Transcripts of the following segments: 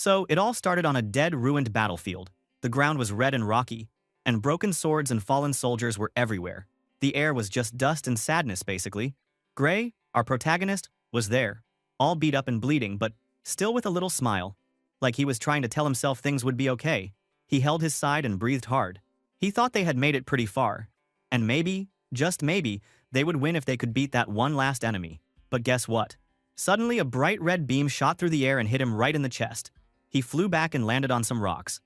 So, it all started on a dead, ruined battlefield. The ground was red and rocky, and broken swords and fallen soldiers were everywhere. The air was just dust and sadness, basically. Gray, our protagonist, was there, all beat up and bleeding, but still with a little smile. Like he was trying to tell himself things would be okay. He held his side and breathed hard. He thought they had made it pretty far. And maybe, just maybe, they would win if they could beat that one last enemy. But guess what? Suddenly a bright red beam shot through the air and hit him right in the chest. He flew back and landed on some rocks.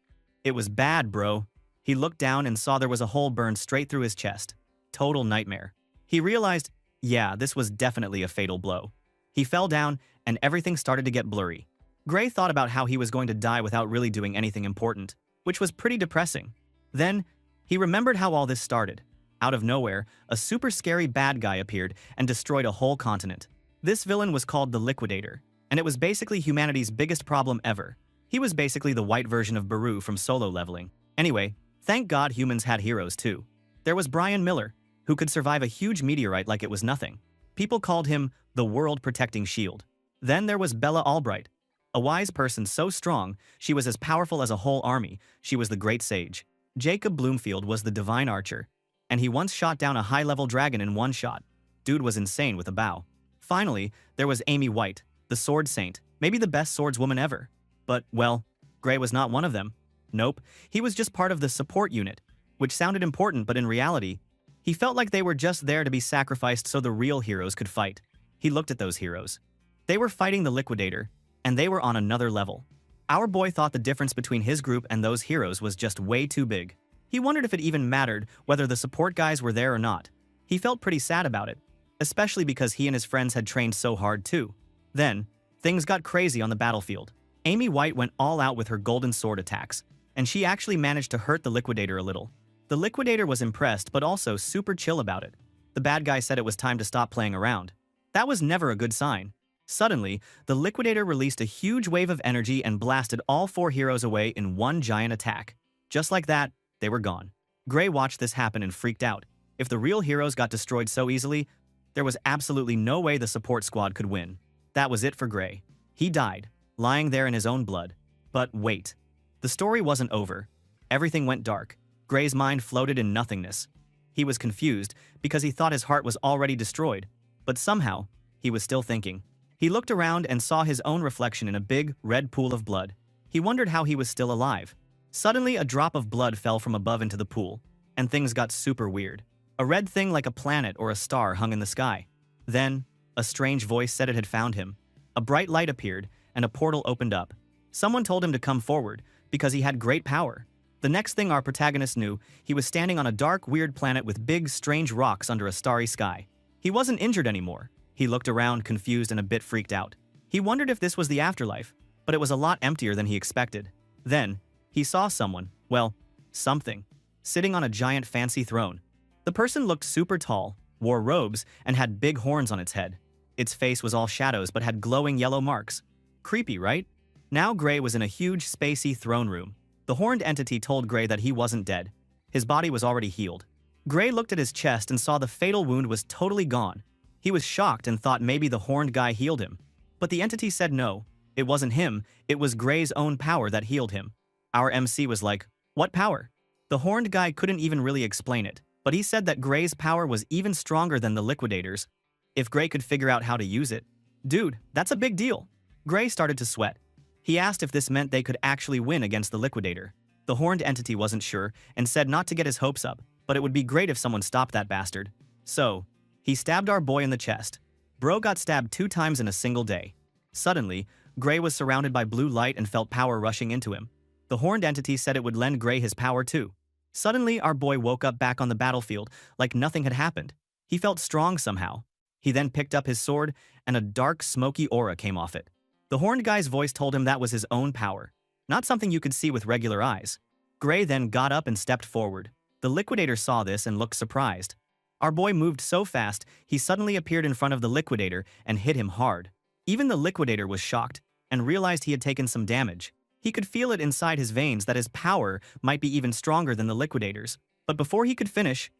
It was bad, bro. He looked down and saw there was a hole burned straight through his chest. Total nightmare. He realized, yeah, this was definitely a fatal blow. He fell down, and everything started to get blurry. Gray thought about how he was going to die without really doing anything important, which was pretty depressing. Then, he remembered how all this started. Out of nowhere, a super scary bad guy appeared and destroyed a whole continent. This villain was called the Liquidator, and it was basically humanity's biggest problem ever. He was basically the white version of Baru from Solo Leveling. Anyway, thank God humans had heroes too. There was Brian Miller, who could survive a huge meteorite like it was nothing. People called him the world-protecting shield. Then there was Bella Albright, a wise person so strong she was as powerful as a whole army. She was the great sage. Jacob Bloomfield was the divine archer, and he once shot down a high-level dragon in one shot. Dude was insane with a bow. Finally, there was Amy White, the sword saint, maybe the best swordswoman ever. But, well, Gray was not one of them. Nope, he was just part of the support unit, which sounded important, but in reality, he felt like they were just there to be sacrificed so the real heroes could fight. He looked at those heroes. They were fighting the Liquidator, and they were on another level. Our boy thought the difference between his group and those heroes was just way too big. He wondered if it even mattered whether the support guys were there or not. He felt pretty sad about it, especially because he and his friends had trained so hard too. Then, things got crazy on the battlefield. Amy White went all out with her golden sword attacks, and she actually managed to hurt the Liquidator a little. The Liquidator was impressed but also super chill about it. The bad guy said it was time to stop playing around. That was never a good sign. Suddenly, the Liquidator released a huge wave of energy and blasted all 4 heroes away in one giant attack. Just like that, they were gone. Gray watched this happen and freaked out. If the real heroes got destroyed so easily, there was absolutely no way the support squad could win. That was it for Gray. He died, lying there in his own blood. But wait. The story wasn't over. Everything went dark. Gray's mind floated in nothingness. He was confused because he thought his heart was already destroyed. But somehow, he was still thinking. He looked around and saw his own reflection in a big, red pool of blood. He wondered how he was still alive. Suddenly, a drop of blood fell from above into the pool, and things got super weird. A red thing like a planet or a star hung in the sky. Then, a strange voice said it had found him. A bright light appeared, and a portal opened up. Someone told him to come forward, because he had great power. The next thing our protagonist knew, he was standing on a dark, weird planet with big, strange rocks under a starry sky. He wasn't injured anymore. He looked around, confused and a bit freaked out. He wondered if this was the afterlife, but it was a lot emptier than he expected. Then, he saw someone, well, something, sitting on a giant fancy throne. The person looked super tall, wore robes, and had big horns on its head. Its face was all shadows but had glowing yellow marks. Creepy, right? Now Gray was in a huge, spacey throne room. The horned entity told Gray that he wasn't dead. His body was already healed. Gray looked at his chest and saw the fatal wound was totally gone. He was shocked and thought maybe the horned guy healed him. But the entity said no, it wasn't him, it was Gray's own power that healed him. Our MC was like, what power? The horned guy couldn't even really explain it, but he said that Gray's power was even stronger than the Liquidator's, if Gray could figure out how to use it. Dude, that's a big deal. Gray started to sweat. He asked if this meant they could actually win against the Liquidator. The horned entity wasn't sure and said not to get his hopes up, but it would be great if someone stopped that bastard. So, he stabbed our boy in the chest. Bro got stabbed 2 times in a single day. Suddenly, Gray was surrounded by blue light and felt power rushing into him. The horned entity said it would lend Gray his power too. Suddenly, our boy woke up back on the battlefield like nothing had happened. He felt strong somehow. He then picked up his sword, and a dark, smoky aura came off it. The horned guy's voice told him that was his own power, not something you could see with regular eyes. Gray then got up and stepped forward. The Liquidator saw this and looked surprised. Our boy moved so fast, he suddenly appeared in front of the Liquidator and hit him hard. Even the Liquidator was shocked and realized he had taken some damage. He could feel it inside his veins that his power might be even stronger than the Liquidator's. But before he could finish,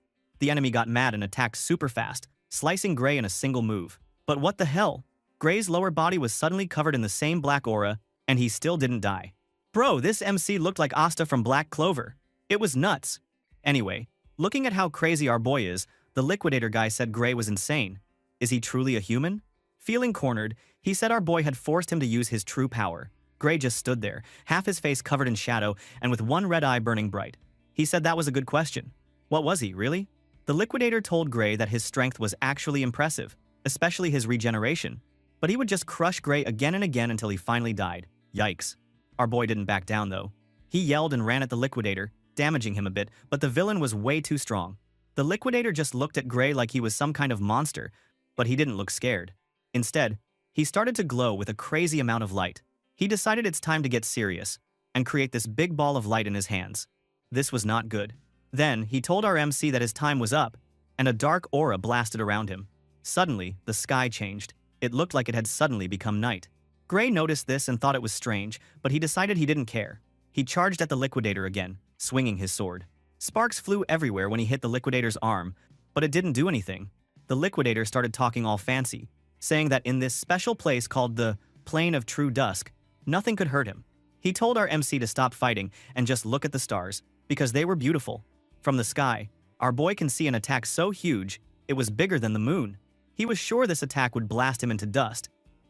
the enemy got mad and attacked super fast, slicing Gray in a single move. But what the hell? Gray's lower body was suddenly covered in the same black aura, and he still didn't die. Bro, this MC looked like Asta from Black Clover. It was nuts. Anyway, looking at how crazy our boy is, the liquidator guy said Gray was insane. Is he truly a human? Feeling cornered, he said our boy had forced him to use his true power. Gray just stood there, half his face covered in shadow and with one red eye burning bright. He said that was a good question. What was he, really? The liquidator told Gray that his strength was actually impressive, especially his regeneration. But he would just crush Gray again and again until he finally died. Yikes. Our boy didn't back down though. He yelled and ran at the liquidator, damaging him a bit, but the villain was way too strong. The liquidator just looked at Gray like he was some kind of monster, but he didn't look scared. Instead, he started to glow with a crazy amount of light. He decided it's time to get serious and create this big ball of light in his hands. This was not good. Then, he told our MC that his time was up, and a dark aura blasted around him. Suddenly, the sky changed. It looked like it had suddenly become night. Gray noticed this and thought it was strange, but he decided he didn't care. He charged at the liquidator again, swinging his sword. Sparks flew everywhere when he hit the liquidator's arm, but it didn't do anything. The liquidator started talking all fancy, saying that in this special place called the Plane of True Dusk, nothing could hurt him. He told our MC to stop fighting and just look at the stars, because they were beautiful. From the sky, our boy can see an attack so huge, it was bigger than the moon. He was sure this attack would blast him into dust,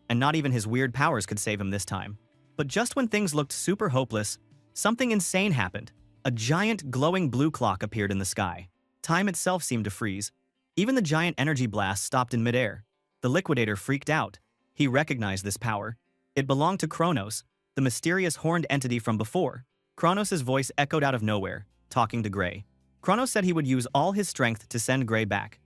and not even his weird powers could save him this time. But just when things looked super hopeless, something insane happened. A giant glowing blue clock appeared in the sky. Time itself seemed to freeze. Even the giant energy blast stopped in midair. The liquidator freaked out. He recognized this power. It belonged to Kronos, the mysterious horned entity from before. Kronos' voice echoed out of nowhere, talking to Gray. Kronos said he would use all his strength to send Gray back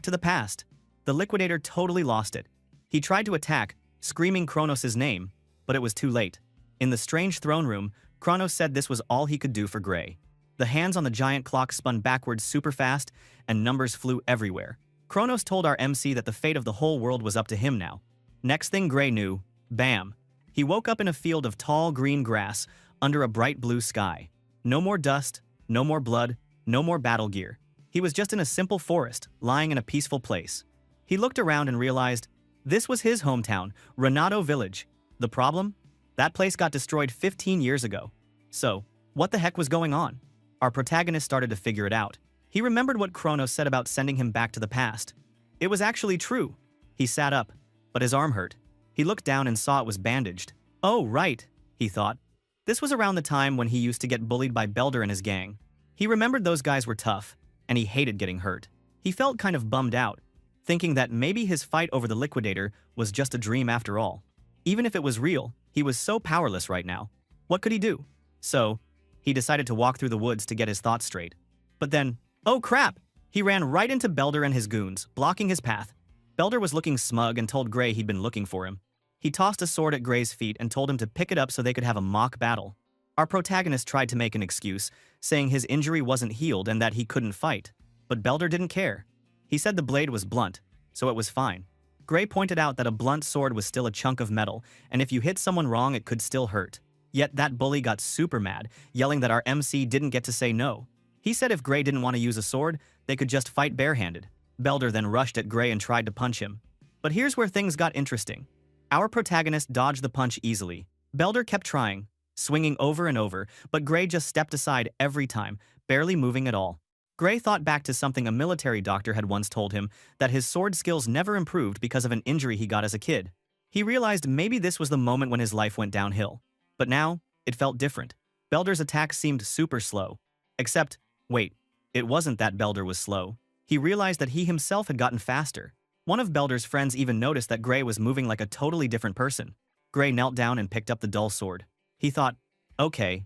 to the past. The liquidator totally lost it. He tried to attack, screaming Kronos' name, but it was too late. In the strange throne room, Kronos said this was all he could do for Gray. The hands on the giant clock spun backwards super fast, and numbers flew everywhere. Kronos told our MC that the fate of the whole world was up to him now. Next thing Gray knew, bam! He woke up in a field of tall green grass under a bright blue sky. No more dust, no more blood, no more battle gear. He was just in a simple forest, lying in a peaceful place. He looked around and realized this was his hometown, Renato Village. The problem? That place got destroyed 15 years ago. So, what the heck was going on? Our protagonist started to figure it out. He remembered what Kronos said about sending him back to the past. It was actually true. He sat up, but his arm hurt. He looked down and saw it was bandaged. Oh, right, he thought. This was around the time when he used to get bullied by Belder and his gang. He remembered those guys were tough, and he hated getting hurt. He felt kind of bummed out, thinking that maybe his fight over the liquidator was just a dream after all. Even if it was real, he was so powerless right now. What could he do? So, he decided to walk through the woods to get his thoughts straight. But then, oh crap! He ran right into Belder and his goons, blocking his path. Belder was looking smug and told Gray he'd been looking for him. He tossed a sword at Gray's feet and told him to pick it up so they could have a mock battle. Our protagonist tried to make an excuse, saying his injury wasn't healed and that he couldn't fight. But Belder didn't care. He said the blade was blunt, so it was fine. Gray pointed out that a blunt sword was still a chunk of metal, and if you hit someone wrong it could still hurt. Yet that bully got super mad, yelling that our MC didn't get to say no. He said if Gray didn't want to use a sword, they could just fight barehanded. Belder then rushed at Gray and tried to punch him. But here's where things got interesting. Our protagonist dodged the punch easily. Belder kept trying, swinging over and over, but Gray just stepped aside every time, barely moving at all. Gray thought back to something a military doctor had once told him, that his sword skills never improved because of an injury he got as a kid. He realized maybe this was the moment when his life went downhill. But now, it felt different. Belder's attack seemed super slow. Except, wait, it wasn't that Belder was slow. He realized that he himself had gotten faster. One of Belder's friends even noticed that Gray was moving like a totally different person. Gray knelt down and picked up the dull sword. He thought, okay,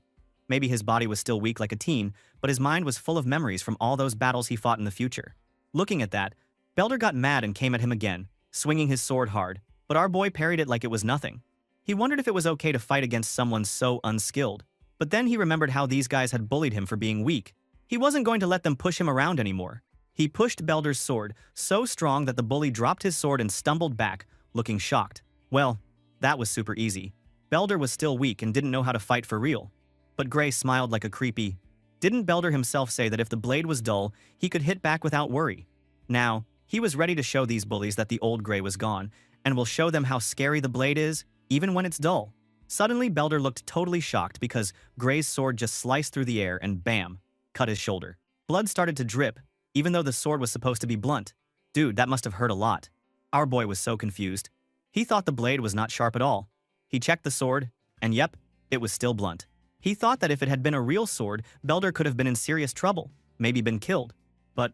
maybe his body was still weak like a teen, but his mind was full of memories from all those battles he fought in the future. Looking at that, Belder got mad and came at him again, swinging his sword hard, but our boy parried it like it was nothing. He wondered if it was okay to fight against someone so unskilled, but then he remembered how these guys had bullied him for being weak. He wasn't going to let them push him around anymore. He pushed Belder's sword so strong that the bully dropped his sword and stumbled back, looking shocked. Well, that was super easy. Belder was still weak and didn't know how to fight for real. But Gray smiled like a creepy. Didn't Belder himself say that if the blade was dull, he could hit back without worry? Now, he was ready to show these bullies that the old Gray was gone, and will show them how scary the blade is, even when it's dull. Suddenly, Belder looked totally shocked because Gray's sword just sliced through the air and bam, cut his shoulder. Blood started to drip, even though the sword was supposed to be blunt. Dude, that must have hurt a lot. Our boy was so confused. He thought the blade was not sharp at all. He checked the sword, and yep, it was still blunt. He thought that if it had been a real sword, Belder could have been in serious trouble, maybe been killed. But,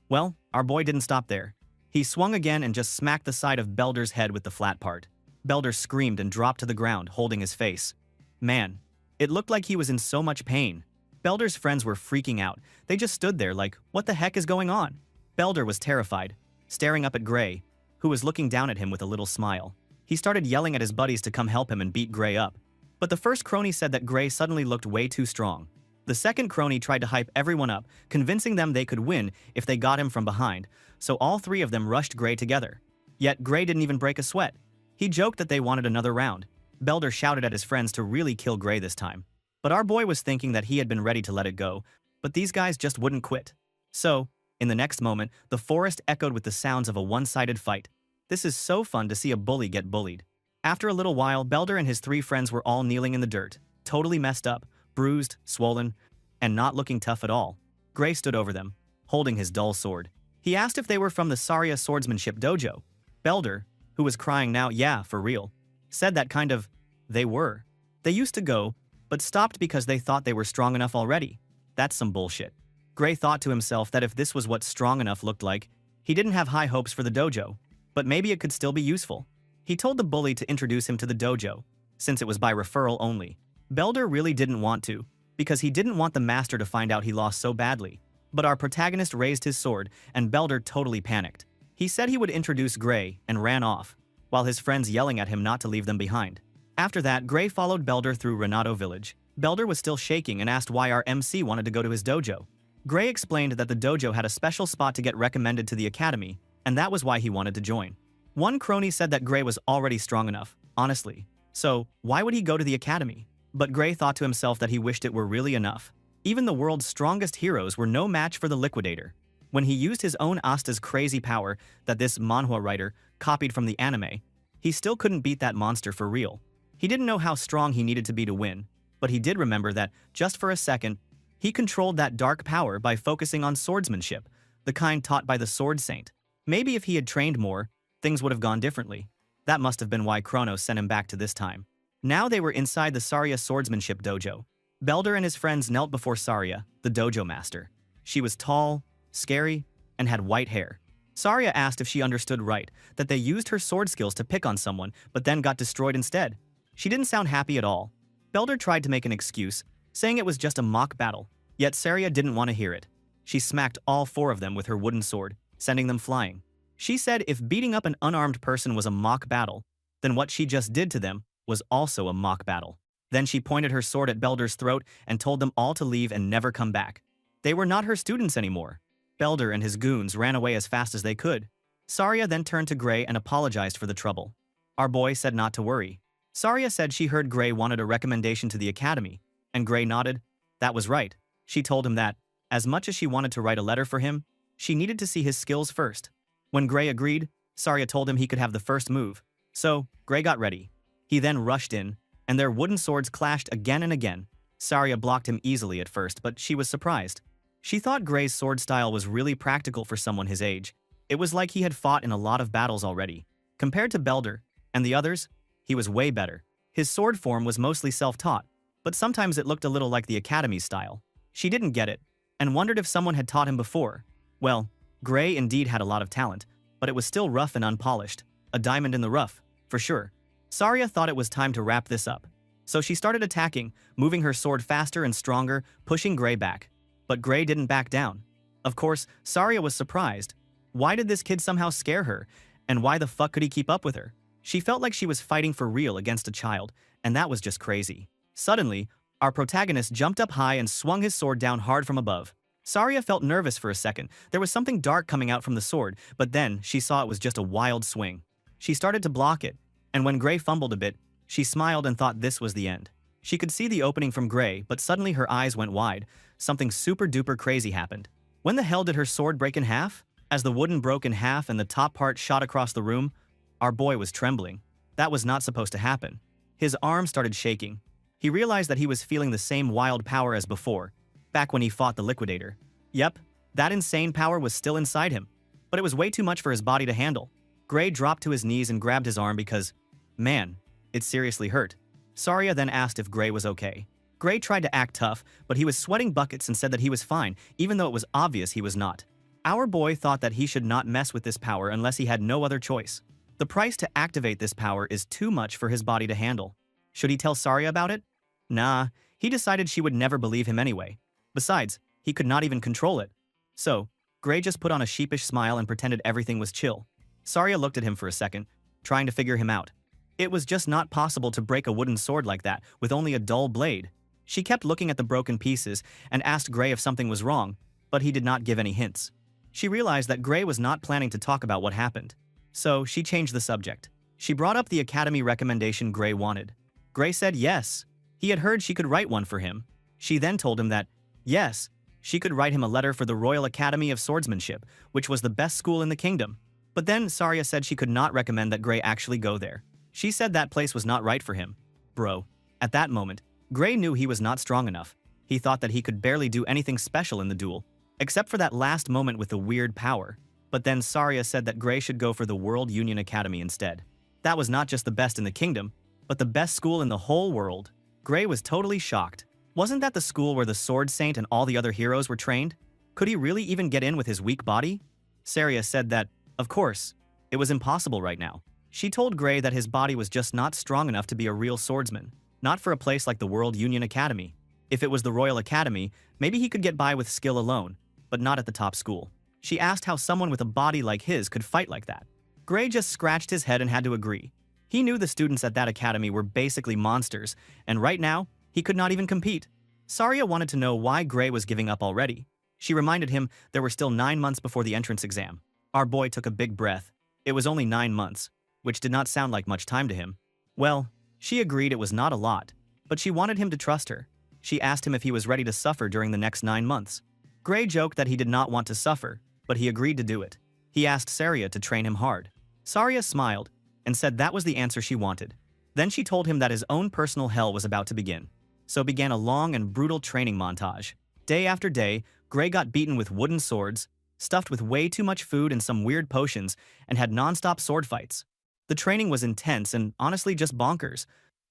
well, our boy didn't stop there. He swung again and just smacked the side of Belder's head with the flat part. Belder screamed and dropped to the ground, holding his face. Man, it looked like he was in so much pain. Belder's friends were freaking out. They just stood there like, what the heck is going on? Belder was terrified, staring up at Gray, who was looking down at him with a little smile. He started yelling at his buddies to come help him and beat Gray up. But the first crony said that Gray suddenly looked way too strong. The second crony tried to hype everyone up, convincing them they could win if they got him from behind, so all three of them rushed Gray together. Yet Gray didn't even break a sweat. He joked that they wanted another round. Belder shouted at his friends to really kill Gray this time. But our boy was thinking that he had been ready to let it go, but these guys just wouldn't quit. So, in the next moment, the forest echoed with the sounds of a one-sided fight. This is so fun to see a bully get bullied. After a little while, Belder and his three friends were all kneeling in the dirt, totally messed up, bruised, swollen, and not looking tough at all. Gray stood over them, holding his dull sword. He asked if they were from the Saria swordsmanship dojo. Belder, who was crying now, yeah, for real, said that kind of, they were. They used to go, but stopped because they thought they were strong enough already. That's some bullshit. Gray thought to himself that if this was what strong enough looked like, he didn't have high hopes for the dojo, but maybe it could still be useful. He told the bully to introduce him to the dojo, since it was by referral only. Belder really didn't want to, because he didn't want the master to find out he lost so badly. But our protagonist raised his sword, and Belder totally panicked. He said he would introduce Gray and ran off, while his friends yelling at him not to leave them behind. After that, Gray followed Belder through Renato village. Belder was still shaking and asked why our MC wanted to go to his dojo. Gray explained that the dojo had a special spot to get recommended to the academy, and that was why he wanted to join. One crony said that Gray was already strong enough, honestly. So, why would he go to the academy? But Gray thought to himself that he wished it were really enough. Even the world's strongest heroes were no match for the Liquidator. When he used his own Asta's crazy power that this manhwa writer copied from the anime, he still couldn't beat that monster for real. He didn't know how strong he needed to be to win, but he did remember that, just for a second, he controlled that dark power by focusing on swordsmanship, the kind taught by the Sword Saint. Maybe if he had trained more, things would have gone differently. That must have been why Kronos sent him back to this time. Now they were inside the Saria swordsmanship dojo. Belder and his friends knelt before Saria, the dojo master. She was tall, scary, and had white hair. Saria asked if she understood right, that they used her sword skills to pick on someone, but then got destroyed instead. She didn't sound happy at all. Belder tried to make an excuse, saying it was just a mock battle, yet Saria didn't want to hear it. She smacked all four of them with her wooden sword, sending them flying. She said if beating up an unarmed person was a mock battle, then what she just did to them was also a mock battle. Then she pointed her sword at Belder's throat and told them all to leave and never come back. They were not her students anymore. Belder and his goons ran away as fast as they could. Saria then turned to Gray and apologized for the trouble. Our boy said not to worry. Saria said she heard Gray wanted a recommendation to the academy, and Gray nodded. That was right. She told him that, as much as she wanted to write a letter for him, she needed to see his skills first. When Gray agreed, Saria told him he could have the first move. So, Gray got ready. He then rushed in, and their wooden swords clashed again and again. Saria blocked him easily at first, but she was surprised. She thought Gray's sword style was really practical for someone his age. It was like he had fought in a lot of battles already. Compared to Belder and the others, he was way better. His sword form was mostly self-taught, but sometimes it looked a little like the academy's style. She didn't get it, and wondered if someone had taught him before. Well, Gray indeed had a lot of talent, but it was still rough and unpolished. A diamond in the rough, for sure. Saria thought it was time to wrap this up. So she started attacking, moving her sword faster and stronger, pushing Gray back. But Gray didn't back down. Of course, Saria was surprised. Why did this kid somehow scare her? And why the fuck could he keep up with her? She felt like she was fighting for real against a child, and that was just crazy. Suddenly, our protagonist jumped up high and swung his sword down hard from above. Saria felt nervous for a second. There was something dark coming out from the sword, but then she saw it was just a wild swing. She started to block it, and when Gray fumbled a bit, she smiled and thought this was the end. She could see the opening from Gray, but suddenly her eyes went wide. Something super duper crazy happened. When the hell did her sword break in half? As the wooden broke in half and the top part shot across the room, our boy was trembling. That was not supposed to happen. His arm started shaking. He realized that he was feeling the same wild power as before, back when he fought the Liquidator. Yep, that insane power was still inside him, but it was way too much for his body to handle. Gray dropped to his knees and grabbed his arm because, man, it seriously hurt. Saria then asked if Gray was okay. Gray tried to act tough, but he was sweating buckets and said that he was fine, even though it was obvious he was not. Our boy thought that he should not mess with this power unless he had no other choice. The price to activate this power is too much for his body to handle. Should he tell Saria about it? Nah, he decided she would never believe him anyway. Besides, he could not even control it. So, Gray just put on a sheepish smile and pretended everything was chill. Saria looked at him for a second, trying to figure him out. It was just not possible to break a wooden sword like that with only a dull blade. She kept looking at the broken pieces and asked Gray if something was wrong, but he did not give any hints. She realized that Gray was not planning to talk about what happened. So, she changed the subject. She brought up the academy recommendation Gray wanted. Gray said yes. He had heard she could write one for him. She then told him that, yes, she could write him a letter for the Royal Academy of Swordsmanship, which was the best school in the kingdom. But then Saria said she could not recommend that Gray actually go there. She said that place was not right for him. Bro. At that moment, Gray knew he was not strong enough. He thought that he could barely do anything special in the duel, except for that last moment with the weird power. But then Saria said that Gray should go for the World Union Academy instead. That was not just the best in the kingdom, but the best school in the whole world. Gray was totally shocked. Wasn't that the school where the Sword Saint and all the other heroes were trained? Could he really even get in with his weak body? Saria said that, of course, it was impossible right now. She told Gray that his body was just not strong enough to be a real swordsman, not for a place like the World Union Academy. If it was the Royal Academy, maybe he could get by with skill alone, but not at the top school. She asked how someone with a body like his could fight like that. Gray just scratched his head and had to agree. He knew the students at that academy were basically monsters, and right now, he could not even compete. Saria wanted to know why Gray was giving up already. She reminded him there were still 9 months before the entrance exam. Our boy took a big breath. It was only 9 months, which did not sound like much time to him. Well, she agreed it was not a lot, but she wanted him to trust her. She asked him if he was ready to suffer during the next 9 months. Gray joked that he did not want to suffer, but he agreed to do it. He asked Saria to train him hard. Saria smiled and said that was the answer she wanted. Then she told him that his own personal hell was about to begin. So began a long and brutal training montage. Day after day, Gray got beaten with wooden swords, stuffed with way too much food and some weird potions, and had non-stop sword fights. The training was intense and honestly just bonkers.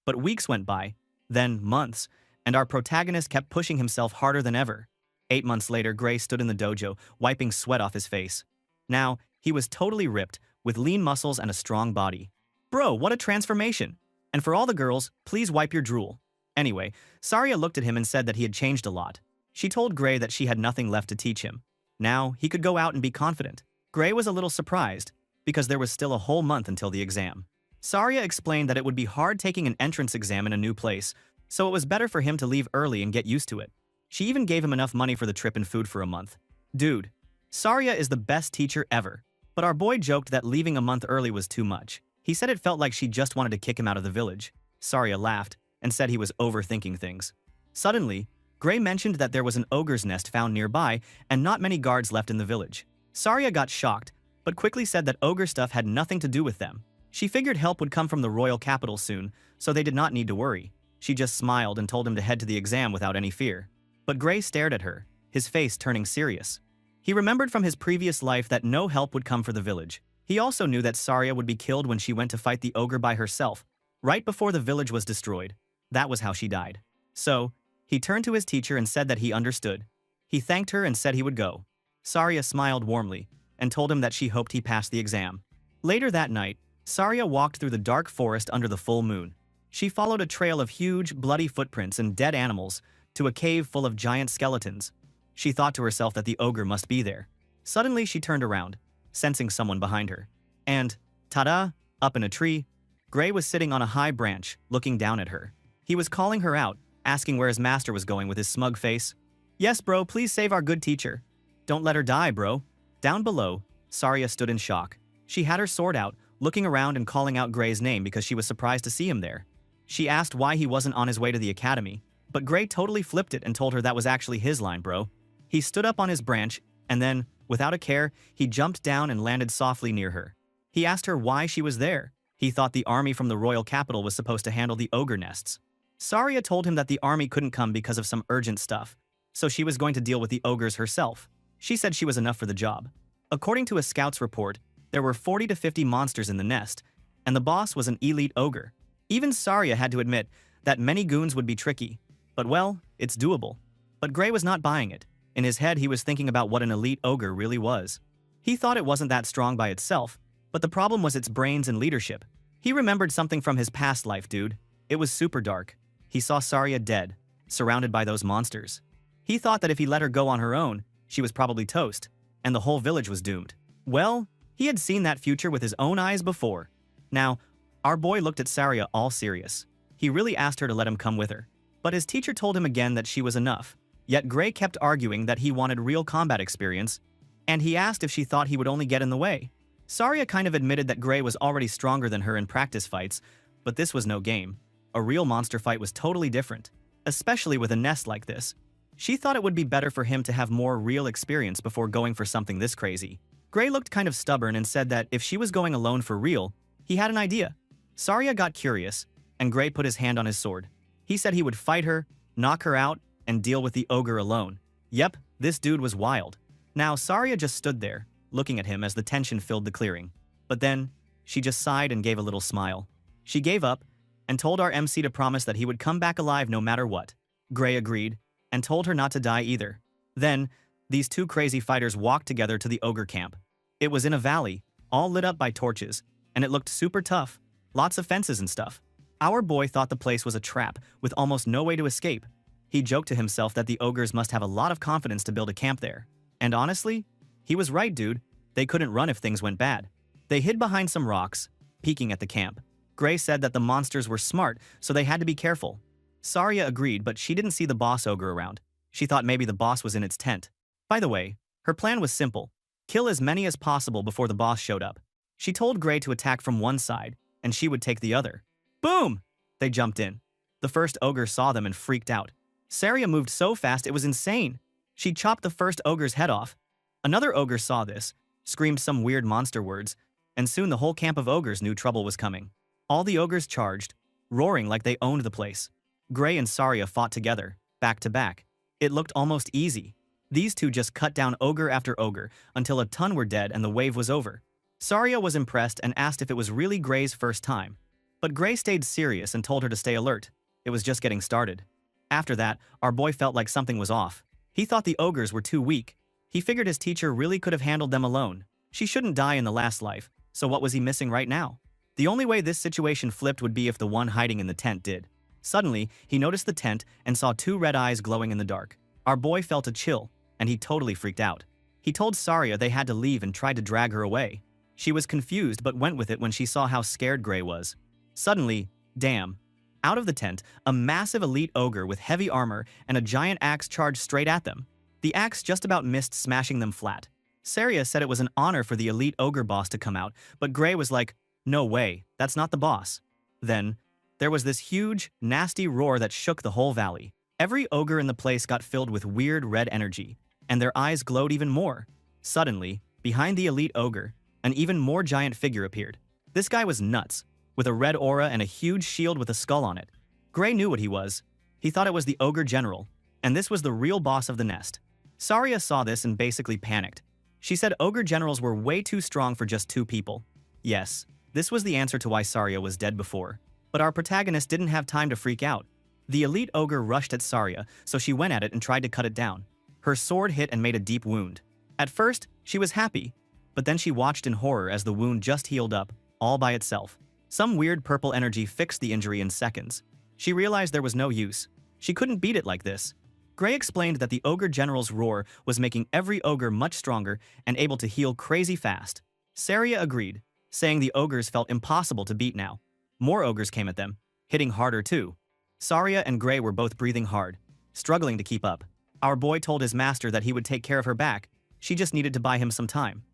But weeks went by, then months, and our protagonist kept pushing himself harder than ever. 8 months later, Gray stood in the dojo, wiping sweat off his face. Now, he was totally ripped, with lean muscles and a strong body. Bro, what a transformation! And for all the girls, please wipe your drool. Anyway, Saria looked at him and said that he had changed a lot. She told Gray that she had nothing left to teach him. Now, he could go out and be confident. Gray was a little surprised, because there was still a whole month until the exam. Saria explained that it would be hard taking an entrance exam in a new place, so it was better for him to leave early and get used to it. She even gave him enough money for the trip and food for a month. Dude, Saria is the best teacher ever. But our boy joked that leaving a month early was too much. He said it felt like she just wanted to kick him out of the village. Saria laughed and said he was overthinking things. Suddenly, Gray mentioned that there was an ogre's nest found nearby and not many guards left in the village. Saria got shocked, but quickly said that ogre stuff had nothing to do with them. She figured help would come from the royal capital soon, so they did not need to worry. She just smiled and told him to head to the exam without any fear. But Gray stared at her, his face turning serious. He remembered from his previous life that no help would come for the village. He also knew that Saria would be killed when she went to fight the ogre by herself, right before the village was destroyed. That was how she died. So, he turned to his teacher and said that he understood. He thanked her and said he would go. Saria smiled warmly and told him that she hoped he passed the exam. Later that night, Saria walked through the dark forest under the full moon. She followed a trail of huge, bloody footprints and dead animals to a cave full of giant skeletons. She thought to herself that the ogre must be there. Suddenly, she turned around, sensing someone behind her. And, ta-da, up in a tree, Gray was sitting on a high branch, looking down at her. He was calling her out, asking where his master was going with his smug face. Yes, bro, please save our good teacher. Don't let her die, bro. Down below, Saria stood in shock. She had her sword out, looking around and calling out Gray's name because she was surprised to see him there. She asked why he wasn't on his way to the academy, but Gray totally flipped it and told her that was actually his line, bro. He stood up on his branch, and then, without a care, he jumped down and landed softly near her. He asked her why she was there. He thought the army from the royal capital was supposed to handle the ogre nests. Saria told him that the army couldn't come because of some urgent stuff, so she was going to deal with the ogres herself. She said she was enough for the job. According to a scout's report, there were 40 to 50 monsters in the nest, and the boss was an elite ogre. Even Saria had to admit that many goons would be tricky, but well, it's doable. But Gray was not buying it. In his head, he was thinking about what an elite ogre really was. He thought it wasn't that strong by itself, but the problem was its brains and leadership. He remembered something from his past life, dude. It was super dark. He saw Saria dead, surrounded by those monsters. He thought that if he let her go on her own, she was probably toast, and the whole village was doomed. Well, he had seen that future with his own eyes before. Now, our boy looked at Saria all serious. He really asked her to let him come with her. But his teacher told him again that she was enough. Yet Gray kept arguing that he wanted real combat experience, and he asked if she thought he would only get in the way. Saria kind of admitted that Gray was already stronger than her in practice fights, but this was no game. A real monster fight was totally different, especially with a nest like this. She thought it would be better for him to have more real experience before going for something this crazy. Gray looked kind of stubborn and said that if she was going alone for real, he had an idea. Saria got curious, and Gray put his hand on his sword. He said he would fight her, knock her out, and deal with the ogre alone. Yep, this dude was wild. Now, Saria just stood there, looking at him as the tension filled the clearing. But then, she just sighed and gave a little smile. She gave up, and told our MC to promise that he would come back alive no matter what. Gray agreed, and told her not to die either. Then, these two crazy fighters walked together to the ogre camp. It was in a valley, all lit up by torches, and it looked super tough, lots of fences and stuff. Our boy thought the place was a trap, with almost no way to escape. He joked to himself that the ogres must have a lot of confidence to build a camp there. And honestly, he was right, dude. They couldn't run if things went bad. They hid behind some rocks, peeking at the camp. Gray said that the monsters were smart, so they had to be careful. Saria agreed, but she didn't see the boss ogre around. She thought maybe the boss was in its tent. By the way, her plan was simple. Kill as many as possible before the boss showed up. She told Gray to attack from one side, and she would take the other. Boom! They jumped in. The first ogre saw them and freaked out. Saria moved so fast it was insane. She chopped the first ogre's head off. Another ogre saw this, screamed some weird monster words, and soon the whole camp of ogres knew trouble was coming. All the ogres charged, roaring like they owned the place. Gray and Saria fought together, back to back. It looked almost easy. These two just cut down ogre after ogre until a ton were dead and the wave was over. Saria was impressed and asked if it was really Gray's first time. But Gray stayed serious and told her to stay alert. It was just getting started. After that, our boy felt like something was off. He thought the ogres were too weak. He figured his teacher really could have handled them alone. She shouldn't die in the last life, so what was he missing right now? The only way this situation flipped would be if the one hiding in the tent did. Suddenly, he noticed the tent and saw two red eyes glowing in the dark. Our boy felt a chill, and he totally freaked out. He told Saria they had to leave and tried to drag her away. She was confused but went with it when she saw how scared Gray was. Suddenly, damn. Out of the tent, a massive elite ogre with heavy armor and a giant axe charged straight at them. The axe just about missed smashing them flat. Saria said it was an honor for the elite ogre boss to come out, but Gray was like, no way, that's not the boss. Then, there was this huge, nasty roar that shook the whole valley. Every ogre in the place got filled with weird red energy, and their eyes glowed even more. Suddenly, behind the elite ogre, an even more giant figure appeared. This guy was nuts, with a red aura and a huge shield with a skull on it. Gray knew what he was. He thought it was the ogre general, and this was the real boss of the nest. Saria saw this and basically panicked. She said ogre generals were way too strong for just two people. Yes, this was the answer to why Saria was dead before. But our protagonist didn't have time to freak out. The elite ogre rushed at Saria, so she went at it and tried to cut it down. Her sword hit and made a deep wound. At first, she was happy, but then she watched in horror as the wound just healed up, all by itself. Some weird purple energy fixed the injury in seconds. She realized there was no use. She couldn't beat it like this. Gray explained that the ogre general's roar was making every ogre much stronger and able to heal crazy fast. Saria agreed, saying the ogres felt impossible to beat now. More ogres came at them, hitting harder too. Saria and Gray were both breathing hard, struggling to keep up. Our boy told his master that he would take care of her back. She just needed to buy him some time.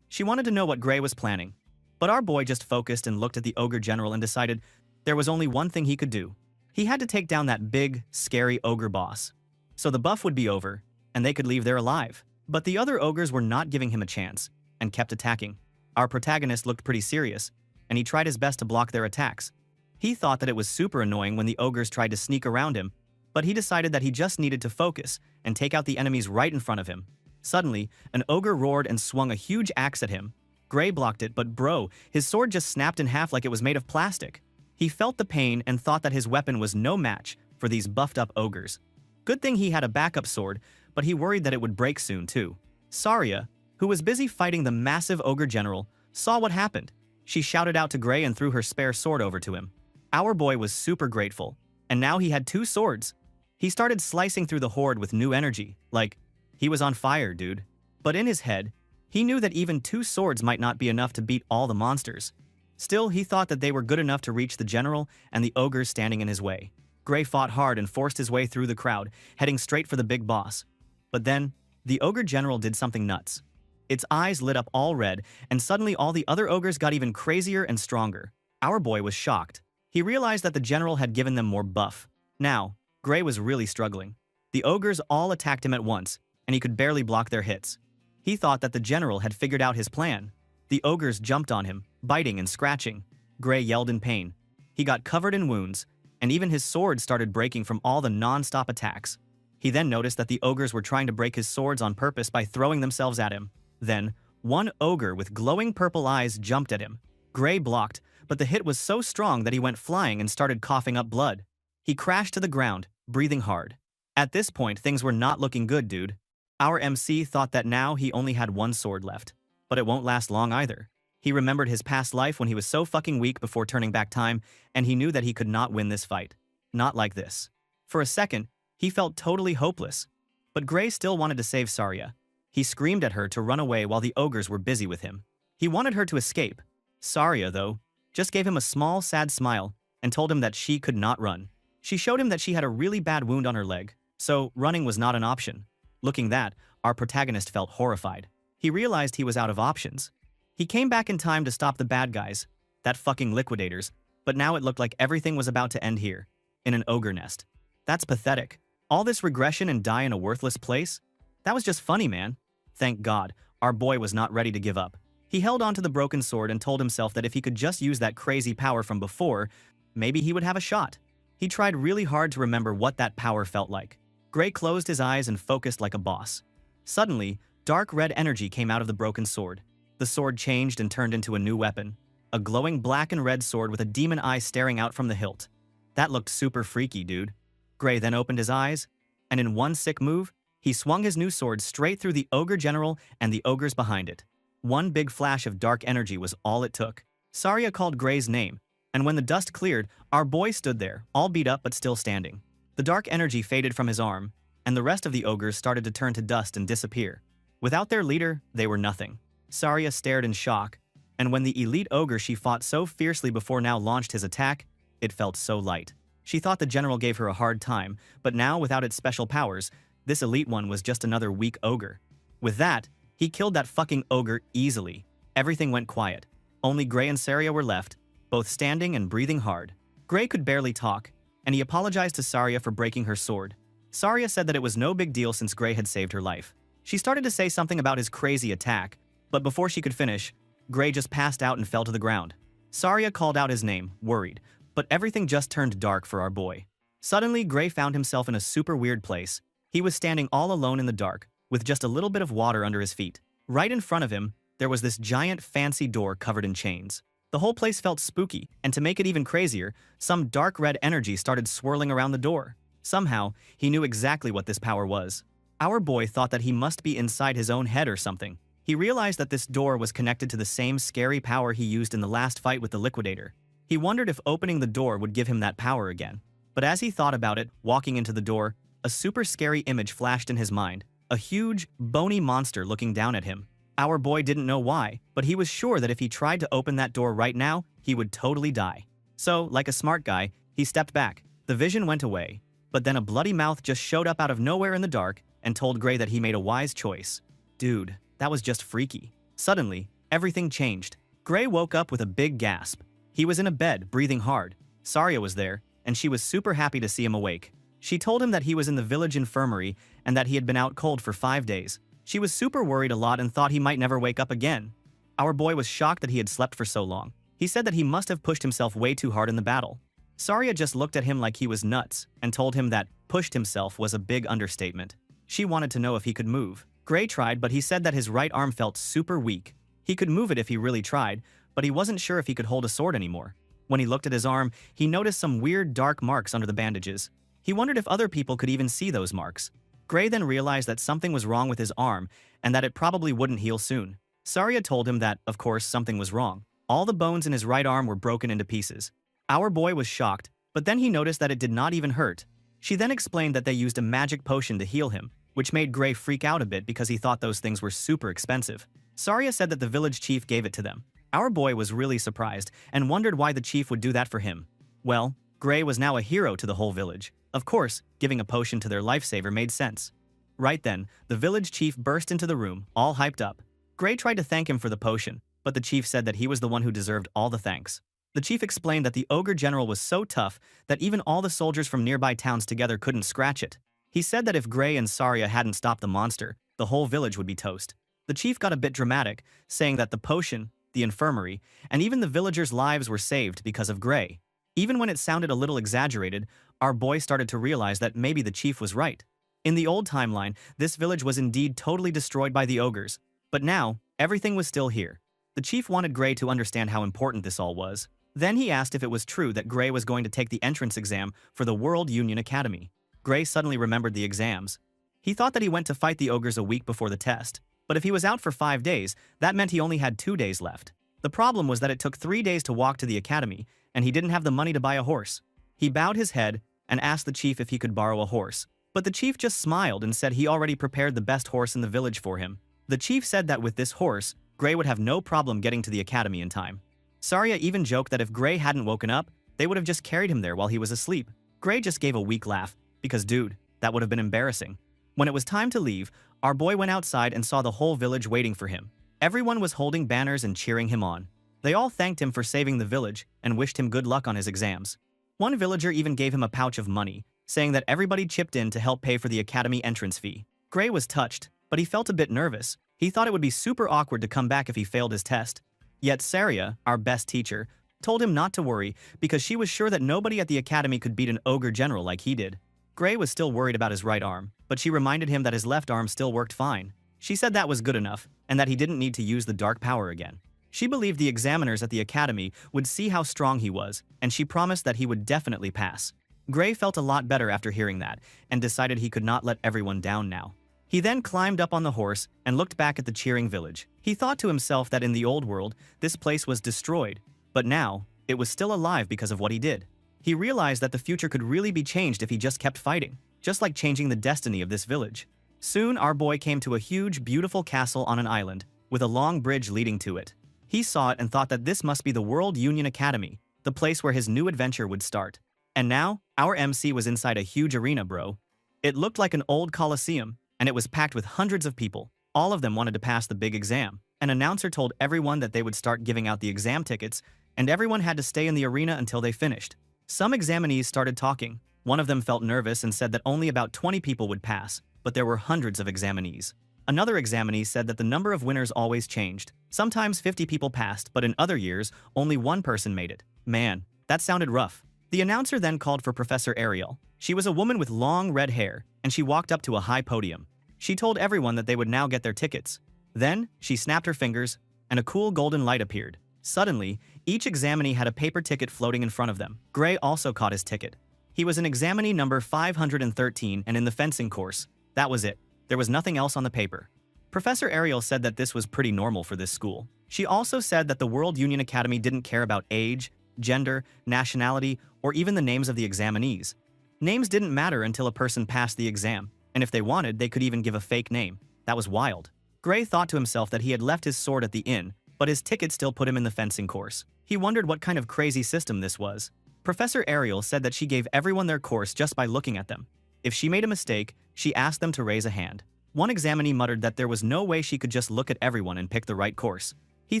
She wanted to know what Gray was planning. But our boy just focused and looked at the ogre general and decided there was only one thing he could do. He had to take down that big, scary ogre boss. So the buff would be over, and they could leave there alive. But the other ogres were not giving him a chance, and kept attacking. Our protagonist looked pretty serious. and he tried his best to block their attacks. He thought that it was super annoying when the ogres tried to sneak around him, but he decided that he just needed to focus and take out the enemies right in front of him. Suddenly, an ogre roared and swung a huge axe at him. Gray blocked it, but bro, his sword just snapped in half like it was made of plastic. He felt the pain and thought that his weapon was no match for these buffed-up ogres. Good thing he had a backup sword, but he worried that it would break soon too. Saria, who was busy fighting the massive ogre general, saw what happened. She shouted out to Gray and threw her spare sword over to him. Our boy was super grateful, and now he had 2 swords. He started slicing through the horde with new energy, like, he was on fire, dude. But in his head, he knew that even 2 swords might not be enough to beat all the monsters. Still, he thought that they were good enough to reach the general and the ogres standing in his way. Gray fought hard and forced his way through the crowd, heading straight for the big boss. But then, the ogre general did something nuts. Its eyes lit up all red, and suddenly all the other ogres got even crazier and stronger. Our boy was shocked. He realized that the general had given them more buff. Now, Gray was really struggling. The ogres all attacked him at once, and he could barely block their hits. He thought that the general had figured out his plan. The ogres jumped on him, biting and scratching. Gray yelled in pain. He got covered in wounds, and even his sword started breaking from all the non-stop attacks. He then noticed that the ogres were trying to break his swords on purpose by throwing themselves at him. Then, one ogre with glowing purple eyes jumped at him. Gray blocked, but the hit was so strong that he went flying and started coughing up blood. He crashed to the ground, breathing hard. At this point, things were not looking good, dude. Our MC thought that now he only had 1 sword left. But it won't last long either. He remembered his past life when he was so fucking weak before turning back time, and he knew that he could not win this fight. Not like this. For a second, he felt totally hopeless. But Gray still wanted to save Saria. He screamed at her to run away while the ogres were busy with him. He wanted her to escape. Saria, though, just gave him a small, sad smile and told him that she could not run. She showed him that she had a really bad wound on her leg, so running was not an option. Looking that, our protagonist felt horrified. He realized he was out of options. He came back in time to stop the bad guys, that fucking liquidators, but now it looked like everything was about to end here, in an ogre nest. That's pathetic. All this regression and die in a worthless place? That was just funny, man. Thank God, our boy was not ready to give up. He held onto the broken sword and told himself that if he could just use that crazy power from before, maybe he would have a shot. He tried really hard to remember what that power felt like. Gray closed his eyes and focused like a boss. Suddenly, dark red energy came out of the broken sword. The sword changed and turned into a new weapon. A glowing black and red sword with a demon eye staring out from the hilt. That looked super freaky, dude. Gray then opened his eyes, and in one sick move, he swung his new sword straight through the ogre general and the ogres behind it. One big flash of dark energy was all it took. Saria called Gray's name, and when the dust cleared, our boy stood there, all beat up but still standing. The dark energy faded from his arm, and the rest of the ogres started to turn to dust and disappear. Without their leader, they were nothing. Saria stared in shock, and when the elite ogre she fought so fiercely before now launched his attack, it felt so light. She thought the general gave her a hard time, but now without its special powers, this elite one was just another weak ogre. With that, he killed that fucking ogre easily. Everything went quiet. Only Gray and Saria were left, both standing and breathing hard. Gray could barely talk, and he apologized to Saria for breaking her sword. Saria said that it was no big deal since Gray had saved her life. She started to say something about his crazy attack, but before she could finish, Gray just passed out and fell to the ground. Saria called out his name, worried, but everything just turned dark for our boy. Suddenly, Gray found himself in a super weird place. He was standing all alone in the dark, with just a little bit of water under his feet. Right in front of him, there was this giant fancy door covered in chains. The whole place felt spooky, and to make it even crazier, some dark red energy started swirling around the door. Somehow, he knew exactly what this power was. Our boy thought that he must be inside his own head or something. He realized that this door was connected to the same scary power he used in the last fight with the liquidator. He wondered if opening the door would give him that power again. But as he thought about it, walking into the door, a super scary image flashed in his mind. A huge, bony monster looking down at him. Our boy didn't know why, but he was sure that if he tried to open that door right now, he would totally die. So, like a smart guy, he stepped back. The vision went away. But then a bloody mouth just showed up out of nowhere in the dark and told Gray that he made a wise choice. Dude, that was just freaky. Suddenly, everything changed. Gray woke up with a big gasp. He was in a bed, breathing hard. Saria was there, and she was super happy to see him awake. She told him that he was in the village infirmary and that he had been out cold for 5 days. She was super worried a lot and thought he might never wake up again. Our boy was shocked that he had slept for so long. He He said that he must have pushed himself way too hard in the battle. Saria just looked at him like he was nuts and told him that pushed himself was a big understatement. She wanted to know if he could move. Gray tried, but he said that his right arm felt super weak. He could move it if he really tried, but he wasn't sure if he could hold a sword anymore. When he looked at his arm, he noticed some weird dark marks under the bandages. He wondered if other people could even see those marks. Gray then realized that something was wrong with his arm and that it probably wouldn't heal soon. Saria told him that, of course, something was wrong. All the bones in his right arm were broken into pieces. Our boy was shocked, but then he noticed that it did not even hurt. She then explained that they used a magic potion to heal him, which made Gray freak out a bit because he thought those things were super expensive. Saria said that the village chief gave it to them. Our boy was really surprised and wondered why the chief would do that for him. Well, Gray was now a hero to the whole village. Of course, giving a potion to their lifesaver made sense. Right then, the village chief burst into the room, all hyped up. Gray tried to thank him for the potion, but the chief said that he was the one who deserved all the thanks. The chief explained that the ogre general was so tough that even all the soldiers from nearby towns together couldn't scratch it. He said that if Gray and Saria hadn't stopped the monster, the whole village would be toast. The chief got a bit dramatic, saying that the potion, the infirmary, and even the villagers' lives were saved because of Gray. Even when it sounded a little exaggerated, our boy started to realize that maybe the chief was right. In the old timeline, this village was indeed totally destroyed by the ogres, but now, everything was still here. The chief wanted Gray to understand how important this all was. Then he asked if it was true that Gray was going to take the entrance exam for the World Union Academy. Gray suddenly remembered the exams. He thought that he went to fight the ogres a week before the test, but if he was out for 5 days, that meant he only had 2 days left. The problem was that it took 3 days to walk to the academy, and he didn't have the money to buy a horse. He bowed his head and asked the chief if he could borrow a horse, but the chief just smiled and said he already prepared the best horse in the village for him. The chief said that with this horse, Gray would have no problem getting to the academy in time. Saria even joked that if Gray hadn't woken up, they would have just carried him there while he was asleep. Gray just gave a weak laugh, because dude, that would have been embarrassing. When it was time to leave, our boy went outside and saw the whole village waiting for him. Everyone was holding banners and cheering him on. They all thanked him for saving the village and wished him good luck on his exams. One villager even gave him a pouch of money, saying that everybody chipped in to help pay for the academy entrance fee. Gray was touched, but he felt a bit nervous. He thought it would be super awkward to come back if he failed his test. Yet Saria, our best teacher, told him not to worry because she was sure that nobody at the academy could beat an ogre general like he did. Gray was still worried about his right arm, but she reminded him that his left arm still worked fine. She said that was good enough, and that he didn't need to use the dark power again. She believed the examiners at the academy would see how strong he was, and she promised that he would definitely pass. Gray felt a lot better after hearing that, and decided he could not let everyone down now. He then climbed up on the horse and looked back at the cheering village. He thought to himself that in the old world, this place was destroyed, but now, it was still alive because of what he did. He realized that the future could really be changed if he just kept fighting, just like changing the destiny of this village. Soon, our boy came to a huge, beautiful castle on an island, with a long bridge leading to it. He saw it and thought that this must be the World Union Academy, the place where his new adventure would start. And now, our MC was inside a huge arena, bro. It looked like an old coliseum, and it was packed with hundreds of people. All of them wanted to pass the big exam. An announcer told everyone that they would start giving out the exam tickets, and everyone had to stay in the arena until they finished. Some examinees started talking. One of them felt nervous and said that only about 20 people would pass, but there were hundreds of examinees. Another examinee said that the number of winners always changed. Sometimes 50 people passed, but in other years, only one person made it. Man, that sounded rough. The announcer then called for Professor Ariel. She was a woman with long red hair, and she walked up to a high podium. She told everyone that they would now get their tickets. Then, she snapped her fingers, and a cool golden light appeared. Suddenly, each examinee had a paper ticket floating in front of them. Gray also caught his ticket. He was an examinee number 513 and in the fencing course. That was it. There was nothing else on the paper. Professor Ariel said that this was pretty normal for this school. She also said that the World Union Academy didn't care about age, gender, nationality, or even the names of the examinees. Names didn't matter until a person passed the exam, and if they wanted, they could even give a fake name. That was wild. Gray thought to himself that he had left his sword at the inn, but his ticket still put him in the fencing course. He wondered what kind of crazy system this was. Professor Ariel said that she gave everyone their course just by looking at them. If she made a mistake, she asked them to raise a hand. One examinee muttered that there was no way she could just look at everyone and pick the right course. He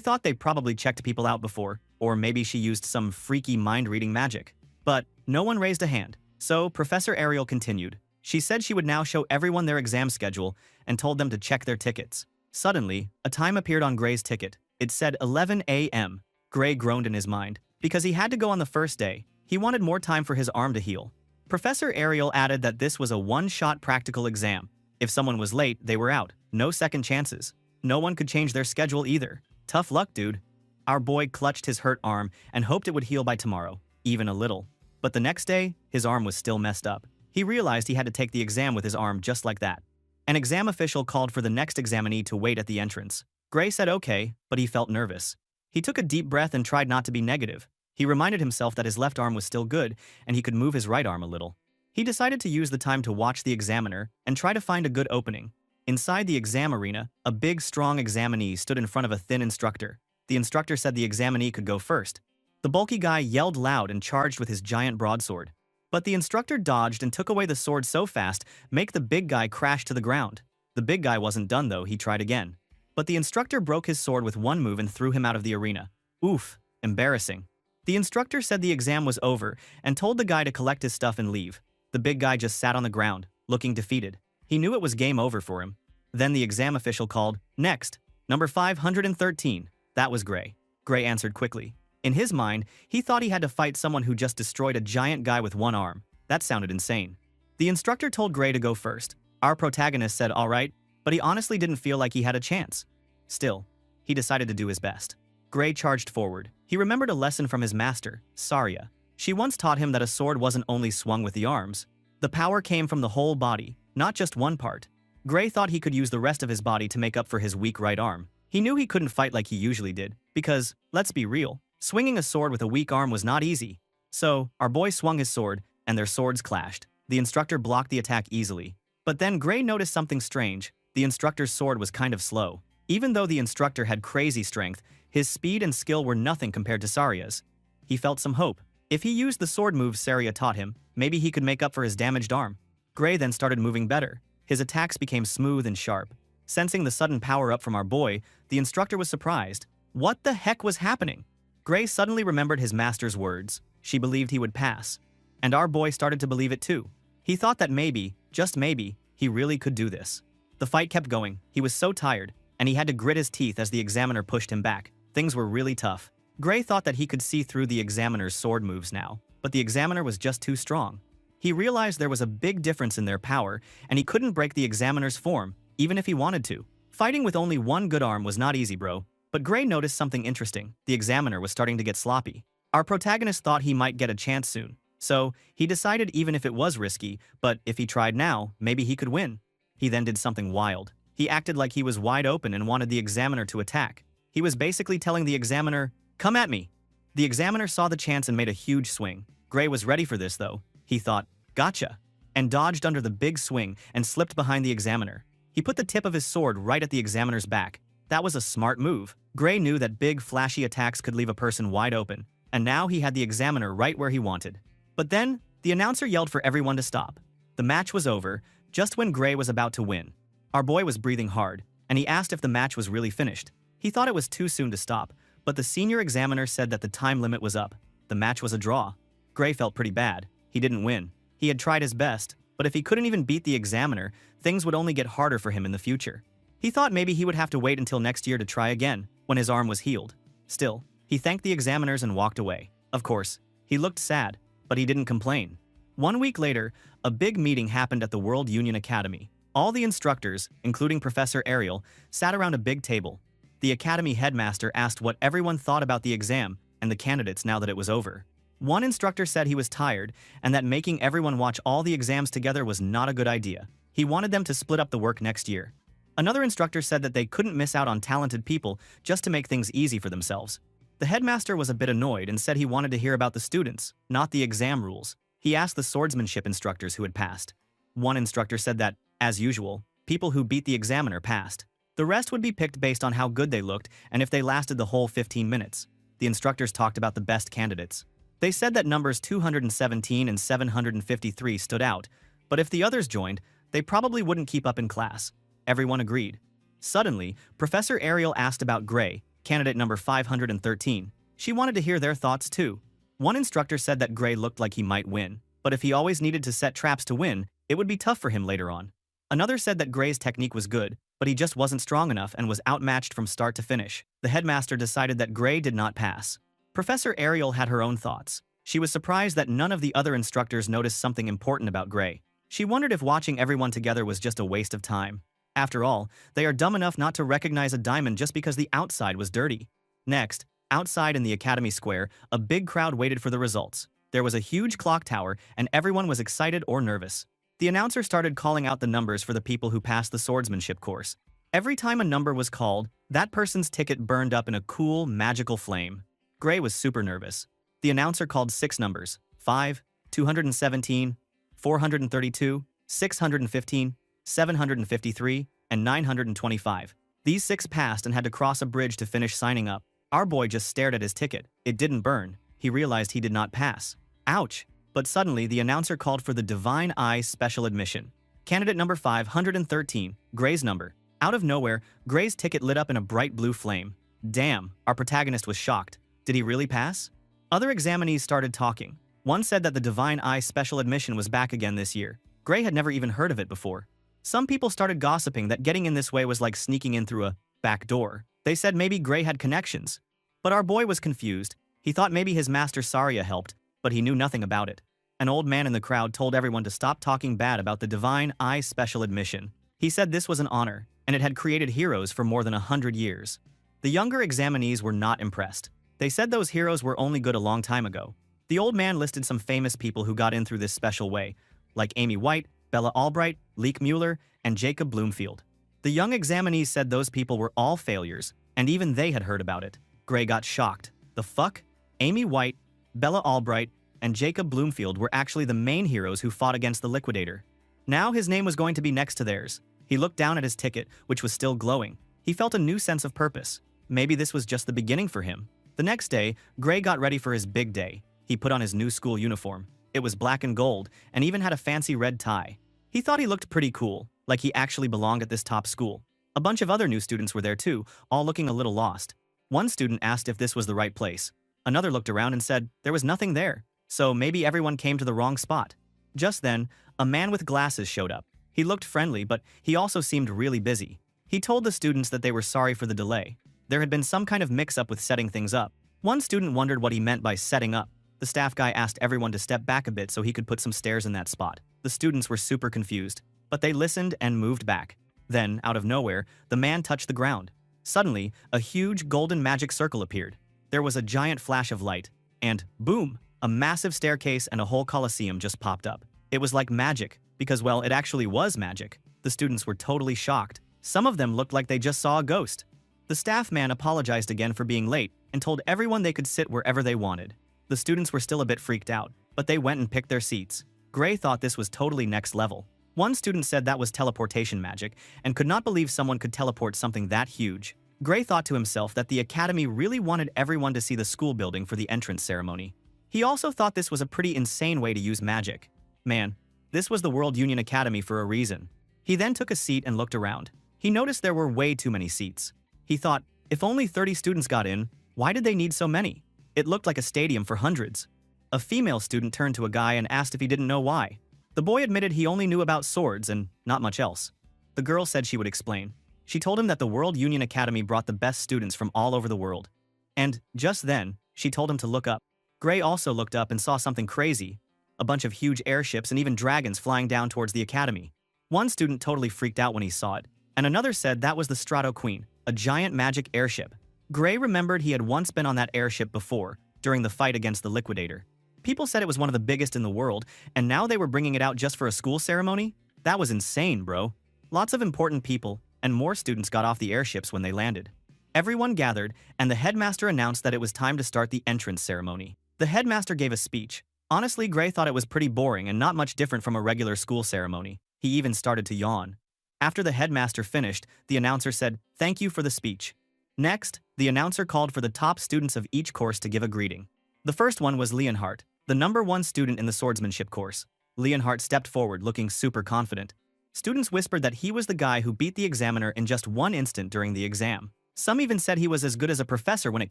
thought they probably checked people out before, or maybe she used some freaky mind-reading magic. But no one raised a hand. So Professor Ariel continued. She said she would now show everyone their exam schedule and told them to check their tickets. Suddenly, a time appeared on Gray's ticket. It said 11 a.m. Gray groaned in his mind. Because he had to go on the first day, he wanted more time for his arm to heal. Professor Ariel added that this was a one-shot practical exam. If someone was late, they were out. No second chances. No one could change their schedule either. Tough luck, dude. Our boy clutched his hurt arm and hoped it would heal by tomorrow, even a little. But the next day, his arm was still messed up. He realized he had to take the exam with his arm just like that. An exam official called for the next examinee to wait at the entrance. Gray said okay, but he felt nervous. He took a deep breath and tried not to be negative. He reminded himself that his left arm was still good and he could move his right arm a little. He decided to use the time to watch the examiner and try to find a good opening. Inside the exam arena, a big, strong examinee stood in front of a thin instructor. The instructor said the examinee could go first. The bulky guy yelled loud and charged with his giant broadsword. But the instructor dodged and took away the sword so fast, make the big guy crash to the ground. The big guy wasn't done though, he tried again. But the instructor broke his sword with one move and threw him out of the arena. Oof, embarrassing. The instructor said the exam was over and told the guy to collect his stuff and leave. The big guy just sat on the ground, looking defeated. He knew it was game over for him. Then the exam official called, "Next, number 513. That was Gray. Gray answered quickly. In his mind, he thought he had to fight someone who just destroyed a giant guy with one arm. That sounded insane. The instructor told Gray to go first. Our protagonist said all right, but he honestly didn't feel like he had a chance. Still, he decided to do his best. Gray charged forward. He remembered a lesson from his master, Saria. She once taught him that a sword wasn't only swung with the arms. The power came from the whole body, not just one part. Gray thought he could use the rest of his body to make up for his weak right arm. He knew he couldn't fight like he usually did, because, let's be real, swinging a sword with a weak arm was not easy. So, our boy swung his sword, and their swords clashed. The instructor blocked the attack easily. But then Gray noticed something strange. The instructor's sword was kind of slow. Even though the instructor had crazy strength, his speed and skill were nothing compared to Saria's. He felt some hope. If he used the sword moves Saria taught him, maybe he could make up for his damaged arm. Gray then started moving better. His attacks became smooth and sharp. Sensing the sudden power-up from our boy, the instructor was surprised. What the heck was happening? Gray suddenly remembered his master's words. She believed he would pass. And our boy started to believe it too. He thought that maybe, just maybe, he really could do this. The fight kept going. He was so tired, and he had to grit his teeth as the examiner pushed him back. Things were really tough. Gray thought that he could see through the examiner's sword moves now, but the examiner was just too strong. He realized there was a big difference in their power, and he couldn't break the examiner's form, even if he wanted to. Fighting with only one good arm was not easy, bro. But Gray noticed something interesting. The examiner was starting to get sloppy. Our protagonist thought he might get a chance soon. So, he decided even if it was risky, but if he tried now, maybe he could win. He then did something wild. He acted like he was wide open and wanted the examiner to attack. He was basically telling the examiner, "Come at me." The examiner saw the chance and made a huge swing. Gray was ready for this though. He thought, "Gotcha," and dodged under the big swing and slipped behind the examiner. He put the tip of his sword right at the examiner's back. That was a smart move. Gray knew that big, flashy attacks could leave a person wide open, and now he had the examiner right where he wanted. But then, the announcer yelled for everyone to stop. The match was over, just when Gray was about to win. Our boy was breathing hard, and he asked if the match was really finished. He thought it was too soon to stop, but the senior examiner said that the time limit was up. The match was a draw. Gray felt pretty bad. He didn't win. He had tried his best, but if he couldn't even beat the examiner, things would only get harder for him in the future. He thought maybe he would have to wait until next year to try again, when his arm was healed. Still, he thanked the examiners and walked away. Of course, he looked sad, but he didn't complain. 1 week later, a big meeting happened at the World Union Academy. All the instructors, including Professor Ariel, sat around a big table. The academy headmaster asked what everyone thought about the exam and the candidates now that it was over. One instructor said he was tired and that making everyone watch all the exams together was not a good idea. He wanted them to split up the work next year. Another instructor said that they couldn't miss out on talented people just to make things easy for themselves. The headmaster was a bit annoyed and said he wanted to hear about the students, not the exam rules. He asked the swordsmanship instructors who had passed. One instructor said that, as usual, people who beat the examiner passed. The rest would be picked based on how good they looked and if they lasted the whole 15 minutes. The instructors talked about the best candidates. They said that numbers 217 and 753 stood out, but if the others joined, they probably wouldn't keep up in class. Everyone agreed. Suddenly, Professor Ariel asked about Gray, candidate number 513. She wanted to hear their thoughts too. One instructor said that Gray looked like he might win, but if he always needed to set traps to win, it would be tough for him later on. Another said that Gray's technique was good, but he just wasn't strong enough and was outmatched from start to finish. The headmaster decided that Gray did not pass. Professor Ariel had her own thoughts. She was surprised that none of the other instructors noticed something important about Gray. She wondered if watching everyone together was just a waste of time. After all, they are dumb enough not to recognize a diamond just because the outside was dirty. Next, outside in the Academy Square, a big crowd waited for the results. There was a huge clock tower, and everyone was excited or nervous. The announcer started calling out the numbers for the people who passed the swordsmanship course. Every time a number was called, that person's ticket burned up in a cool, magical flame. Gray was super nervous. The announcer called 6 numbers: 5, 217, 432, 615, 753, and 925. These 6 passed and had to cross a bridge to finish signing up. Our boy just stared at his ticket. It didn't burn. He realized he did not pass. Ouch! But suddenly, the announcer called for the Divine Eye Special Admission. Candidate number 513, Gray's number. Out of nowhere, Gray's ticket lit up in a bright blue flame. Damn, our protagonist was shocked. Did he really pass? Other examinees started talking. One said that the Divine Eye Special Admission was back again this year. Gray had never even heard of it before. Some people started gossiping that getting in this way was like sneaking in through a back door. They said maybe Gray had connections. But our boy was confused. He thought maybe his master Saria helped, but he knew nothing about it. An old man in the crowd told everyone to stop talking bad about the Divine Eye Special Admission. He said this was an honor, and it had created heroes for more than 100 years. The younger examinees were not impressed. They said those heroes were only good a long time ago. The old man listed some famous people who got in through this special way, like Amy White, Bella Albright, Leek Mueller, and Jacob Bloomfield. The young examinees said those people were all failures, and even they had heard about it. Gray got shocked. The fuck? Amy White, Bella Albright, and Jacob Bloomfield were actually the main heroes who fought against the Liquidator. Now his name was going to be next to theirs. He looked down at his ticket, which was still glowing. He felt a new sense of purpose. Maybe this was just the beginning for him. The next day, Gray got ready for his big day. He put on his new school uniform. It was black and gold, and even had a fancy red tie. He thought he looked pretty cool, like he actually belonged at this top school. A bunch of other new students were there too, all looking a little lost. One student asked if this was the right place. Another looked around and said there was nothing there, so maybe everyone came to the wrong spot. Just then, a man with glasses showed up. He looked friendly, but he also seemed really busy. He told the students that they were sorry for the delay. There had been some kind of mix-up with setting things up. One student wondered what he meant by setting up. The staff guy asked everyone to step back a bit so he could put some stairs in that spot. The students were super confused, but they listened and moved back. Then, out of nowhere, the man touched the ground. Suddenly, a huge golden magic circle appeared. There was a giant flash of light, and boom! A massive staircase and a whole coliseum just popped up. It was like magic, because well, it actually was magic. The students were totally shocked. Some of them looked like they just saw a ghost. The staff man apologized again for being late and told everyone they could sit wherever they wanted. The students were still a bit freaked out, but they went and picked their seats. Gray thought this was totally next level. One student said that was teleportation magic and could not believe someone could teleport something that huge. Gray thought to himself that the academy really wanted everyone to see the school building for the entrance ceremony. He also thought this was a pretty insane way to use magic. Man, this was the World Union Academy for a reason. He then took a seat and looked around. He noticed there were way too many seats. He thought, if only 30 students got in, why did they need so many? It looked like a stadium for hundreds. A female student turned to a guy and asked if he didn't know why. The boy admitted he only knew about swords and not much else. The girl said she would explain. She told him that the World Union Academy brought the best students from all over the world. And just then, she told him to look up. Gray also looked up and saw something crazy. A bunch of huge airships and even dragons flying down towards the academy. One student totally freaked out when he saw it, and another said that was the Strato Queen, a giant magic airship. Gray remembered he had once been on that airship before, during the fight against the Liquidator. People said it was one of the biggest in the world, and now they were bringing it out just for a school ceremony? That was insane, bro. Lots of important people, and more students got off the airships when they landed. Everyone gathered, and the headmaster announced that it was time to start the entrance ceremony. The headmaster gave a speech. Honestly, Gray thought it was pretty boring and not much different from a regular school ceremony. He even started to yawn. After the headmaster finished, the announcer said, "Thank you for the speech." Next, the announcer called for the top students of each course to give a greeting. The first one was Leonhardt, the #1 student in the swordsmanship course. Leonhardt stepped forward looking super confident. Students whispered that he was the guy who beat the examiner in just one instant during the exam. Some even said he was as good as a professor when it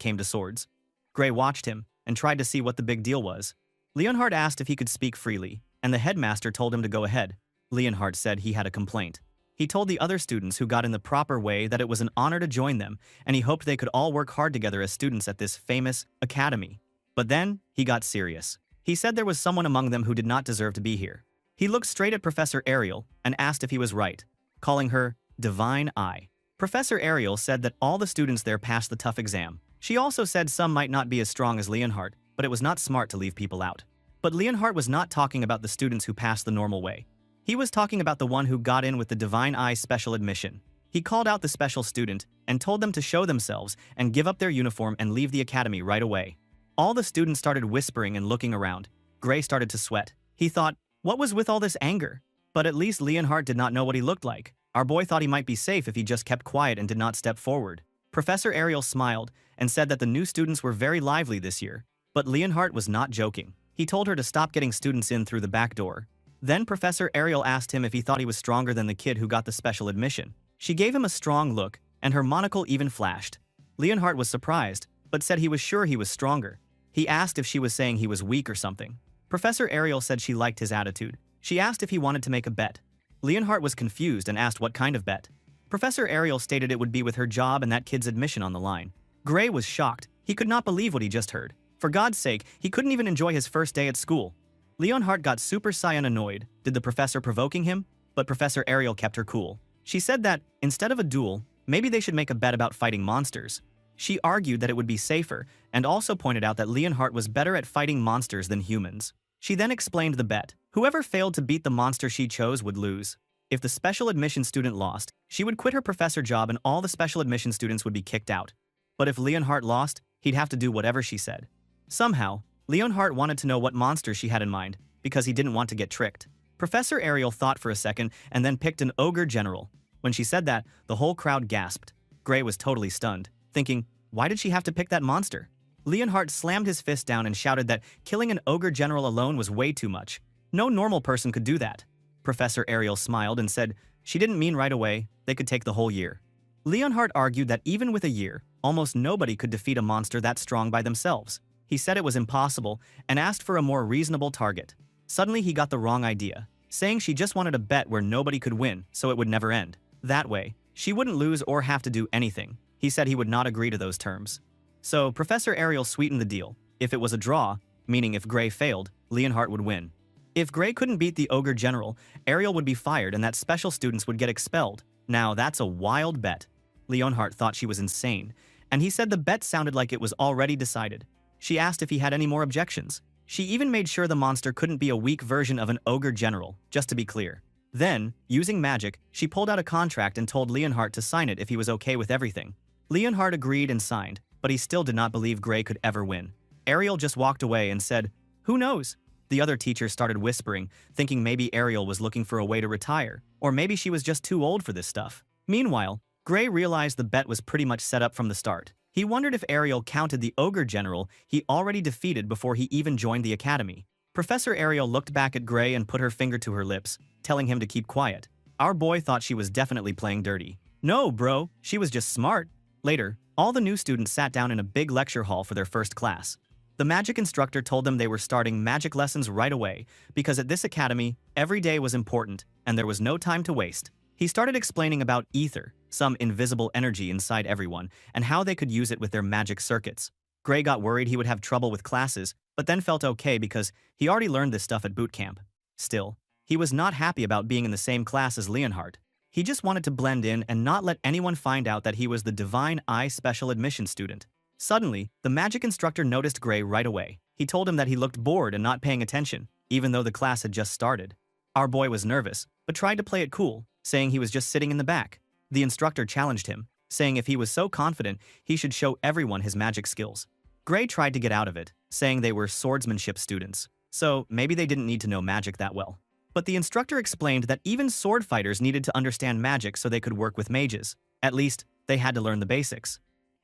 came to swords. Gray watched him and tried to see what the big deal was. Leonhardt asked if he could speak freely, and the headmaster told him to go ahead. Leonhardt said he had a complaint. He told the other students who got in the proper way that it was an honor to join them, and he hoped they could all work hard together as students at this famous academy. But then, he got serious. He said there was someone among them who did not deserve to be here. He looked straight at Professor Ariel and asked if he was right, calling her Divine Eye. Professor Ariel said that all the students there passed the tough exam. She also said some might not be as strong as Leonhardt, but it was not smart to leave people out. But Leonhardt was not talking about the students who passed the normal way. He was talking about the one who got in with the Divine Eye special admission. He called out the special student and told them to show themselves and give up their uniform and leave the academy right away. All the students started whispering and looking around. Gray started to sweat. He thought, what was with all this anger? But at least Leonhardt did not know what he looked like. Our boy thought he might be safe if he just kept quiet and did not step forward. Professor Ariel smiled and said that the new students were very lively this year. But Leonhardt was not joking. He told her to stop getting students in through the back door. Then Professor Ariel asked him if he thought he was stronger than the kid who got the special admission. She gave him a strong look, and her monocle even flashed. Leonhardt was surprised, but said he was sure he was stronger. He asked if she was saying he was weak or something. Professor Ariel said she liked his attitude. She asked if he wanted to make a bet. Leonhardt was confused and asked what kind of bet. Professor Ariel stated it would be with her job and that kid's admission on the line. Gray was shocked. He could not believe what he just heard. For God's sake, he couldn't even enjoy his first day at school. Leonhardt got super Saiyan annoyed. Did the professor provoking him? But Professor Ariel kept her cool. She said that, instead of a duel, maybe they should make a bet about fighting monsters. She argued that it would be safer, and also pointed out that Leonhardt was better at fighting monsters than humans. She then explained the bet. Whoever failed to beat the monster she chose would lose. If the special admission student lost, she would quit her professor job and all the special admission students would be kicked out. But if Leonhardt lost, he'd have to do whatever she said. Somehow, Leonhardt wanted to know what monster she had in mind, because he didn't want to get tricked. Professor Ariel thought for a second and then picked an ogre general. When she said that, the whole crowd gasped. Gray was totally stunned, thinking, why did she have to pick that monster? Leonhardt slammed his fist down and shouted that killing an ogre general alone was way too much. No normal person could do that. Professor Ariel smiled and said she didn't mean right away, they could take the whole year. Leonhardt argued that even with a year, almost nobody could defeat a monster that strong by themselves. He said it was impossible and asked for a more reasonable target. Suddenly he got the wrong idea, saying she just wanted a bet where nobody could win, so it would never end. That way, she wouldn't lose or have to do anything. He said he would not agree to those terms. So Professor Ariel sweetened the deal. If it was a draw, meaning if Gray failed, Leonhardt would win. If Gray couldn't beat the ogre general, Ariel would be fired and that special students would get expelled. Now that's a wild bet. Leonhardt thought she was insane, and he said the bet sounded like it was already decided. She asked if he had any more objections. She even made sure the monster couldn't be a weak version of an ogre general, just to be clear. Then, using magic, she pulled out a contract and told Leonhardt to sign it if he was okay with everything. Leonhardt agreed and signed, but he still did not believe Gray could ever win. Ariel just walked away and said, "Who knows?" The other teachers started whispering, thinking maybe Ariel was looking for a way to retire, or maybe she was just too old for this stuff. Meanwhile, Gray realized the bet was pretty much set up from the start. He wondered if Ariel counted the ogre general he already defeated before he even joined the academy. Professor Ariel looked back at Gray and put her finger to her lips, telling him to keep quiet. Our boy thought she was definitely playing dirty. No, bro, she was just smart. Later, all the new students sat down in a big lecture hall for their first class. The magic instructor told them they were starting magic lessons right away, because at this academy, every day was important, and there was no time to waste. He started explaining about ether, some invisible energy inside everyone, and how they could use it with their magic circuits. Gray got worried he would have trouble with classes, but then felt okay because he already learned this stuff at boot camp. Still, he was not happy about being in the same class as Leonhardt. He just wanted to blend in and not let anyone find out that he was the Divine Eye special admission student. Suddenly, the magic instructor noticed Gray right away. He told him that he looked bored and not paying attention, even though the class had just started. Our boy was nervous, but tried to play it cool, saying he was just sitting in the back. The instructor challenged him, saying if he was so confident, he should show everyone his magic skills. Gray tried to get out of it, saying they were swordsmanship students, so maybe they didn't need to know magic that well. But the instructor explained that even sword fighters needed to understand magic so they could work with mages. At least, they had to learn the basics.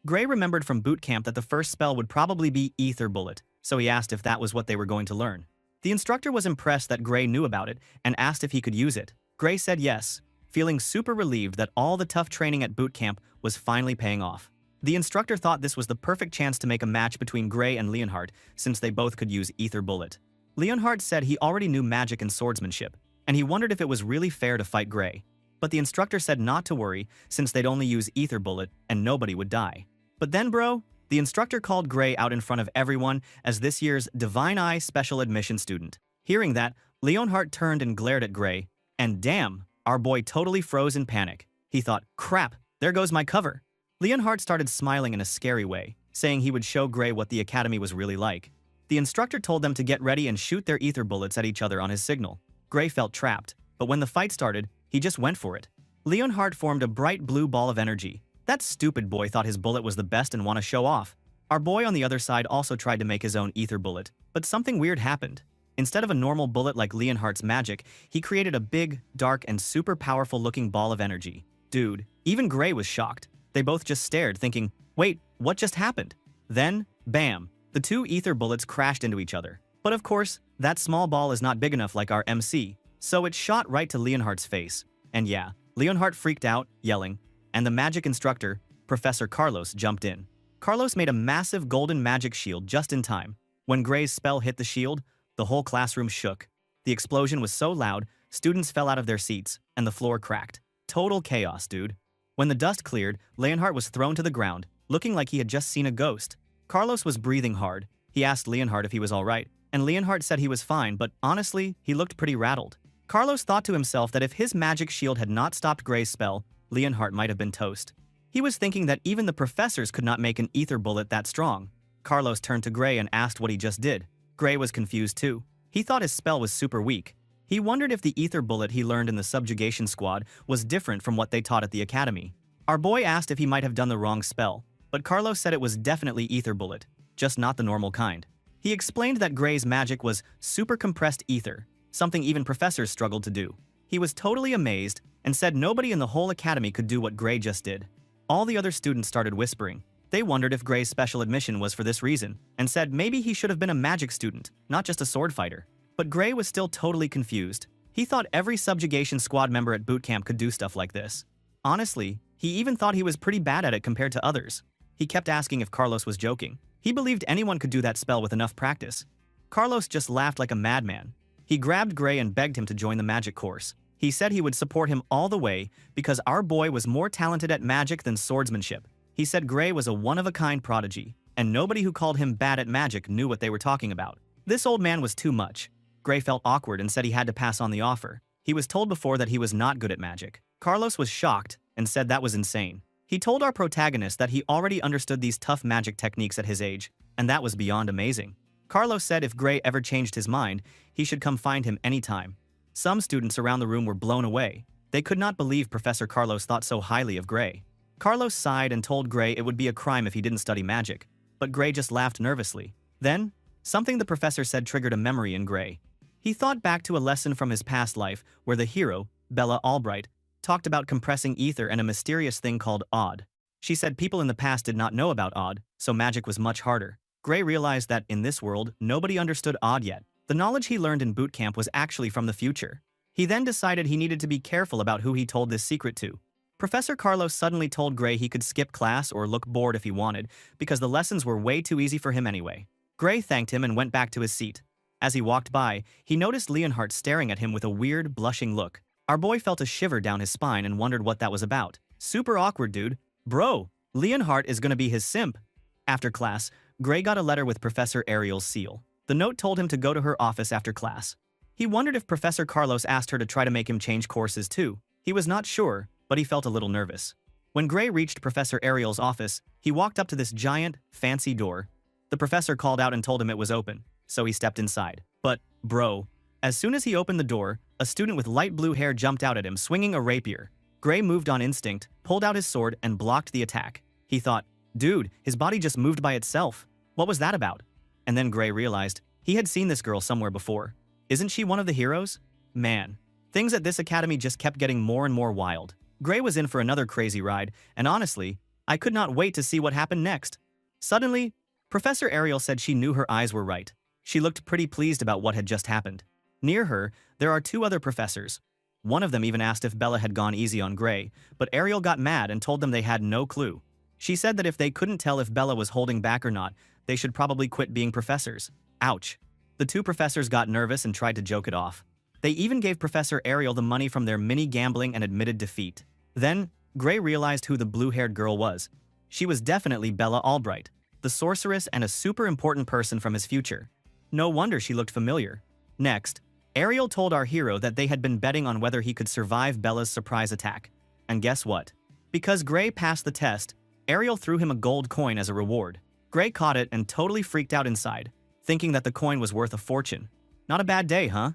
Gray remembered from boot camp that the first spell would probably be Ether Bullet, so he asked if that was what they were going to learn. The instructor was impressed that Gray knew about it and asked if he could use it. Gray said yes, feeling super relieved that all the tough training at boot camp was finally paying off. The instructor thought this was the perfect chance to make a match between Gray and Leonhardt, since they both could use Ether Bullet. Leonhardt said he already knew magic and swordsmanship, and he wondered if it was really fair to fight Gray. but the instructor said not to worry since they'd only use ether bullet and nobody would die. But then bro, the instructor called Gray out in front of everyone as this year's Divine Eye special admission student. Hearing that, Leonhardt turned and glared at Gray, and damn, our boy totally froze in panic. He thought, crap, there goes my cover. Leonhardt started smiling in a scary way, saying he would show Gray what the academy was really like. The instructor told them to get ready and shoot their ether bullets at each other on his signal. Gray felt trapped, but when the fight started, he just went for it. Leonhardt formed a bright blue ball of energy. That stupid boy thought his bullet was the best and want to show off. Our boy on the other side also tried to make his own ether bullet, but something weird happened. Instead of a normal bullet like Leonhardt's magic, he created a big, dark, and super powerful looking ball of energy. Dude, even Gray was shocked. They both just stared, thinking, wait, what just happened? Then, bam, the two ether bullets crashed into each other. But of course, that small ball is not big enough like our MC, so it shot right to Leonhardt's face. And yeah, Leonhardt freaked out, yelling, and the magic instructor, Professor Carlos, jumped in. Carlos made a massive golden magic shield just in time. When Gray's spell hit the shield, the whole classroom shook. The explosion was so loud, students fell out of their seats, and the floor cracked. Total chaos, dude. When the dust cleared, Leonhardt was thrown to the ground, looking like he had just seen a ghost. Carlos was breathing hard. He asked Leonhardt if he was alright, and Leonhardt said he was fine, but honestly, he looked pretty rattled. Carlos thought to himself that if his magic shield had not stopped Gray's spell, Leonhardt might have been toast. He was thinking that even the professors could not make an ether bullet that strong. Carlos turned to Gray and asked what he just did. Gray was confused too. He thought his spell was super weak. He wondered if the ether bullet he learned in the subjugation squad was different from what they taught at the academy. Our boy asked if he might have done the wrong spell, but Carlos said it was definitely ether bullet, just not the normal kind. He explained that Gray's magic was super compressed ether, something even professors struggled to do. He was totally amazed and said nobody in the whole academy could do what Gray just did. All the other students started whispering. They wondered if Gray's special admission was for this reason, and said maybe he should have been a magic student, not just a sword fighter. But Gray was still totally confused. He thought every subjugation squad member at boot camp could do stuff like this. Honestly, he even thought he was pretty bad at it compared to others. He kept asking if Carlos was joking. He believed anyone could do that spell with enough practice. Carlos just laughed like a madman. He grabbed Gray and begged him to join the magic course. He said he would support him all the way because our boy was more talented at magic than swordsmanship. He said Gray was a one-of-a-kind prodigy, and nobody who called him bad at magic knew what they were talking about. This old man was too much. Gray felt awkward and said he had to pass on the offer. He was told before that he was not good at magic. Carlos was shocked and said that was insane. He told our protagonist that he already understood these tough magic techniques at his age, and that was beyond amazing. Carlos said if Gray ever changed his mind, he should come find him anytime. Some students around the room were blown away. They could not believe Professor Carlos thought so highly of Gray. Carlos sighed and told Gray it would be a crime if he didn't study magic, but Gray just laughed nervously. Then, something the professor said triggered a memory in Gray. He thought back to a lesson from his past life where the hero, Bella Albright, talked about compressing ether and a mysterious thing called odd. She said people in the past did not know about odd, so magic was much harder. Gray realized that in this world, nobody understood odd yet. The knowledge he learned in boot camp was actually from the future. He then decided he needed to be careful about who he told this secret to. Professor Carlos suddenly told Gray he could skip class or look bored if he wanted, because the lessons were way too easy for him anyway. Gray thanked him and went back to his seat. As he walked by, he noticed Leonhardt staring at him with a weird, blushing look. Our boy felt a shiver down his spine and wondered what that was about. Super awkward, dude. Bro, Leonhardt is gonna be his simp. After class, Gray got a letter with Professor Ariel's seal. The note told him to go to her office after class. He wondered if Professor Carlos asked her to try to make him change courses too. He was not sure, but he felt a little nervous. When Gray reached Professor Ariel's office, he walked up to this giant, fancy door. The professor called out and told him it was open, so he stepped inside. But, bro, as soon as he opened the door, a student with light blue hair jumped out at him swinging a rapier. Gray moved on instinct, pulled out his sword, and blocked the attack. He thought, dude, his body just moved by itself. What was that about? And then Gray realized he had seen this girl somewhere before. Isn't she one of the heroes? Man, things at this academy just kept getting more and more wild. Gray was in for another crazy ride, and honestly, I could not wait to see what happened next. Suddenly, Professor Ariel said she knew her eyes were right. She looked pretty pleased about what had just happened. Near her, there are two other professors. One of them even asked if Bella had gone easy on Gray, but Ariel got mad and told them they had no clue. She said that if they couldn't tell if Bella was holding back or not, they should probably quit being professors. Ouch. The two professors got nervous and tried to joke it off. They even gave Professor Ariel the money from their mini-gambling and admitted defeat. Then, Gray realized who the blue-haired girl was. She was definitely Bella Albright, the sorceress and a super important person from his future. No wonder she looked familiar. Next, Ariel told our hero that they had been betting on whether he could survive Bella's surprise attack. And guess what? Because Gray passed the test, Ariel threw him a gold coin as a reward. Gray caught it and totally freaked out inside, thinking that the coin was worth a fortune. Not a bad day, huh?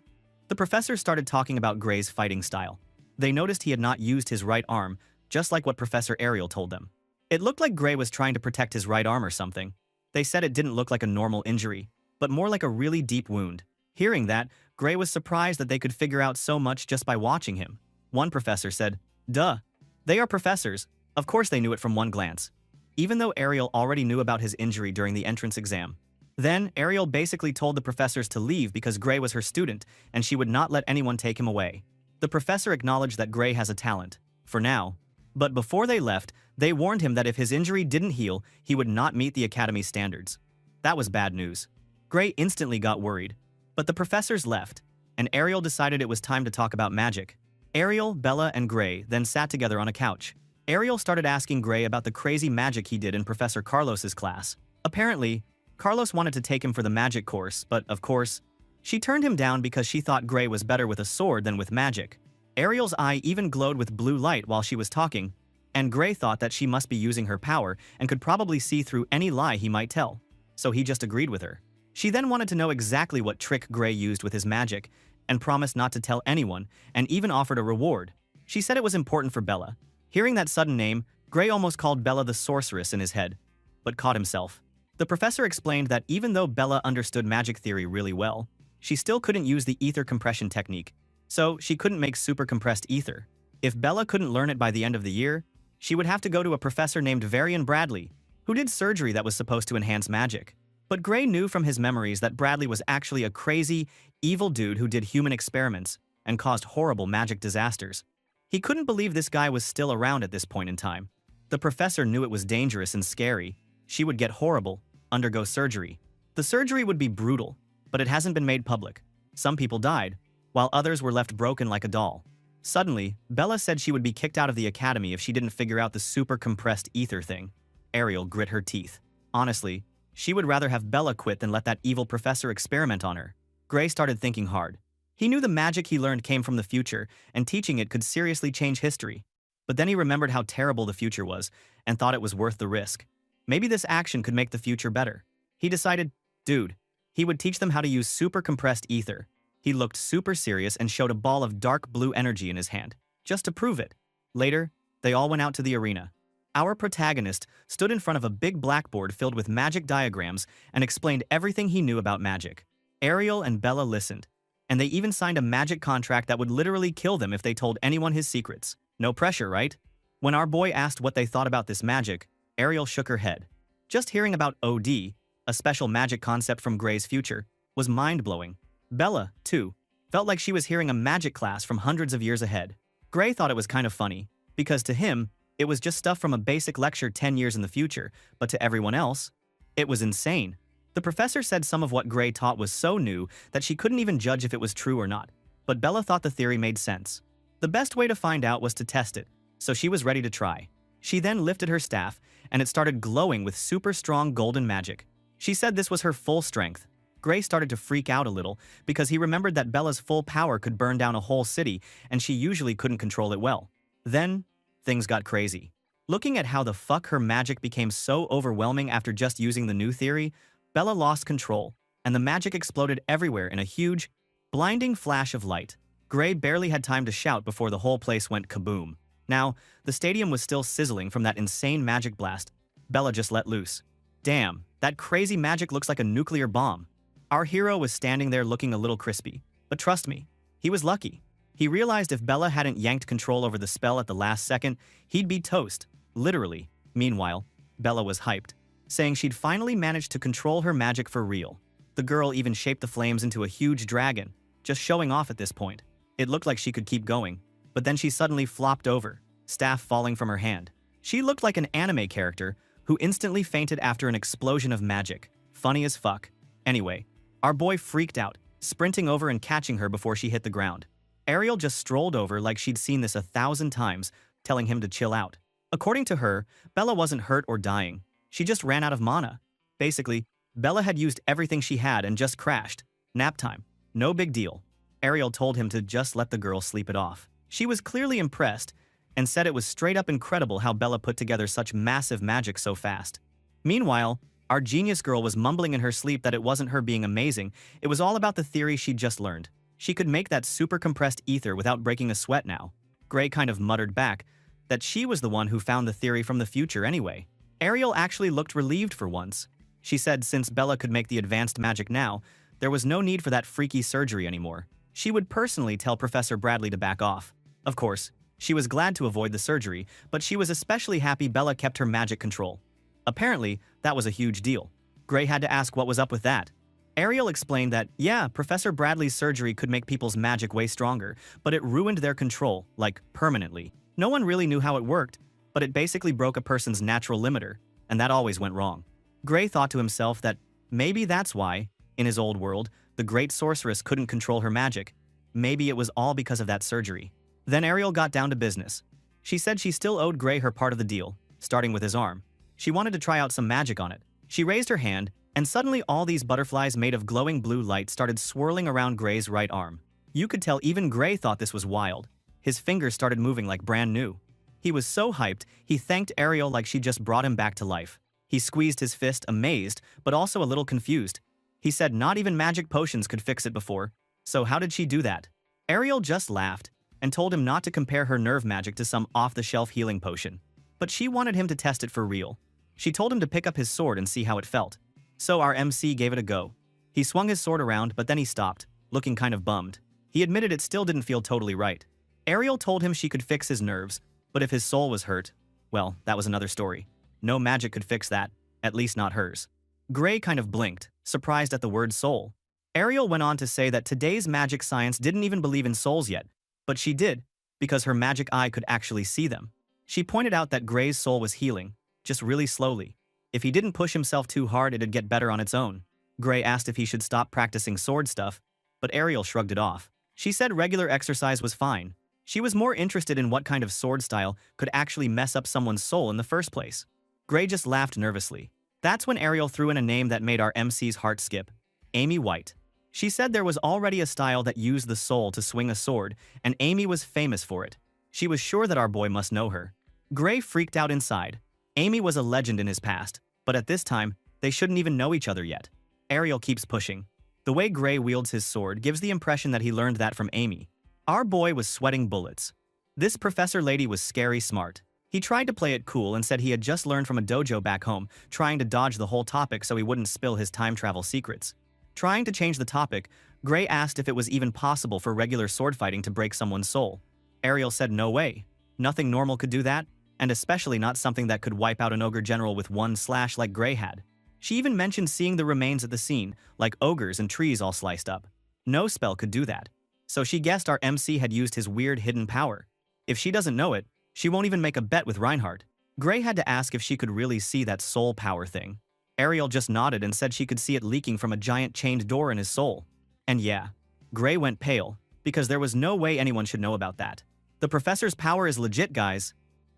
The professor started talking about Gray's fighting style. They noticed he had not used his right arm, just like what Professor Ariel told them. It looked like Gray was trying to protect his right arm or something. They said it didn't look like a normal injury, but more like a really deep wound. Hearing that, Gray was surprised that they could figure out so much just by watching him. One professor said, "Duh. They are professors. Of course they knew it from one glance." Even though Ariel already knew about his injury during the entrance exam. Then, Ariel basically told the professors to leave because Gray was her student and she would not let anyone take him away. The professor acknowledged that Gray has a talent, for now. But before they left, they warned him that if his injury didn't heal, he would not meet the Academy's standards. That was bad news. Gray instantly got worried. But the professors left, and Ariel decided it was time to talk about magic. Ariel, Bella, and Gray then sat together on a couch. Ariel started asking Gray about the crazy magic he did in Professor Carlos's class. Apparently, Carlos wanted to take him for the magic course, but of course, she turned him down because she thought Gray was better with a sword than with magic. Ariel's eye even glowed with blue light while she was talking, and Gray thought that she must be using her power and could probably see through any lie he might tell. So he just agreed with her. She then wanted to know exactly what trick Gray used with his magic, and promised not to tell anyone, and even offered a reward. She said it was important for Bella. Hearing that sudden name, Gray almost called Bella the sorceress in his head, but caught himself. The professor explained that even though Bella understood magic theory really well, she still couldn't use the ether compression technique, so she couldn't make super compressed ether. If Bella couldn't learn it by the end of the year, she would have to go to a professor named Varian Bradley, who did surgery that was supposed to enhance magic. But Gray knew from his memories that Bradley was actually a crazy, evil dude who did human experiments and caused horrible magic disasters. He couldn't believe this guy was still around at this point in time. The professor knew it was dangerous and scary. She would get horrible, undergo surgery. The surgery would be brutal, but it hasn't been made public. Some people died, while others were left broken like a doll. Suddenly, Bella said she would be kicked out of the academy if she didn't figure out the super compressed ether thing. Ariel grit her teeth. Honestly, she would rather have Bella quit than let that evil professor experiment on her. Gray started thinking hard. He knew the magic he learned came from the future, and teaching it could seriously change history. But then he remembered how terrible the future was, and thought it was worth the risk. Maybe this action could make the future better. He decided, dude, he would teach them how to use super compressed ether. He looked super serious and showed a ball of dark blue energy in his hand, just to prove it. Later, they all went out to the arena. Our protagonist stood in front of a big blackboard filled with magic diagrams and explained everything he knew about magic. Ariel and Bella listened, and they even signed a magic contract that would literally kill them if they told anyone his secrets. No pressure, right? When our boy asked what they thought about this magic, Ariel shook her head. Just hearing about OD, a special magic concept from Gray's future, was mind-blowing. Bella, too, felt like she was hearing a magic class from hundreds of years ahead. Gray thought it was kind of funny, because to him, it was just stuff from a basic lecture 10 years in the future, but to everyone else, it was insane. The professor said some of what Gray taught was so new that she couldn't even judge if it was true or not, but Bella thought the theory made sense. The best way to find out was to test it, so she was ready to try. She then lifted her staff, and it started glowing with super strong golden magic. She said this was her full strength. Gray started to freak out a little because he remembered that Bella's full power could burn down a whole city, and she usually couldn't control it well. Then, things got crazy. Looking at how the fuck her magic became so overwhelming after just using the new theory, Bella lost control, and the magic exploded everywhere in a huge, blinding flash of light. Gray barely had time to shout before the whole place went kaboom. Now, the stadium was still sizzling from that insane magic blast Bella just let loose. Damn, that crazy magic looks like a nuclear bomb. Our hero was standing there looking a little crispy, but trust me, he was lucky. He realized if Bella hadn't yanked control over the spell at the last second, he'd be toast, literally. Meanwhile, Bella was hyped, saying she'd finally managed to control her magic for real. The girl even shaped the flames into a huge dragon, just showing off at this point. It looked like she could keep going, but then she suddenly flopped over, staff falling from her hand. She looked like an anime character who instantly fainted after an explosion of magic. Funny as fuck. Anyway, our boy freaked out, sprinting over and catching her before she hit the ground. Ariel just strolled over like she'd seen this 1,000 times, telling him to chill out. According to her, Bella wasn't hurt or dying. She just ran out of mana. Basically, Bella had used everything she had and just crashed. Nap time. No big deal. Ariel told him to just let the girl sleep it off. She was clearly impressed and said it was straight up incredible how Bella put together such massive magic so fast. Meanwhile, our genius girl was mumbling in her sleep that it wasn't her being amazing, it was all about the theory she'd just learned. She could make that super compressed ether without breaking a sweat now. Gray kind of muttered back that she was the one who found the theory from the future anyway. Ariel actually looked relieved for once. She said since Bella could make the advanced magic now, there was no need for that freaky surgery anymore. She would personally tell Professor Bradley to back off. Of course, she was glad to avoid the surgery, but she was especially happy Bella kept her magic control. Apparently, that was a huge deal. Gray had to ask what was up with that. Ariel explained that, yeah, Professor Bradley's surgery could make people's magic way stronger, but it ruined their control, like, permanently. No one really knew how it worked, but it basically broke a person's natural limiter, and that always went wrong. Gray thought to himself that maybe that's why, in his old world, the great sorceress couldn't control her magic. Maybe it was all because of that surgery. Then Ariel got down to business. She said she still owed Gray her part of the deal, starting with his arm. She wanted to try out some magic on it. She raised her hand, and suddenly all these butterflies made of glowing blue light started swirling around Gray's right arm. You could tell even Gray thought this was wild. His fingers started moving like brand new. He was so hyped, he thanked Ariel like she just brought him back to life. He squeezed his fist, amazed, but also a little confused. He said not even magic potions could fix it before. So how did she do that? Ariel just laughed and told him not to compare her nerve magic to some off-the-shelf healing potion. But she wanted him to test it for real. She told him to pick up his sword and see how it felt. So our MC gave it a go. He swung his sword around, but then he stopped, looking kind of bummed. He admitted it still didn't feel totally right. Ariel told him she could fix his nerves, but if his soul was hurt, well, that was another story. No magic could fix that, at least not hers. Gray kind of blinked, surprised at the word soul. Ariel went on to say that today's magic science didn't even believe in souls yet, but she did, because her magic eye could actually see them. She pointed out that Gray's soul was healing, just really slowly. If he didn't push himself too hard, it'd get better on its own. Gray asked if he should stop practicing sword stuff, but Ariel shrugged it off. She said regular exercise was fine. She was more interested in what kind of sword style could actually mess up someone's soul in the first place. Gray just laughed nervously. That's when Ariel threw in a name that made our MC's heart skip. Amy White. She said there was already a style that used the soul to swing a sword, and Amy was famous for it. She was sure that our boy must know her. Gray freaked out inside. Amy was a legend in his past, but at this time, they shouldn't even know each other yet. Ariel keeps pushing. The way Gray wields his sword gives the impression that he learned that from Amy. Our boy was sweating bullets. This professor lady was scary smart. He tried to play it cool and said he had just learned from a dojo back home, trying to dodge the whole topic so he wouldn't spill his time travel secrets. Trying to change the topic, Gray asked if it was even possible for regular sword fighting to break someone's soul. Ariel said no way. Nothing normal could do that, and especially not something that could wipe out an ogre general with one slash like Gray had. She even mentioned seeing the remains at the scene, like ogres and trees all sliced up. No spell could do that. So she guessed our MC had used his weird hidden power. If she doesn't know it, she won't even make a bet with Reinhardt. Gray had to ask if she could really see that soul power thing. Ariel just nodded and said she could see it leaking from a giant chained door in his soul. And yeah, Gray went pale, because there was no way anyone should know about that. The professor's power is legit, guys.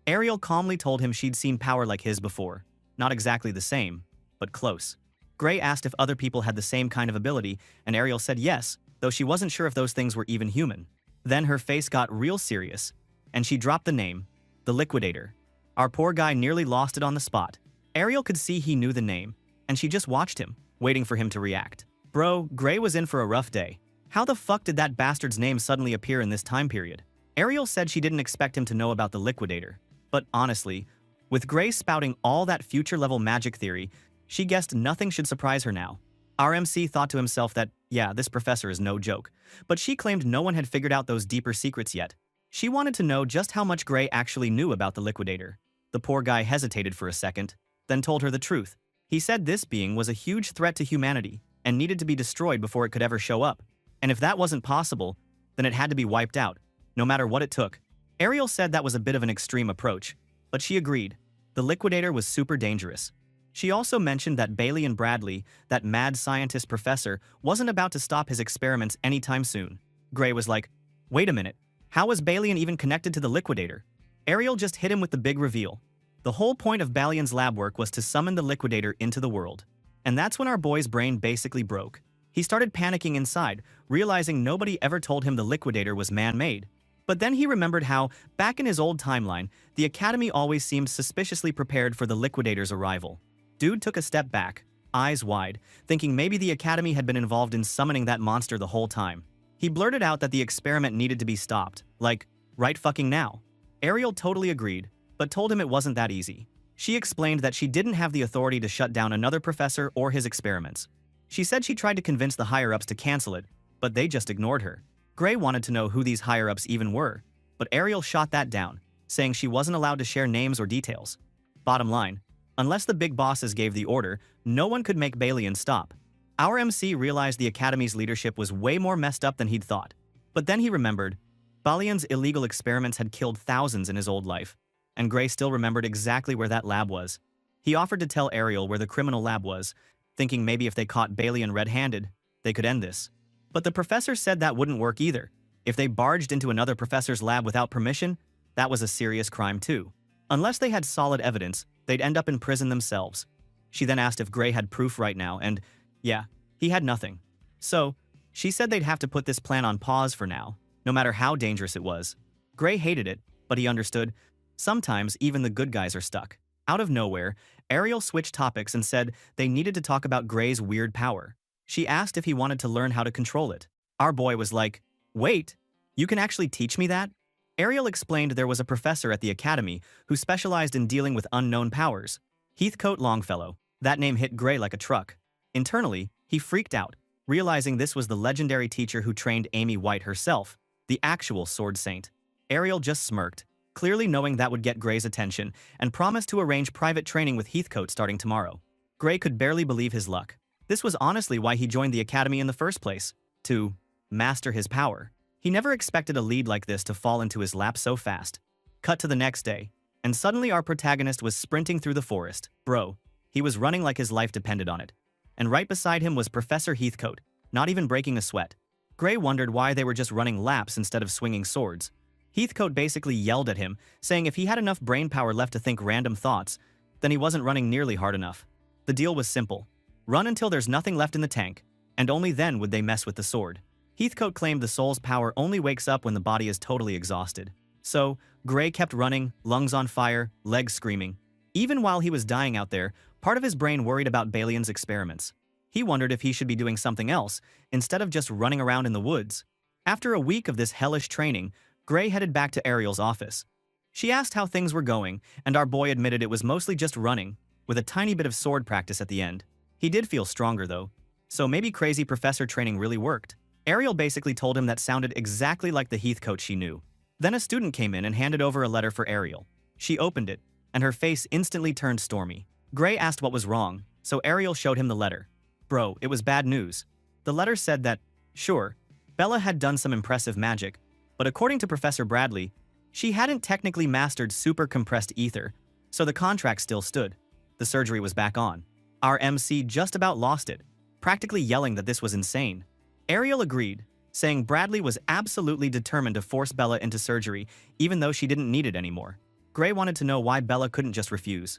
Ariel calmly told him she'd seen power like his before. Not exactly the same, but close. Gray asked if other people had the same kind of ability, and Ariel said yes, though she wasn't sure if those things were even human. Then her face got real serious, and she dropped the name, the Liquidator. Our poor guy nearly lost it on the spot. Ariel could see he knew the name, and she just watched him, waiting for him to react. Bro, Gray was in for a rough day. How the fuck did that bastard's name suddenly appear in this time period? Ariel said she didn't expect him to know about the Liquidator. But honestly, with Gray spouting all that future-level magic theory, she guessed nothing should surprise her now. Our MC thought to himself that, yeah, this professor is no joke, but she claimed no one had figured out those deeper secrets yet. She wanted to know just how much Gray actually knew about the Liquidator. The poor guy hesitated for a second, then told her the truth. He said this being was a huge threat to humanity and needed to be destroyed before it could ever show up. And if that wasn't possible, then it had to be wiped out, no matter what it took. Ariel said that was a bit of an extreme approach, but she agreed. The Liquidator was super dangerous. She also mentioned that Bailey and Bradley, that mad scientist professor, wasn't about to stop his experiments anytime soon. Gray was like, wait a minute, how was Balian even connected to the Liquidator? Ariel just hit him with the big reveal. The whole point of Balian's lab work was to summon the Liquidator into the world. And that's when our boy's brain basically broke. He started panicking inside, realizing nobody ever told him the Liquidator was man-made. But then he remembered how, back in his old timeline, the Academy always seemed suspiciously prepared for the Liquidator's arrival. Dude took a step back, eyes wide, thinking maybe the Academy had been involved in summoning that monster the whole time. He blurted out that the experiment needed to be stopped, like, right fucking now. Ariel totally agreed, but told him it wasn't that easy. She explained that she didn't have the authority to shut down another professor or his experiments. She said she tried to convince the higher-ups to cancel it, but they just ignored her. Gray wanted to know who these higher-ups even were, but Ariel shot that down, saying she wasn't allowed to share names or details. Bottom line, unless the big bosses gave the order, no one could make Balian stop. Our MC realized the Academy's leadership was way more messed up than he'd thought. But then he remembered, Balian's illegal experiments had killed thousands in his old life, and Gray still remembered exactly where that lab was. He offered to tell Ariel where the criminal lab was, thinking maybe if they caught Balian red-handed, they could end this. But the professor said that wouldn't work either. If they barged into another professor's lab without permission, that was a serious crime too. Unless they had solid evidence, they'd end up in prison themselves. She then asked if Gray had proof right now, and yeah, he had nothing. So, she said they'd have to put this plan on pause for now, no matter how dangerous it was. Gray hated it, but he understood. Sometimes even the good guys are stuck. Out of nowhere, Ariel switched topics and said they needed to talk about Gray's weird power. She asked if he wanted to learn how to control it. Our boy was like, wait, you can actually teach me that? Ariel explained there was a professor at the Academy who specialized in dealing with unknown powers. Heathcote Longfellow. That name hit Gray like a truck. Internally, he freaked out, realizing this was the legendary teacher who trained Amy White herself, the actual sword saint. Ariel just smirked, clearly knowing that would get Gray's attention, and promised to arrange private training with Heathcote starting tomorrow. Gray could barely believe his luck. This was honestly why he joined the Academy in the first place, to master his power. He never expected a lead like this to fall into his lap so fast. Cut to the next day, and suddenly our protagonist was sprinting through the forest. Bro, he was running like his life depended on it. And right beside him was Professor Heathcote, not even breaking a sweat. Gray wondered why they were just running laps instead of swinging swords. Heathcote basically yelled at him, saying if he had enough brain power left to think random thoughts, then he wasn't running nearly hard enough. The deal was simple. Run until there's nothing left in the tank, and only then would they mess with the sword. Heathcote claimed the soul's power only wakes up when the body is totally exhausted. So, Gray kept running, lungs on fire, legs screaming. Even while he was dying out there, part of his brain worried about Balian's experiments. He wondered if he should be doing something else, instead of just running around in the woods. After a week of this hellish training, Gray headed back to Ariel's office. She asked how things were going, and our boy admitted it was mostly just running, with a tiny bit of sword practice at the end. He did feel stronger though, so maybe crazy professor training really worked. Ariel basically told him that sounded exactly like the Heathcote she knew. Then a student came in and handed over a letter for Ariel. She opened it, and her face instantly turned stormy. Gray asked what was wrong, so Ariel showed him the letter. Bro, it was bad news. The letter said that, sure, Bella had done some impressive magic, but according to Professor Bradley, she hadn't technically mastered super compressed ether, so the contract still stood. The surgery was back on. Our MC just about lost it, practically yelling that this was insane. Ariel agreed, saying Bradley was absolutely determined to force Bella into surgery even though she didn't need it anymore. Gray wanted to know why Bella couldn't just refuse.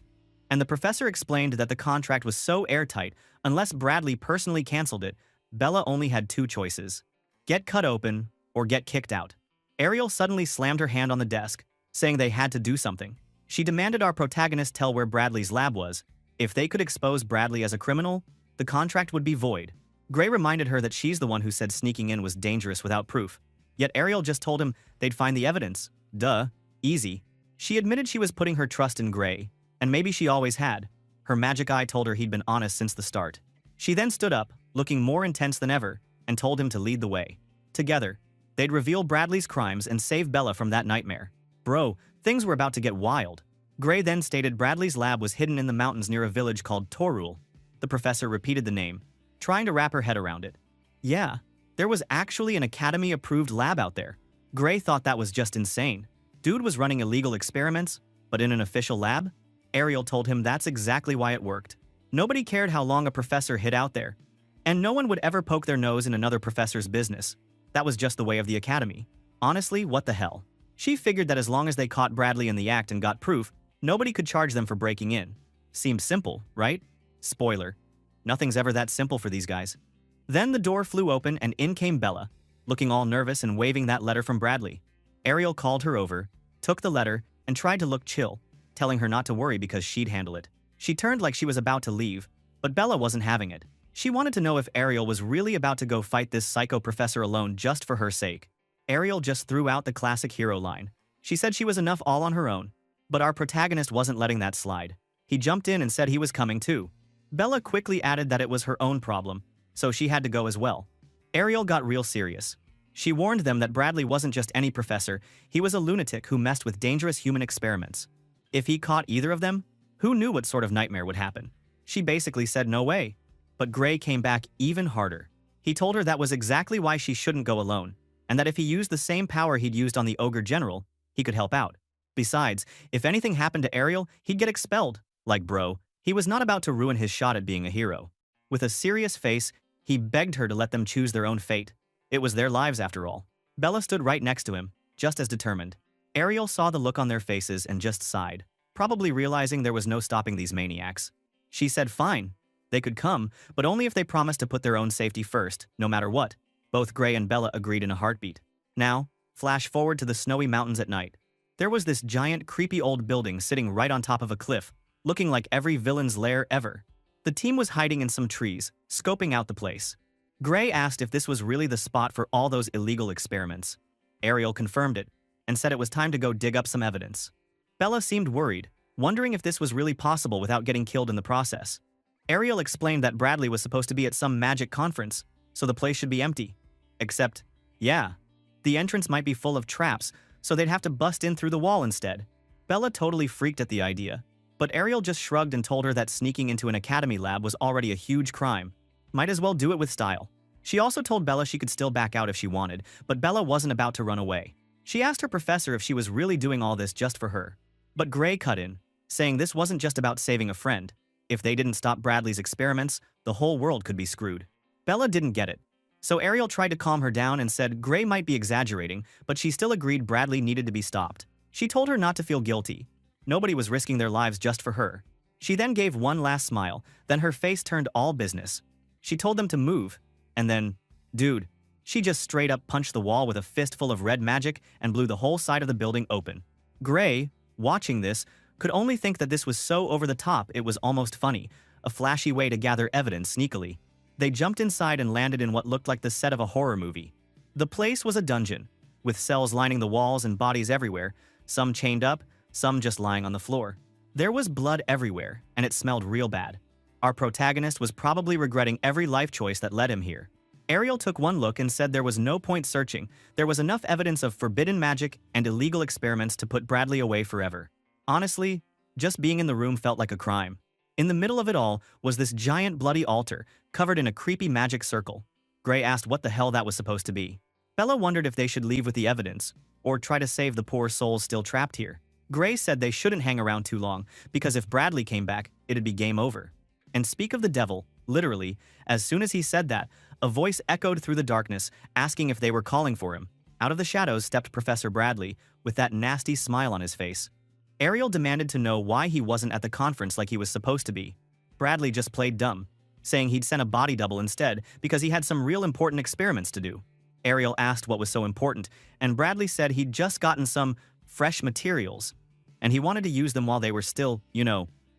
And the professor explained that the contract was so airtight, unless Bradley personally canceled it, Bella only had two choices. Get cut open, or get kicked out. Ariel suddenly slammed her hand on the desk, saying they had to do something. She demanded our protagonist tell where Bradley's lab was. If they could expose Bradley as a criminal, the contract would be void. Gray reminded her that she's the one who said sneaking in was dangerous without proof. Yet Ariel just told him they'd find the evidence. Duh. Easy. She admitted she was putting her trust in Gray, and maybe she always had. Her magic eye told her he'd been honest since the start. She then stood up, looking more intense than ever, and told him to lead the way. Together, they'd reveal Bradley's crimes and save Bella from that nightmare. Bro, things were about to get wild. Gray then stated Bradley's lab was hidden in the mountains near a village called Torul. The professor repeated the name, trying to wrap her head around it. Yeah, there was actually an Academy-approved lab out there. Gray thought that was just insane. Dude was running illegal experiments, but in an official lab? Ariel told him that's exactly why it worked. Nobody cared how long a professor hid out there. And no one would ever poke their nose in another professor's business. That was just the way of the academy. Honestly, what the hell? She figured that as long as they caught Bradley in the act and got proof, nobody could charge them for breaking in. Seemed simple, right? Spoiler. Nothing's ever that simple for these guys. Then the door flew open and in came Bella, looking all nervous and waving that letter from Bradley. Ariel called her over, took the letter, and tried to look chill, telling her not to worry because she'd handle it. She turned like she was about to leave, but Bella wasn't having it. She wanted to know if Ariel was really about to go fight this psycho professor alone just for her sake. Ariel just threw out the classic hero line. She said she was enough all on her own, but our protagonist wasn't letting that slide. He jumped in and said he was coming too. Bella quickly added that it was her own problem, so she had to go as well. Ariel got real serious. She warned them that Bradley wasn't just any professor, he was a lunatic who messed with dangerous human experiments. If he caught either of them, who knew what sort of nightmare would happen? She basically said no way. But Gray came back even harder. He told her that was exactly why she shouldn't go alone, and that if he used the same power he'd used on the Ogre General, he could help out. Besides, if anything happened to Ariel, he'd get expelled. Like bro, he was not about to ruin his shot at being a hero. With a serious face, he begged her to let them choose their own fate. It was their lives after all. Bella stood right next to him, just as determined. Ariel saw the look on their faces and just sighed, probably realizing there was no stopping these maniacs. She said fine. They could come, but only if they promised to put their own safety first, no matter what. Both Gray and Bella agreed in a heartbeat. Now, flash forward to the snowy mountains at night. There was this giant, creepy old building sitting right on top of a cliff, looking like every villain's lair ever. The team was hiding in some trees, scoping out the place. Gray asked if this was really the spot for all those illegal experiments. Ariel confirmed it, and said it was time to go dig up some evidence. Bella seemed worried, wondering if this was really possible without getting killed in the process. Ariel explained that Bradley was supposed to be at some magic conference, so the place should be empty. Except, yeah, the entrance might be full of traps, so they'd have to bust in through the wall instead. Bella totally freaked at the idea, but Ariel just shrugged and told her that sneaking into an academy lab was already a huge crime. Might as well do it with style. She also told Bella she could still back out if she wanted, but Bella wasn't about to run away. She asked her professor if she was really doing all this just for her. But Gray cut in, saying this wasn't just about saving a friend. If they didn't stop Bradley's experiments, the whole world could be screwed. Bella didn't get it. So Ariel tried to calm her down and said Gray might be exaggerating, but she still agreed Bradley needed to be stopped. She told her not to feel guilty. Nobody was risking their lives just for her. She then gave one last smile, then her face turned all business. She told them to move, and then, dude, she just straight up punched the wall with a fistful of red magic and blew the whole side of the building open. Gray, watching this, could only think that this was so over the top it was almost funny, a flashy way to gather evidence sneakily. They jumped inside and landed in what looked like the set of a horror movie. The place was a dungeon, with cells lining the walls and bodies everywhere, some chained up, some just lying on the floor. There was blood everywhere, and it smelled real bad. Our protagonist was probably regretting every life choice that led him here. Ariel took one look and said there was no point searching. There was enough evidence of forbidden magic and illegal experiments to put Bradley away forever. Honestly, just being in the room felt like a crime. In the middle of it all was this giant bloody altar, covered in a creepy magic circle. Gray asked what the hell that was supposed to be. Bella wondered if they should leave with the evidence, or try to save the poor souls still trapped here. Gray said they shouldn't hang around too long, because if Bradley came back, it'd be game over. And speak of the devil, literally, as soon as he said that, a voice echoed through the darkness, asking if they were calling for him. Out of the shadows stepped Professor Bradley, with that nasty smile on his face. Ariel demanded to know why he wasn't at the conference like he was supposed to be. Bradley just played dumb, saying he'd sent a body double instead because he had some real important experiments to do. Ariel asked what was so important, and Bradley said he'd just gotten some fresh materials, and he wanted to use them while they were still,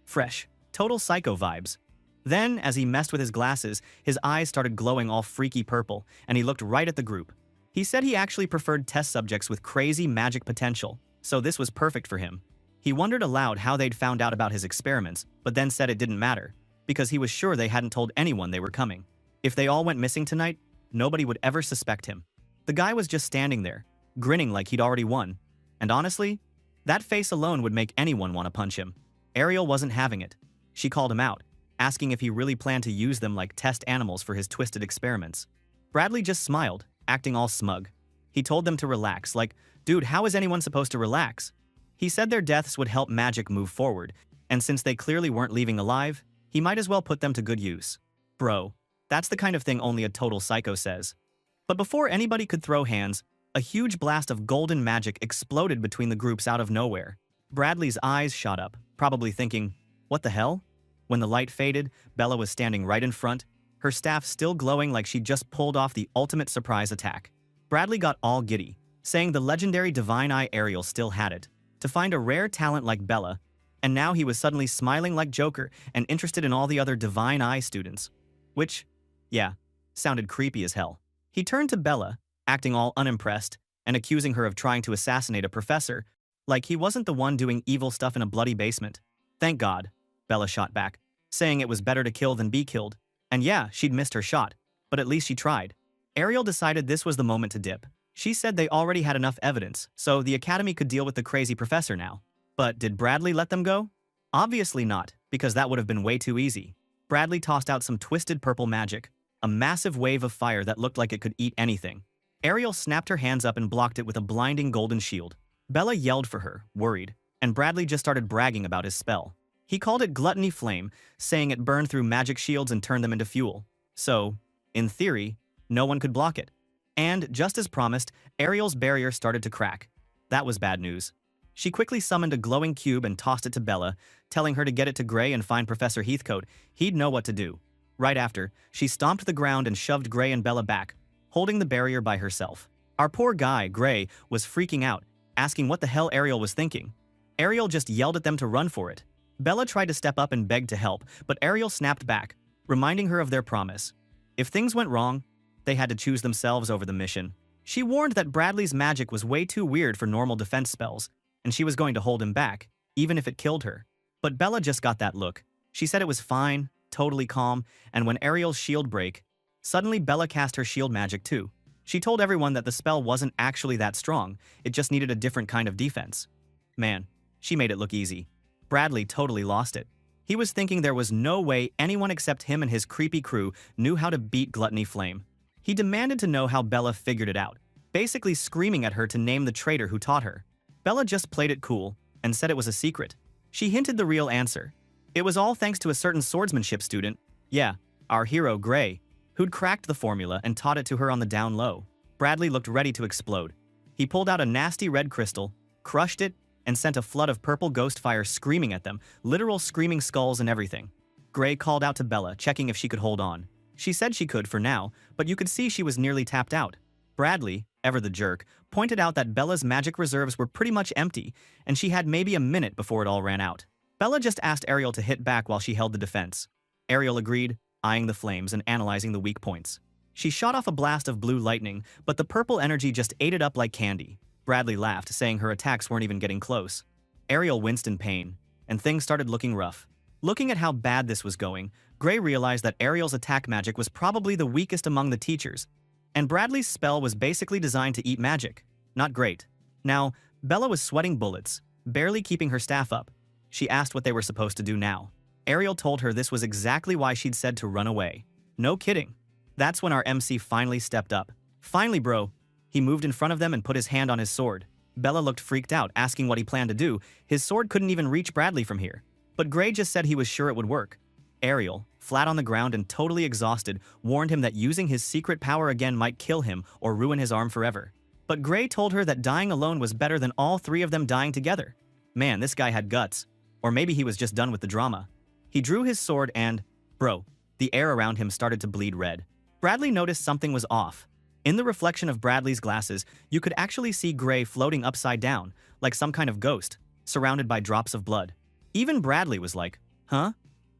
fresh. Total psycho vibes. Then, as he messed with his glasses, his eyes started glowing all freaky purple, and he looked right at the group. He said he actually preferred test subjects with crazy magic potential, so this was perfect for him. He wondered aloud how they'd found out about his experiments, but then said it didn't matter, because he was sure they hadn't told anyone they were coming. If they all went missing tonight, nobody would ever suspect him. The guy was just standing there, grinning like he'd already won. And honestly, that face alone would make anyone want to punch him. Ariel wasn't having it. She called him out, asking if he really planned to use them like test animals for his twisted experiments. Bradley just smiled, acting all smug. He told them to relax, like, dude, how is anyone supposed to relax? He said their deaths would help magic move forward, and since they clearly weren't leaving alive, He might as well put them to good use. Bro, that's the kind of thing only a total psycho says. But before anybody could throw hands, a huge blast of golden magic exploded between the groups out of nowhere. Bradley's eyes shot up, probably thinking, what the hell? When the light faded, Bella was standing right in front, her staff still glowing like she'd just pulled off the ultimate surprise attack. Bradley got all giddy, saying the legendary Divine Eye Ariel still had it. To find a rare talent like Bella, and now he was suddenly smiling like Joker and interested in all the other Divine Eye students. Which, yeah, sounded creepy as hell. He turned to Bella, acting all unimpressed, and accusing her of trying to assassinate a professor, like he wasn't the one doing evil stuff in a bloody basement. Thank God, Bella shot back, saying it was better to kill than be killed. And yeah, she'd missed her shot, but at least she tried. Ariel decided this was the moment to dip. She said they already had enough evidence, so the Academy could deal with the crazy professor now. But did Bradley let them go? Obviously not, because that would have been way too easy. Bradley tossed out some twisted purple magic, a massive wave of fire that looked like it could eat anything. Ariel snapped her hands up and blocked it with a blinding golden shield. Bella yelled for her, worried, and Bradley just started bragging about his spell. He called it Gluttony Flame, saying it burned through magic shields and turned them into fuel. So, in theory, no one could block it. And, just as promised, Ariel's barrier started to crack. That was bad news. She quickly summoned a glowing cube and tossed it to Bella, telling her to get it to Gray and find Professor Heathcote. He'd know what to do. Right after, she stomped the ground and shoved Gray and Bella back, holding the barrier by herself. Our poor guy, Gray, was freaking out, asking what the hell Ariel was thinking. Ariel just yelled at them to run for it. Bella tried to step up and beg to help, but Ariel snapped back, reminding her of their promise. If things went wrong, they had to choose themselves over the mission. She warned that Bradley's magic was way too weird for normal defense spells, and she was going to hold him back, even if it killed her. But Bella just got that look. She said it was fine, totally calm, and when Ariel's shield broke, suddenly Bella cast her shield magic too. She told everyone that the spell wasn't actually that strong, it just needed a different kind of defense. Man, she made it look easy. Bradley totally lost it. He was thinking there was no way anyone except him and his creepy crew knew how to beat Gluttony Flame. He demanded to know how Bella figured it out, basically screaming at her to name the traitor who taught her. Bella just played it cool and said it was a secret. She hinted the real answer. It was all thanks to a certain swordsmanship student, yeah, our hero Gray, who'd cracked the formula and taught it to her on the down low. Bradley looked ready to explode. He pulled out a nasty red crystal, crushed it, and sent a flood of purple ghost fire screaming at them, literal screaming skulls and everything. Gray called out to Bella, checking if she could hold on. She said she could for now, but you could see she was nearly tapped out. Bradley, ever the jerk, pointed out that Bella's magic reserves were pretty much empty, and she had maybe a minute before it all ran out. Bella just asked Ariel to hit back while she held the defense. Ariel agreed, eyeing the flames and analyzing the weak points. She shot off a blast of blue lightning, but the purple energy just ate it up like candy. Bradley laughed, saying her attacks weren't even getting close. Ariel winced in pain, and things started looking rough. Looking at how bad this was going, Gray realized that Ariel's attack magic was probably the weakest among the teachers, and Bradley's spell was basically designed to eat magic. Not great. Now, Bella was sweating bullets, barely keeping her staff up. She asked what they were supposed to do now. Ariel told her this was exactly why she'd said to run away. No kidding. That's when our MC finally stepped up. Finally, bro. He moved in front of them and put his hand on his sword. Bella looked freaked out, asking what he planned to do. His sword couldn't even reach Bradley from here. But Gray just said he was sure it would work. Ariel, flat on the ground and totally exhausted, warned him that using his secret power again might kill him or ruin his arm forever. But Gray told her that dying alone was better than all three of them dying together. Man, this guy had guts. Or maybe he was just done with the drama. He drew his sword and, bro, the air around him started to bleed red. Bradley noticed something was off. In the reflection of Bradley's glasses, you could actually see Gray floating upside down, like some kind of ghost, surrounded by drops of blood. Even Bradley was like, huh?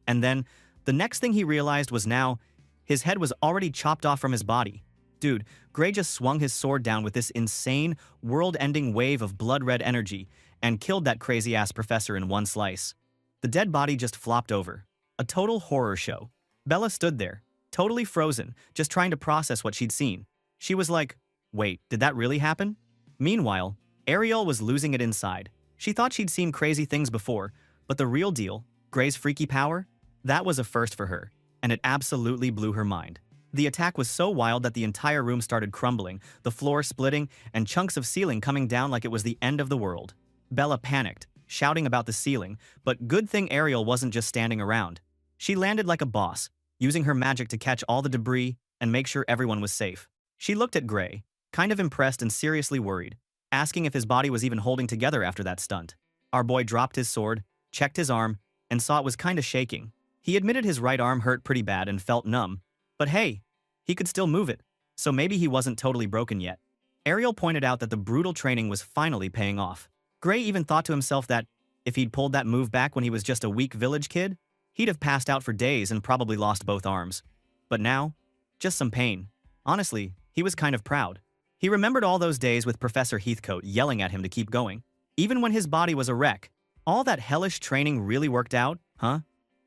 And then, the next thing he realized was now, his head was already chopped off from his body. Dude, Gray just swung his sword down with this insane, world-ending wave of blood-red energy and killed that crazy-ass professor in one slice. The dead body just flopped over. A total horror show. Bella stood there, totally frozen, just trying to process what she'd seen. She was like, wait, did that really happen? Meanwhile, Ariel was losing it inside. She thought she'd seen crazy things before, but the real deal, Gray's freaky power, that was a first for her, and it absolutely blew her mind. The attack was so wild that the entire room started crumbling, the floor splitting, and chunks of ceiling coming down like it was the end of the world. Bella panicked, shouting about the ceiling, but good thing Ariel wasn't just standing around. She landed like a boss, using her magic to catch all the debris and make sure everyone was safe. She looked at Gray, kind of impressed and seriously worried, asking if his body was even holding together after that stunt. Our boy dropped his sword, checked his arm, and saw it was kinda shaking. He admitted his right arm hurt pretty bad and felt numb, but hey, he could still move it, so maybe he wasn't totally broken yet. Ariel pointed out that the brutal training was finally paying off. Gray even thought to himself that, if he'd pulled that move back when he was just a weak village kid, he'd have passed out for days and probably lost both arms. But now, just some pain. Honestly, he was kind of proud. He remembered all those days with Professor Heathcote yelling at him to keep going. Even when his body was a wreck. All that hellish training really worked out, huh?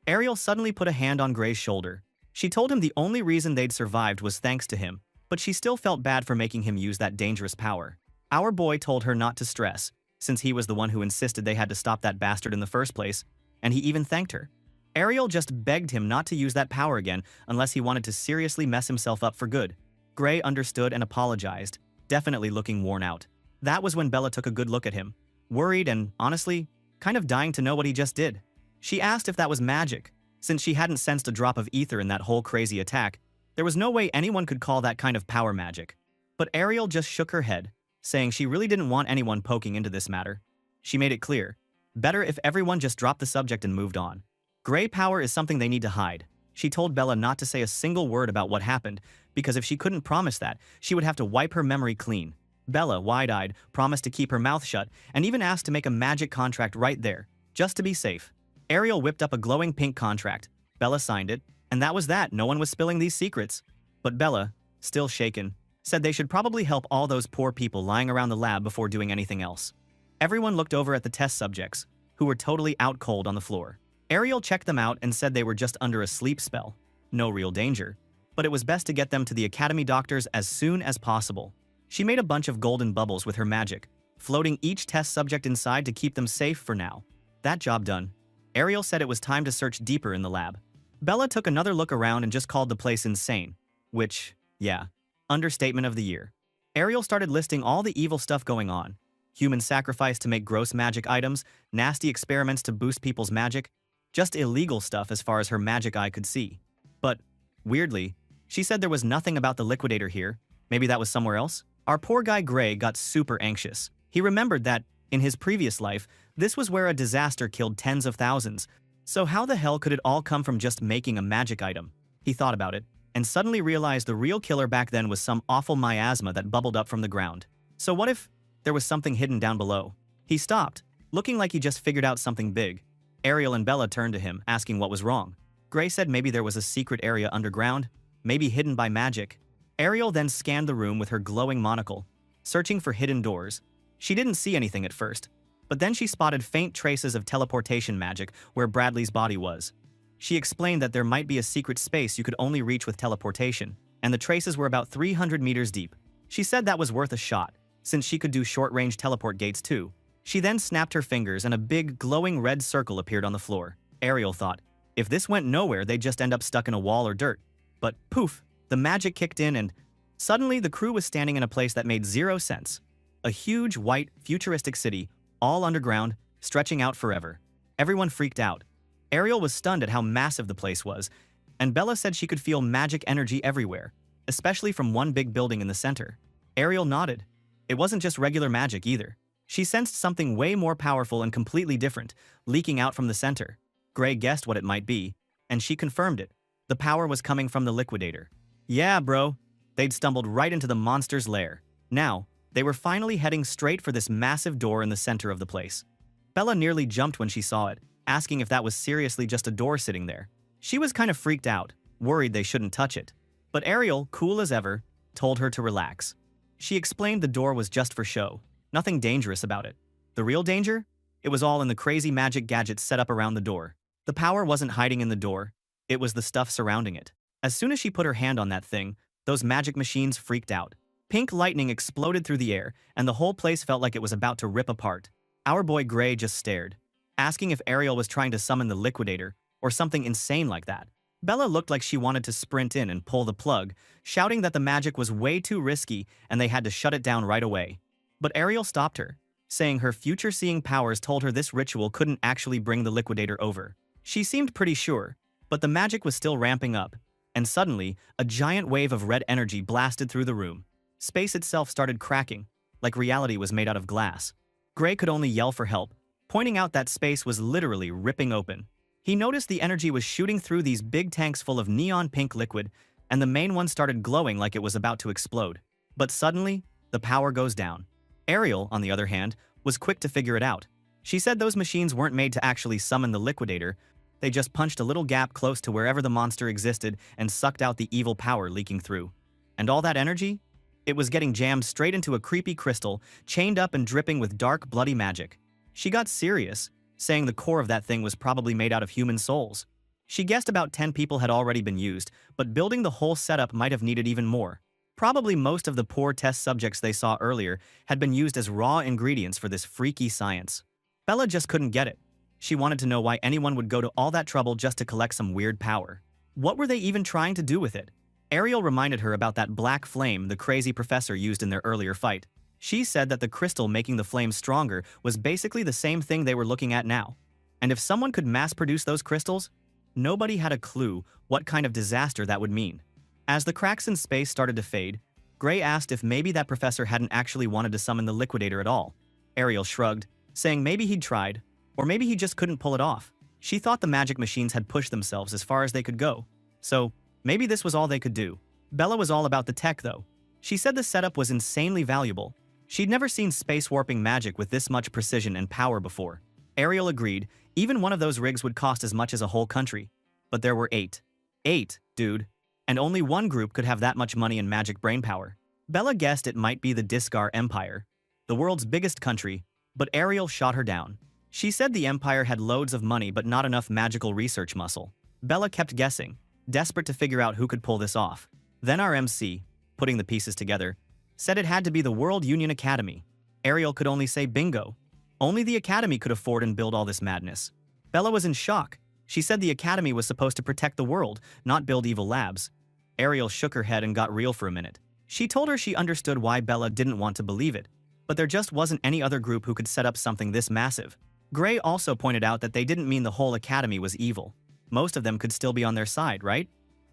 Ariel suddenly put a hand on Gray's shoulder. She told him the only reason they'd survived was thanks to him, but she still felt bad for making him use that dangerous power. Our boy told her not to stress, since he was the one who insisted they had to stop that bastard in the first place, and he even thanked her. Ariel just begged him not to use that power again unless he wanted to seriously mess himself up for good. Gray understood and apologized, definitely looking worn out. That was when Bella took a good look at him, worried and, honestly, kind of dying to know what he just did. She asked if that was magic. Since she hadn't sensed a drop of ether in that whole crazy attack, there was no way anyone could call that kind of power magic. But Ariel just shook her head, saying she really didn't want anyone poking into this matter. She made it clear. Better if everyone just dropped the subject and moved on. Gray power is something they need to hide. She told Bella not to say a single word about what happened, because if she couldn't promise that, she would have to wipe her memory clean. Bella, wide-eyed, promised to keep her mouth shut and even asked to make a magic contract right there, just to be safe. Ariel whipped up a glowing pink contract. Bella signed it, and that was that. No one was spilling these secrets. But Bella, still shaken, said they should probably help all those poor people lying around the lab before doing anything else. Everyone looked over at the test subjects, who were totally out cold on the floor. Ariel checked them out and said they were just under a sleep spell. No real danger. But it was best to get them to the academy doctors as soon as possible. She made a bunch of golden bubbles with her magic, floating each test subject inside to keep them safe for now. That job done, Ariel said it was time to search deeper in the lab. Bella took another look around and just called the place insane. Which, yeah, understatement of the year. Ariel started listing all the evil stuff going on. Human sacrifice to make gross magic items, nasty experiments to boost people's magic, just illegal stuff as far as her magic eye could see. But, weirdly, she said there was nothing about the liquidator here. Maybe that was somewhere else? Our poor guy Gray got super anxious. He remembered that, in his previous life, this was where a disaster killed tens of thousands. So how the hell could it all come from just making a magic item? He thought about it, and suddenly realized the real killer back then was some awful miasma that bubbled up from the ground. So what if there was something hidden down below? He stopped, looking like he just figured out something big. Ariel and Bella turned to him, asking what was wrong. Gray said maybe there was a secret area underground, maybe hidden by magic. Ariel then scanned the room with her glowing monocle, searching for hidden doors. She didn't see anything at first, but then she spotted faint traces of teleportation magic where Bradley's body was. She explained that there might be a secret space you could only reach with teleportation, and the traces were about 300 meters deep. She said that was worth a shot, since she could do short-range teleport gates too. She then snapped her fingers and a big, glowing red circle appeared on the floor. Ariel thought, if this went nowhere, they'd just end up stuck in a wall or dirt. But poof, the magic kicked in and suddenly the crew was standing in a place that made zero sense. A huge, white, futuristic city, all underground, stretching out forever. Everyone freaked out. Ariel was stunned at how massive the place was, and Bella said she could feel magic energy everywhere, especially from one big building in the center. Ariel nodded. It wasn't just regular magic either. She sensed something way more powerful and completely different, leaking out from the center. Gray guessed what it might be, and she confirmed it. The power was coming from the liquidator. Yeah, bro. They'd stumbled right into the monster's lair. Now, they were finally heading straight for this massive door in the center of the place. Bella nearly jumped when she saw it, asking if that was seriously just a door sitting there. She was kind of freaked out, worried they shouldn't touch it. But Ariel, cool as ever, told her to relax. She explained the door was just for show. Nothing dangerous about it. The real danger? It was all in the crazy magic gadgets set up around the door. The power wasn't hiding in the door. It was the stuff surrounding it. As soon as she put her hand on that thing, those magic machines freaked out. Pink lightning exploded through the air, and the whole place felt like it was about to rip apart. Our boy Gray just stared, asking if Ariel was trying to summon the liquidator, or something insane like that. Bella looked like she wanted to sprint in and pull the plug, shouting that the magic was way too risky and they had to shut it down right away. But Ariel stopped her, saying her future-seeing powers told her this ritual couldn't actually bring the liquidator over. She seemed pretty sure, But the magic was still ramping up, and suddenly, a giant wave of red energy blasted through the room. Space itself started cracking, like reality was made out of glass. Gray could only yell for help, pointing out that space was literally ripping open. He noticed the energy was shooting through these big tanks full of neon pink liquid, and the main one started glowing like it was about to explode. But suddenly, the power goes down. Ariel, on the other hand, was quick to figure it out. She said those machines weren't made to actually summon the liquidator, they just punched a little gap close to wherever the monster existed and sucked out the evil power leaking through. And all that energy? It was getting jammed straight into a creepy crystal, chained up and dripping with dark, bloody magic. She got serious, saying the core of that thing was probably made out of human souls. She guessed about 10 people had already been used, but building the whole setup might have needed even more. Probably most of the poor test subjects they saw earlier had been used as raw ingredients for this freaky science. Bella just couldn't get it. She wanted to know why anyone would go to all that trouble just to collect some weird power. What were they even trying to do with it? Ariel reminded her about that black flame the crazy professor used in their earlier fight. She said that the crystal making the flame stronger was basically the same thing they were looking at now. And if someone could mass-produce those crystals, nobody had a clue what kind of disaster that would mean. As the cracks in space started to fade, Gray asked if maybe that professor hadn't actually wanted to summon the liquidator at all. Ariel shrugged, saying maybe he'd tried, or maybe he just couldn't pull it off. She thought the magic machines had pushed themselves as far as they could go. So, maybe this was all they could do. Bella was all about the tech though. She said the setup was insanely valuable. She'd never seen space warping magic with this much precision and power before. Ariel agreed, even one of those rigs would cost as much as a whole country. But there were 8. 8, dude. And only one group could have that much money and magic brainpower. Bella guessed it might be the Discar Empire, the world's biggest country, but Ariel shot her down. She said the Empire had loads of money but not enough magical research muscle. Bella kept guessing, desperate to figure out who could pull this off. Then our MC, putting the pieces together, said it had to be the World Union Academy. Ariel could only say bingo. Only the Academy could afford and build all this madness. Bella was in shock. She said the Academy was supposed to protect the world, not build evil labs. Ariel shook her head and got real for a minute. She told her she understood why Bella didn't want to believe it, but there just wasn't any other group who could set up something this massive. Gray also pointed out that they didn't mean the whole Academy was evil. Most of them could still be on their side, right?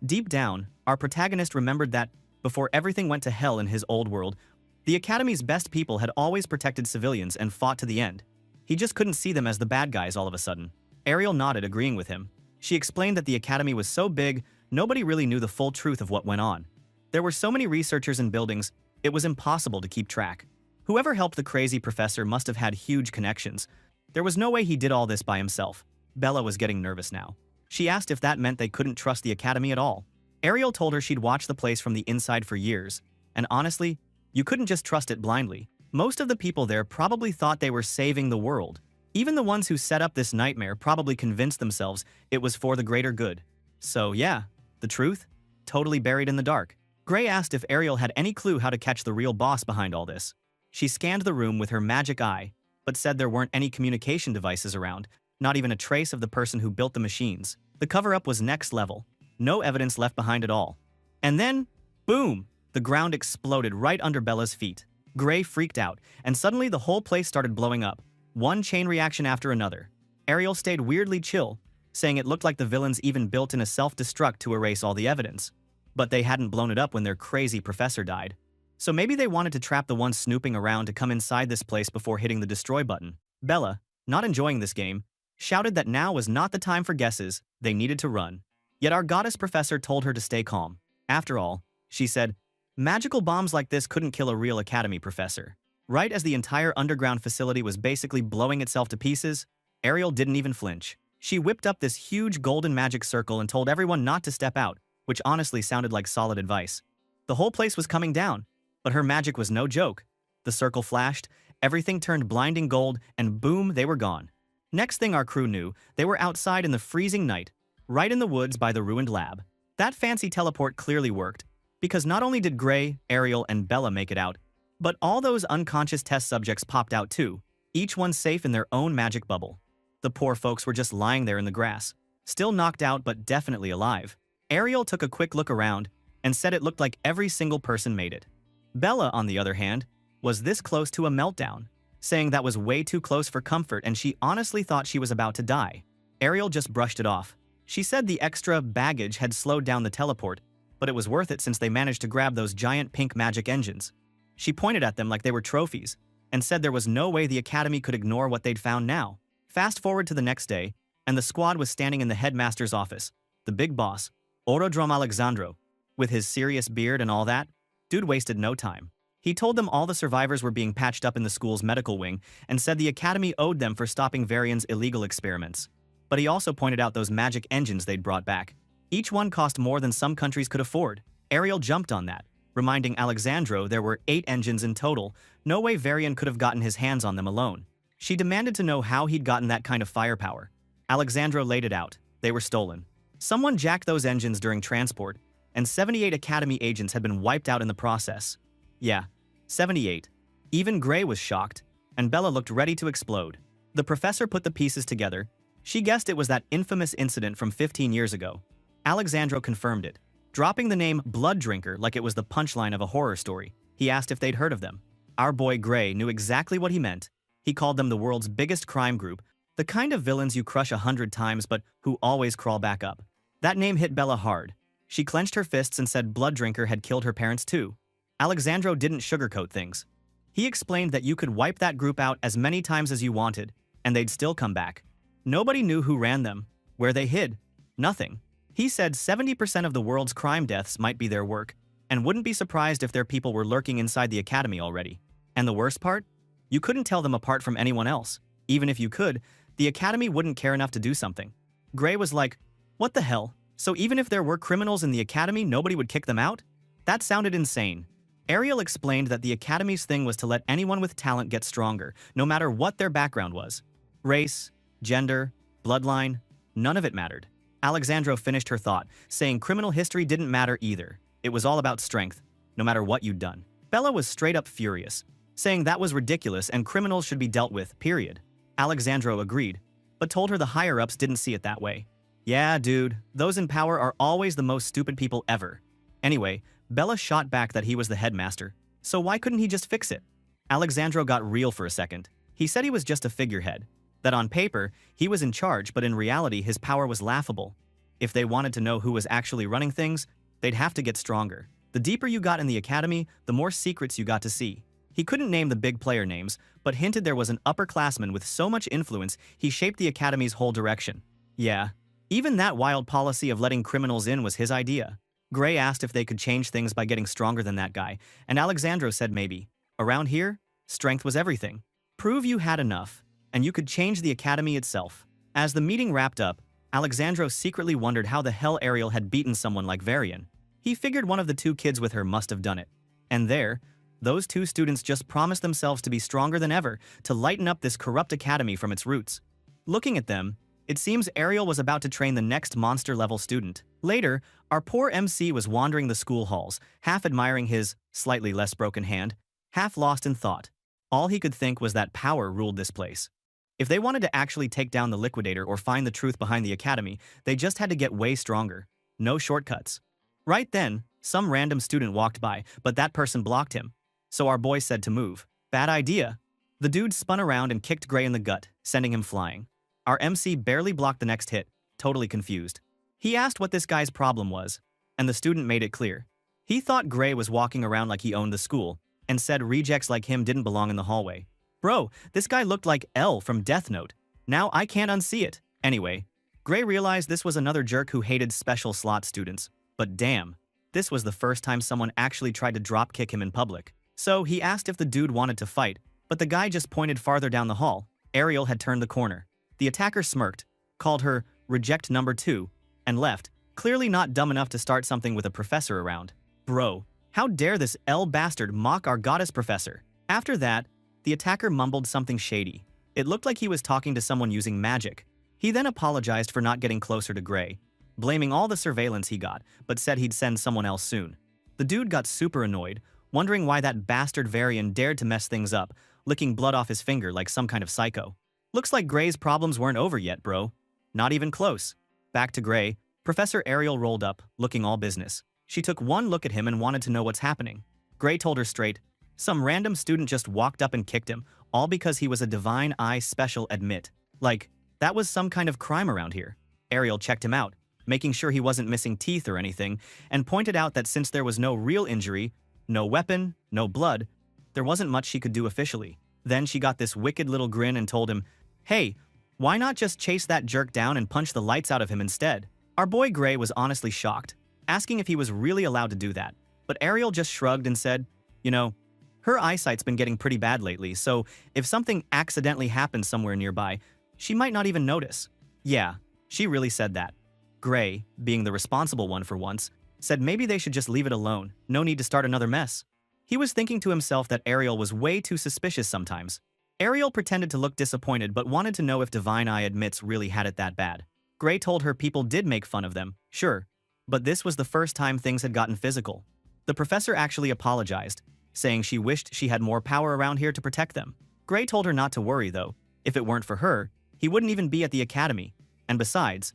Deep down, our protagonist remembered that, before everything went to hell in his old world, the Academy's best people had always protected civilians and fought to the end. He just couldn't see them as the bad guys all of a sudden. Ariel nodded, agreeing with him. She explained that the Academy was so big, nobody really knew the full truth of what went on. There were so many researchers and buildings, it was impossible to keep track. Whoever helped the crazy professor must have had huge connections. There was no way he did all this by himself. Bella was getting nervous now. She asked if that meant they couldn't trust the Academy at all. Ariel told her she'd watched the place from the inside for years, and honestly, you couldn't just trust it blindly. Most of the people there probably thought they were saving the world. Even the ones who set up this nightmare probably convinced themselves it was for the greater good. So yeah, the truth? Totally buried in the dark. Gray asked if Ariel had any clue how to catch the real boss behind all this. She scanned the room with her magic eye, but said there weren't any communication devices around, not even a trace of the person who built the machines. The cover-up was next level. No evidence left behind at all. And then, boom! The ground exploded right under Bella's feet. Gray freaked out, and suddenly the whole place started blowing up. One chain reaction after another. Ariel stayed weirdly chill, saying it looked like the villains even built in a self-destruct to erase all the evidence. But they hadn't blown it up when their crazy professor died. So maybe they wanted to trap the ones snooping around to come inside this place before hitting the destroy button. Bella, not enjoying this game, shouted that now was not the time for guesses, they needed to run. Yet our goddess professor told her to stay calm. After all, she said, magical bombs like this couldn't kill a real Academy professor. Right as the entire underground facility was basically blowing itself to pieces, Ariel didn't even flinch. She whipped up this huge golden magic circle and told everyone not to step out, which honestly sounded like solid advice. The whole place was coming down, but her magic was no joke. The circle flashed, everything turned blinding gold, and boom, they were gone. Next thing our crew knew, they were outside in the freezing night, right in the woods by the ruined lab. That fancy teleport clearly worked, because not only did Gray, Ariel, and Bella make it out, but all those unconscious test subjects popped out too, each one safe in their own magic bubble. The poor folks were just lying there in the grass, still knocked out but definitely alive. Ariel took a quick look around and said it looked like every single person made it. Bella, on the other hand, was this close to a meltdown, saying that was way too close for comfort and she honestly thought she was about to die. Ariel just brushed it off, She said the extra baggage had slowed down the teleport, but it was worth it since they managed to grab those giant pink magic engines. She pointed at them like they were trophies, and said there was no way the academy could ignore what they'd found now. Fast forward to the next day, and the squad was standing in the headmaster's office. The big boss, Orodrom Alexandro, with his serious beard and all that, dude wasted no time. He told them all the survivors were being patched up in the school's medical wing and said the academy owed them for stopping Varian's illegal experiments. But he also pointed out those magic engines they'd brought back. Each one cost more than some countries could afford. Ariel jumped on that, reminding Alexandro there were 8 engines in total. No way Varian could have gotten his hands on them alone. She demanded to know how he'd gotten that kind of firepower. Alexandro laid it out. They were stolen. Someone jacked those engines during transport, and 78 academy agents had been wiped out in the process. Yeah, 78. Even Gray was shocked, and Bella looked ready to explode. The professor put the pieces together. She guessed it was that infamous incident from 15 years ago. Alexandro confirmed it, dropping the name Blood Drinker like it was the punchline of a horror story. He asked if they'd heard of them. Our boy Gray knew exactly what he meant. He called them the world's biggest crime group, the kind of villains you crush 100 times but who always crawl back up. That name hit Bella hard. She clenched her fists and said Blood Drinker had killed her parents too. Alexandro didn't sugarcoat things. He explained that you could wipe that group out as many times as you wanted, and they'd still come back. Nobody knew who ran them, where they hid. Nothing. He said 70% of the world's crime deaths might be their work, and wouldn't be surprised if their people were lurking inside the academy already. And the worst part? You couldn't tell them apart from anyone else. Even if you could, the academy wouldn't care enough to do something. Gray was like, what the hell? So even if there were criminals in the academy, nobody would kick them out? That sounded insane. Ariel explained that the academy's thing was to let anyone with talent get stronger, no matter what their background was. Race, gender, bloodline, none of it mattered. Alexandro finished her thought, saying criminal history didn't matter either. It was all about strength, no matter what you'd done. Bella was straight up furious, saying that was ridiculous and criminals should be dealt with, period. Alexandro agreed, but told her the higher-ups didn't see it that way. Yeah, dude, those in power are always the most stupid people ever. Anyway, Bella shot back that he was the headmaster, so why couldn't he just fix it? Alexandro got real for a second. He said he was just a figurehead, that on paper, he was in charge, but in reality his power was laughable. If they wanted to know who was actually running things, they'd have to get stronger. The deeper you got in the academy, the more secrets you got to see. He couldn't name the big player names, but hinted there was an upperclassman with so much influence he shaped the academy's whole direction. Yeah, even that wild policy of letting criminals in was his idea. Gray asked if they could change things by getting stronger than that guy, and Alexandro said maybe. Around here, strength was everything. Prove you had enough, and you could change the academy itself. As the meeting wrapped up, Alexandro secretly wondered how the hell Ariel had beaten someone like Varian. He figured one of the 2 kids with her must have done it. And there, those 2 students just promised themselves to be stronger than ever, to lighten up this corrupt academy from its roots. Looking at them, it seems Ariel was about to train the next monster-level student. Later, our poor MC was wandering the school halls, half admiring his slightly less broken hand, half lost in thought. All he could think was that power ruled this place. If they wanted to actually take down the liquidator or find the truth behind the academy, they just had to get way stronger. No shortcuts. Right then, some random student walked by, but that person blocked him. So our boy said to move. Bad idea. The dude spun around and kicked Gray in the gut, sending him flying. Our MC barely blocked the next hit, totally confused. He asked what this guy's problem was, and the student made it clear. He thought Gray was walking around like he owned the school, and said rejects like him didn't belong in the hallway. Bro, this guy looked like L from Death Note. Now I can't unsee it. Anyway, Gray realized this was another jerk who hated special slot students. But damn, this was the first time someone actually tried to drop kick him in public. So he asked if the dude wanted to fight, but the guy just pointed farther down the hall. Ariel had turned the corner. The attacker smirked, called her reject number 2, and left, clearly not dumb enough to start something with a professor around. Bro, how dare this L bastard mock our goddess professor? After that, the attacker mumbled something shady. It looked like he was talking to someone using magic. He then apologized for not getting closer to Gray, blaming all the surveillance he got, but said he'd send someone else soon. The dude got super annoyed, wondering why that bastard Varian dared to mess things up, licking blood off his finger like some kind of psycho. Looks like Gray's problems weren't over yet, bro. Not even close. Back to Gray, Professor Ariel rolled up, looking all business. She took one look at him and wanted to know what's happening. Gray told her straight. Some random student just walked up and kicked him, all because he was a Divine Eye special admit. Like, that was some kind of crime around here. Ariel checked him out, making sure he wasn't missing teeth or anything, and pointed out that since there was no real injury, no weapon, no blood, there wasn't much she could do officially. Then she got this wicked little grin and told him, "Hey, why not just chase that jerk down and punch the lights out of him instead?" Our boy Gray was honestly shocked, asking if he was really allowed to do that. But Ariel just shrugged and said, "You know, her eyesight's been getting pretty bad lately, so if something accidentally happens somewhere nearby, she might not even notice." Yeah, she really said that. Gray, being the responsible one for once, said maybe they should just leave it alone, no need to start another mess. He was thinking to himself that Ariel was way too suspicious sometimes. Ariel pretended to look disappointed but wanted to know if Divine Eye admits really had it that bad. Gray told her people did make fun of them, sure, but this was the first time things had gotten physical. The professor actually apologized, saying she wished she had more power around here to protect them. Gray told her not to worry though. If it weren't for her, he wouldn't even be at the academy. And besides,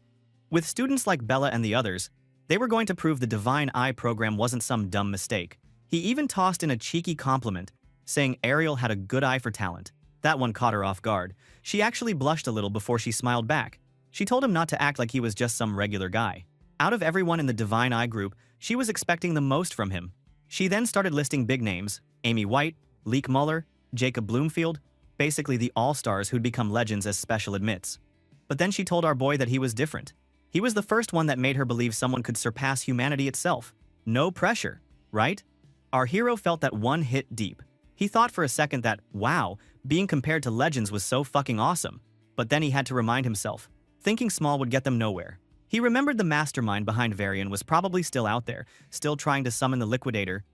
with students like Bella and the others, they were going to prove the Divine Eye program wasn't some dumb mistake. He even tossed in a cheeky compliment, saying Ariel had a good eye for talent. That one caught her off guard. She actually blushed a little before she smiled back. She told him not to act like he was just some regular guy. Out of everyone in the Divine Eye group, she was expecting the most from him. She then started listing big names: Amy White, Leek Muller, Jacob Bloomfield, basically the all-stars who'd become legends as special admits. But then she told our boy that he was different. He was the first one that made her believe someone could surpass humanity itself. No pressure, right? Our hero felt that one hit deep. He thought for a second that, wow, being compared to legends was so fucking awesome. But then he had to remind himself, thinking small would get them nowhere. He remembered the mastermind behind Varian was probably still out there, still trying to summon the Liquidator,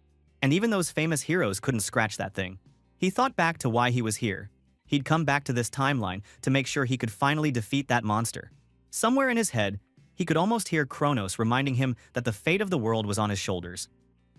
and even those famous heroes couldn't scratch that thing. He thought back to why he was here. He'd come back to this timeline to make sure he could finally defeat that monster. Somewhere in his head, he could almost hear Kronos reminding him that the fate of the world was on his shoulders.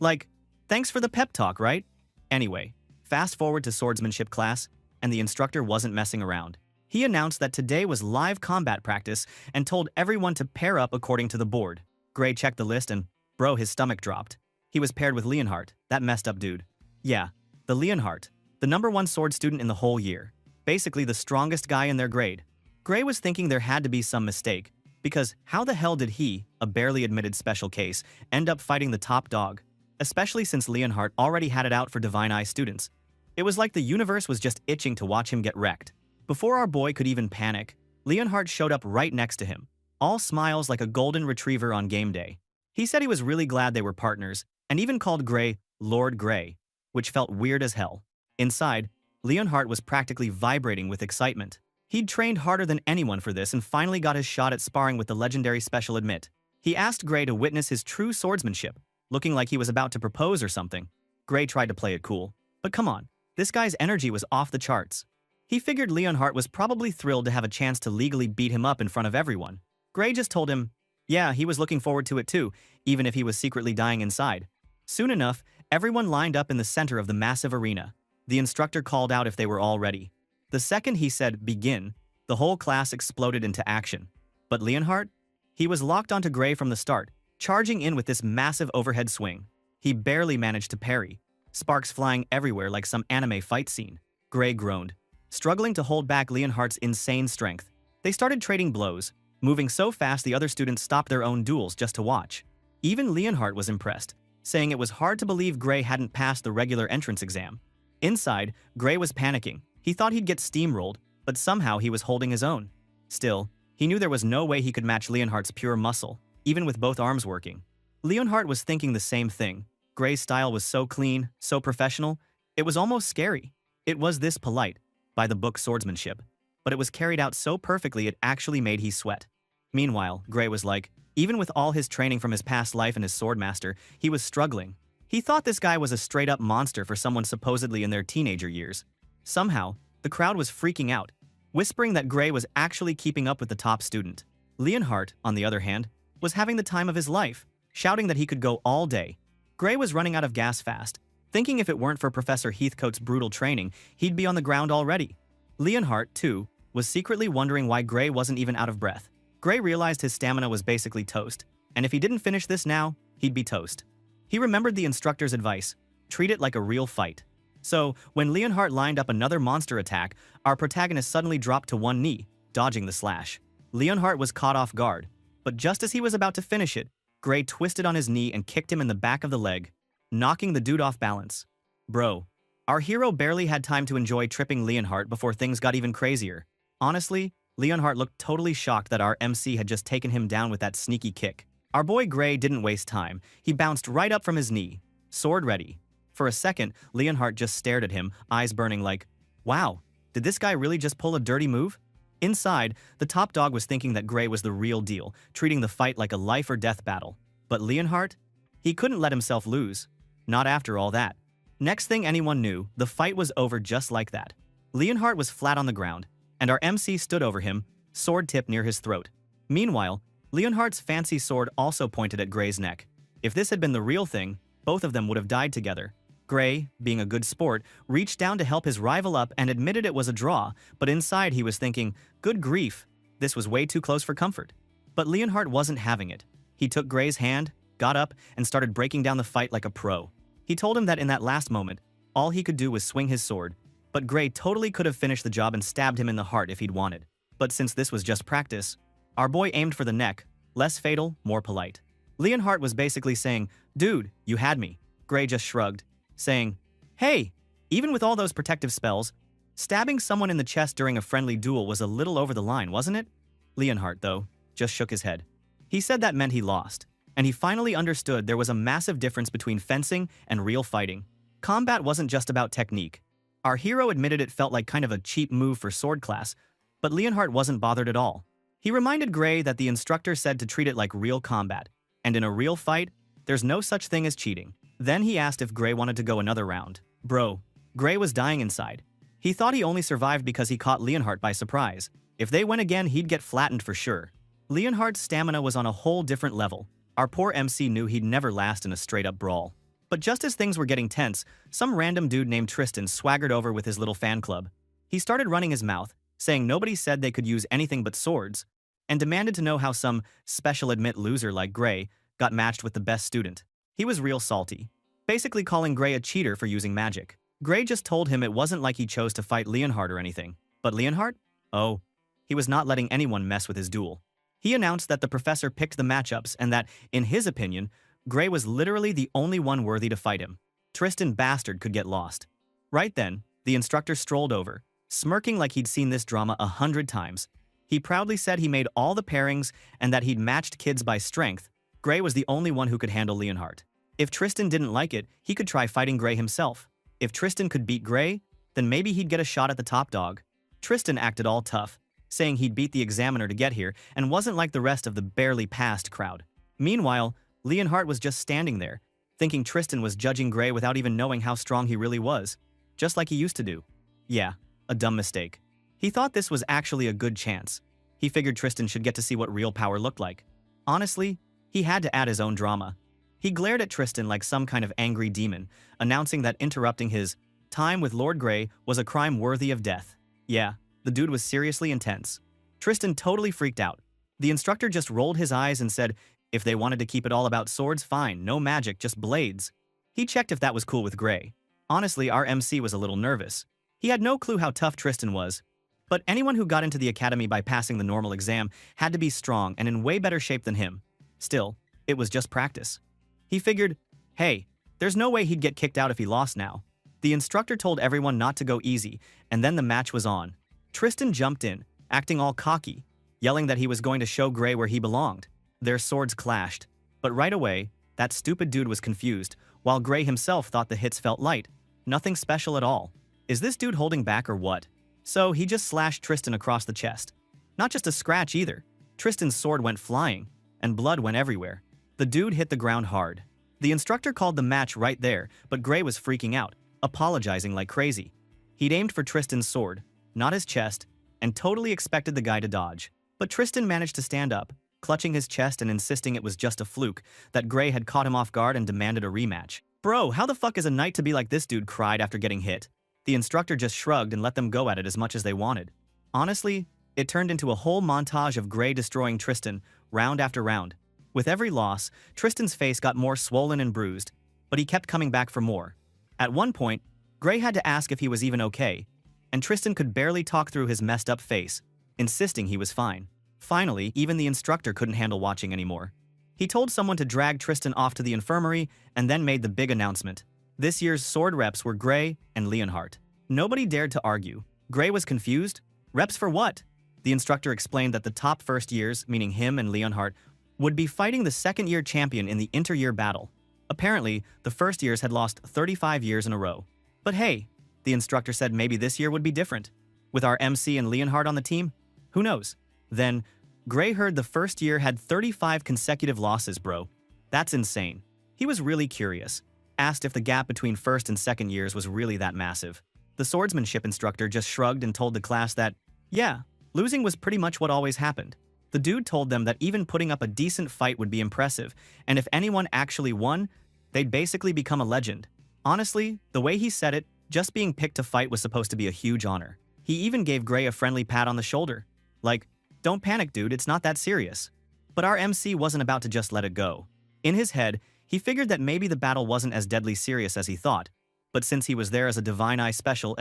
Like, thanks for the pep talk, right? Anyway, fast forward to swordsmanship class, and the instructor wasn't messing around. He announced that today was live combat practice and told everyone to pair up according to the board. Gray checked the list and, bro, his stomach dropped. He was paired with Leonhardt, that messed up dude. Yeah, the Leonhardt, the #1 sword student in the whole year. Basically the strongest guy in their grade. Gray was thinking there had to be some mistake, because how the hell did he, a barely admitted special case, end up fighting the top dog? Especially since Leonhardt already had it out for Divine Eye students. It was like the universe was just itching to watch him get wrecked. Before our boy could even panic, Leonhardt showed up right next to him, all smiles like a golden retriever on game day. He said he was really glad they were partners, and even called Gray Lord Gray, which felt weird as hell. Inside, Leonhardt was practically vibrating with excitement. He'd trained harder than anyone for this and finally got his shot at sparring with the legendary special admit. He asked Gray to witness his true swordsmanship, looking like he was about to propose or something. Gray tried to play it cool, but come on, this guy's energy was off the charts. He figured Leonhardt was probably thrilled to have a chance to legally beat him up in front of everyone. Gray just told him, yeah, he was looking forward to it too, even if he was secretly dying inside. Soon enough, everyone lined up in the center of the massive arena. The instructor called out if they were all ready. The second he said, begin, the whole class exploded into action. But Leonhardt? He was locked onto Gray from the start, charging in with this massive overhead swing. He barely managed to parry, sparks flying everywhere like some anime fight scene. Gray groaned, struggling to hold back Leonhardt's insane strength. They started trading blows, moving so fast the other students stopped their own duels just to watch. Even Leonhardt was impressed, saying it was hard to believe Gray hadn't passed the regular entrance exam. Inside, Gray was panicking. He thought he'd get steamrolled, but somehow he was holding his own. Still, he knew there was no way he could match Leonhardt's pure muscle, even with both arms working. Leonhardt was thinking the same thing. Gray's style was so clean, so professional, it was almost scary. It was this polite, by-the-book swordsmanship, but it was carried out so perfectly it actually made he sweat. Meanwhile, Gray was like, even with all his training from his past life and his swordmaster, he was struggling. He thought this guy was a straight-up monster for someone supposedly in their teenager years. Somehow, the crowd was freaking out, whispering that Gray was actually keeping up with the top student. Leonhardt, on the other hand, was having the time of his life, shouting that he could go all day. Gray was running out of gas fast, thinking if it weren't for Professor Heathcote's brutal training, he'd be on the ground already. Leonhardt, too, was secretly wondering why Gray wasn't even out of breath. Gray realized his stamina was basically toast, and if he didn't finish this now, he'd be toast. He remembered the instructor's advice, treat it like a real fight. So, when Leonhardt lined up another monster attack, our protagonist suddenly dropped to one knee, dodging the slash. Leonhardt was caught off guard, But just as he was about to finish it, Gray twisted on his knee and kicked him in the back of the leg, knocking the dude off balance. Bro, our hero barely had time to enjoy tripping Leonhardt before things got even crazier. Honestly, Leonhardt looked totally shocked that our MC had just taken him down with that sneaky kick. Our boy Gray didn't waste time. He bounced right up from his knee, sword ready. For a second, Leonhardt just stared at him, eyes burning like, wow, did this guy really just pull a dirty move? Inside, the top dog was thinking that Gray was the real deal, treating the fight like a life-or-death battle. But Leonhardt? He couldn't let himself lose. Not after all that. Next thing anyone knew, the fight was over just like that. Leonhardt was flat on the ground, and our MC stood over him, sword tip near his throat. Meanwhile, Leonhardt's fancy sword also pointed at Gray's neck. If this had been the real thing, both of them would have died together. Gray, being a good sport, reached down to help his rival up and admitted it was a draw, but inside he was thinking, good grief, this was way too close for comfort. But Leonhardt wasn't having it. He took Gray's hand, got up, and started breaking down the fight like a pro. He told him that in that last moment, all he could do was swing his sword, but Gray totally could have finished the job and stabbed him in the heart if he'd wanted. But since this was just practice, our boy aimed for the neck, less fatal, more polite. Leonhardt was basically saying, dude, you had me. Gray just shrugged, saying, hey, even with all those protective spells, stabbing someone in the chest during a friendly duel was a little over the line, wasn't it? Leonhardt, though, just shook his head. He said that meant he lost, and he finally understood there was a massive difference between fencing and real fighting. Combat wasn't just about technique. Our hero admitted it felt like kind of a cheap move for sword class, but Leonhardt wasn't bothered at all. He reminded Gray that the instructor said to treat it like real combat, and in a real fight, there's no such thing as cheating. Then he asked if Gray wanted to go another round. Bro, Gray was dying inside. He thought he only survived because he caught Leonhardt by surprise. If they went again, he'd get flattened for sure. Leonhardt's stamina was on a whole different level. Our poor MC knew he'd never last in a straight-up brawl. But just as things were getting tense, some random dude named Tristan swaggered over with his little fan club. He started running his mouth, saying nobody said they could use anything but swords, and demanded to know how some special admit loser like Gray got matched with the best student. He was real salty, basically calling Gray a cheater for using magic. Gray just told him it wasn't like he chose to fight Leonhardt or anything. But Leonhardt? Oh, he was not letting anyone mess with his duel. He announced that the professor picked the matchups and that, in his opinion, Gray was literally the only one worthy to fight him. Tristan bastard could get lost. Right then, the instructor strolled over, smirking like he'd seen this drama 100 times. He proudly said he made all the pairings and that he'd matched kids by strength. Gray was the only one who could handle Leonhardt. If Tristan didn't like it, he could try fighting Gray himself. If Tristan could beat Gray, then maybe he'd get a shot at the top dog. Tristan acted all tough, saying he'd beat the examiner to get here and wasn't like the rest of the barely passed crowd. Meanwhile, Leonhardt was just standing there, thinking Tristan was judging Gray without even knowing how strong he really was, just like he used to do. Yeah, a dumb mistake. He thought this was actually a good chance. He figured Tristan should get to see what real power looked like. Honestly, he had to add his own drama. He glared at Tristan like some kind of angry demon, announcing that interrupting his time with Lord Gray was a crime worthy of death. Yeah, the dude was seriously intense. Tristan totally freaked out. The instructor just rolled his eyes and said, if they wanted to keep it all about swords, fine, no magic, just blades. He checked if that was cool with Gray. Honestly, our MC was a little nervous. He had no clue how tough Tristan was. But anyone who got into the academy by passing the normal exam had to be strong and in way better shape than him. Still, it was just practice. He figured, hey, there's no way he'd get kicked out if he lost now. The instructor told everyone not to go easy, and then the match was on. Tristan jumped in, acting all cocky, yelling that he was going to show Gray where he belonged. Their swords clashed, but right away, that stupid dude was confused, while Gray himself thought the hits felt light. Nothing special at all. Is this dude holding back or what? So he just slashed Tristan across the chest. Not just a scratch either. Tristan's sword went flying, and blood went everywhere. The dude hit the ground hard. The instructor called the match right there, but Gray was freaking out, apologizing like crazy. He'd aimed for Tristan's sword, not his chest, and totally expected the guy to dodge. But Tristan managed to stand up, clutching his chest and insisting it was just a fluke, that Gray had caught him off guard and demanded a rematch. Bro, how the fuck is a knight to be like this? Dude cried after getting hit. The instructor just shrugged and let them go at it as much as they wanted. Honestly, it turned into a whole montage of Gray destroying Tristan, round after round. With every loss, Tristan's face got more swollen and bruised, but he kept coming back for more. At one point, Gray had to ask if he was even okay, and Tristan could barely talk through his messed up face, insisting he was fine. Finally, even the instructor couldn't handle watching anymore. He told someone to drag Tristan off to the infirmary and then made the big announcement. This year's sword reps were Gray and Leonhardt. Nobody dared to argue. Gray was confused. Reps for what? The instructor explained that the top first years, meaning him and Leonhardt, would be fighting the second-year champion in the inter-year battle. Apparently, the first years had lost 35 years in a row. But hey, the instructor said maybe this year would be different. With our MC and Leonhardt on the team? Who knows? Then, Gray heard the first year had 35 consecutive losses, bro. That's insane. He was really curious. Asked if the gap between first and second years was really that massive. The swordsmanship instructor just shrugged and told the class that, yeah, losing was pretty much what always happened. The dude told them that even putting up a decent fight would be impressive, and if anyone actually won, they'd basically become a legend. Honestly, the way he said it, just being picked to fight was supposed to be a huge honor. He even gave Gray a friendly pat on the shoulder. Like, don't panic, dude, it's not that serious. But our MC wasn't about to just let it go. In his head, he figured that maybe the battle wasn't as deadly serious as he thought, but since he was there as a Divine Eye special,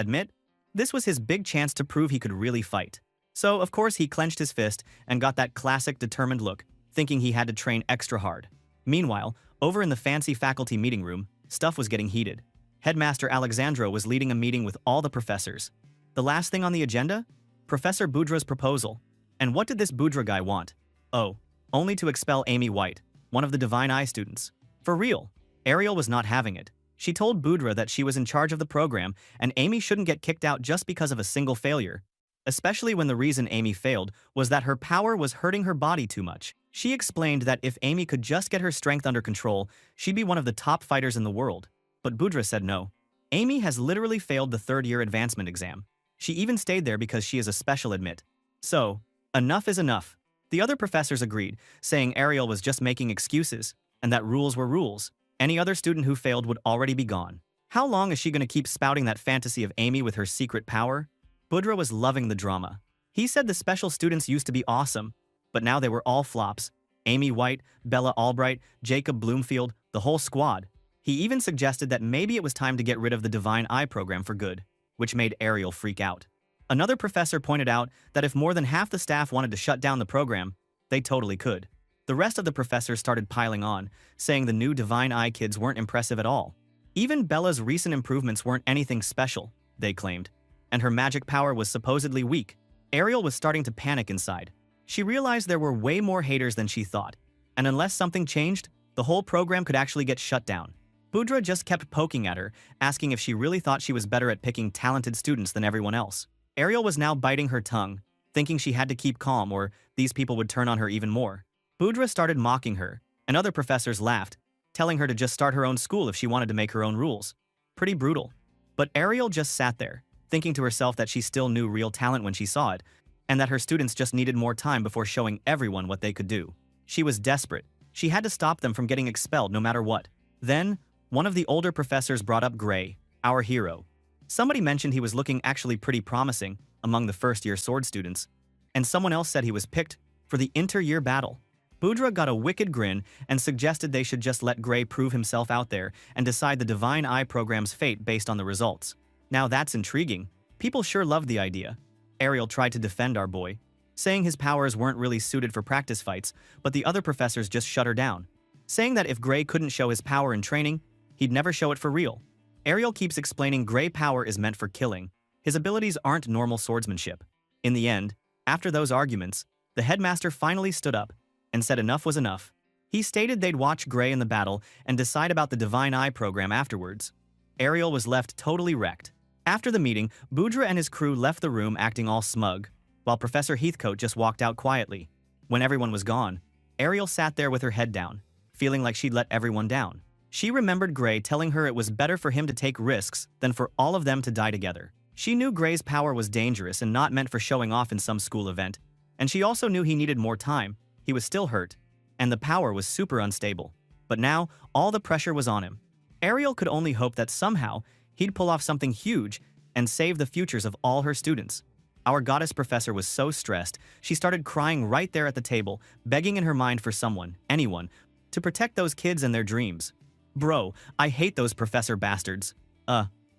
this was his big chance to prove he could really fight. So, of course, he clenched his fist and got that classic determined look, thinking he had to train extra hard. Meanwhile, over in the fancy faculty meeting room, stuff was getting heated. Headmaster Alexandro was leading a meeting with all the professors. The last thing on the agenda? Professor Budra's proposal. And what did this Budra guy want? Oh, only to expel Amy White, one of the Divine Eye students. For real, Ariel was not having it. She told Budra that she was in charge of the program and Amy shouldn't get kicked out just because of a single failure. Especially when the reason Amy failed was that her power was hurting her body too much. She explained that if Amy could just get her strength under control, she'd be one of the top fighters in the world. But Budra said no. Amy has literally failed the third-year advancement exam. She even stayed there because she is a special admit. So, enough is enough. The other professors agreed, saying Ariel was just making excuses, and that rules were rules. Any other student who failed would already be gone. How long is she going to keep spouting that fantasy of Amy with her secret power? Budra was loving the drama. He said the special students used to be awesome, but now they were all flops. Amy White, Bella Albright, Jacob Bloomfield, the whole squad. He even suggested that maybe it was time to get rid of the Divine Eye program for good, which made Ariel freak out. Another professor pointed out that if more than half the staff wanted to shut down the program, they totally could. The rest of the professors started piling on, saying the new Divine Eye kids weren't impressive at all. Even Bella's recent improvements weren't anything special, they claimed, and her magic power was supposedly weak. Ariel was starting to panic inside. She realized there were way more haters than she thought, and unless something changed, the whole program could actually get shut down. Budra just kept poking at her, asking if she really thought she was better at picking talented students than everyone else. Ariel was now biting her tongue, thinking she had to keep calm or these people would turn on her even more. Budra started mocking her, and other professors laughed, telling her to just start her own school if she wanted to make her own rules. Pretty brutal. But Ariel just sat there, thinking to herself that she still knew real talent when she saw it, and that her students just needed more time before showing everyone what they could do. She was desperate. She had to stop them from getting expelled no matter what. Then, one of the older professors brought up Gray, our hero. Somebody mentioned he was looking actually pretty promising among the first-year sword students, and someone else said he was picked for the inter-year battle. Budra got a wicked grin and suggested they should just let Gray prove himself out there and decide the Divine Eye program's fate based on the results. Now that's intriguing. People sure loved the idea. Ariel tried to defend our boy, saying his powers weren't really suited for practice fights, but the other professors just shut her down, saying that if Gray couldn't show his power in training, he'd never show it for real. Ariel keeps explaining Gray power is meant for killing. His abilities aren't normal swordsmanship. In the end, after those arguments, the headmaster finally stood up and said enough was enough. He stated they'd watch Gray in the battle and decide about the Divine Eye program afterwards. Ariel was left totally wrecked. After the meeting, Budra and his crew left the room acting all smug, while Professor Heathcote just walked out quietly. When everyone was gone, Ariel sat there with her head down, feeling like she'd let everyone down. She remembered Gray telling her it was better for him to take risks than for all of them to die together. She knew Gray's power was dangerous and not meant for showing off in some school event, and she also knew he needed more time. He was still hurt, and the power was super unstable. But now, all the pressure was on him. Ariel could only hope that somehow he'd pull off something huge and save the futures of all her students. Our goddess professor was so stressed, she started crying right there at the table, begging in her mind for someone, anyone, to protect those kids and their dreams. Bro, I hate those professor bastards.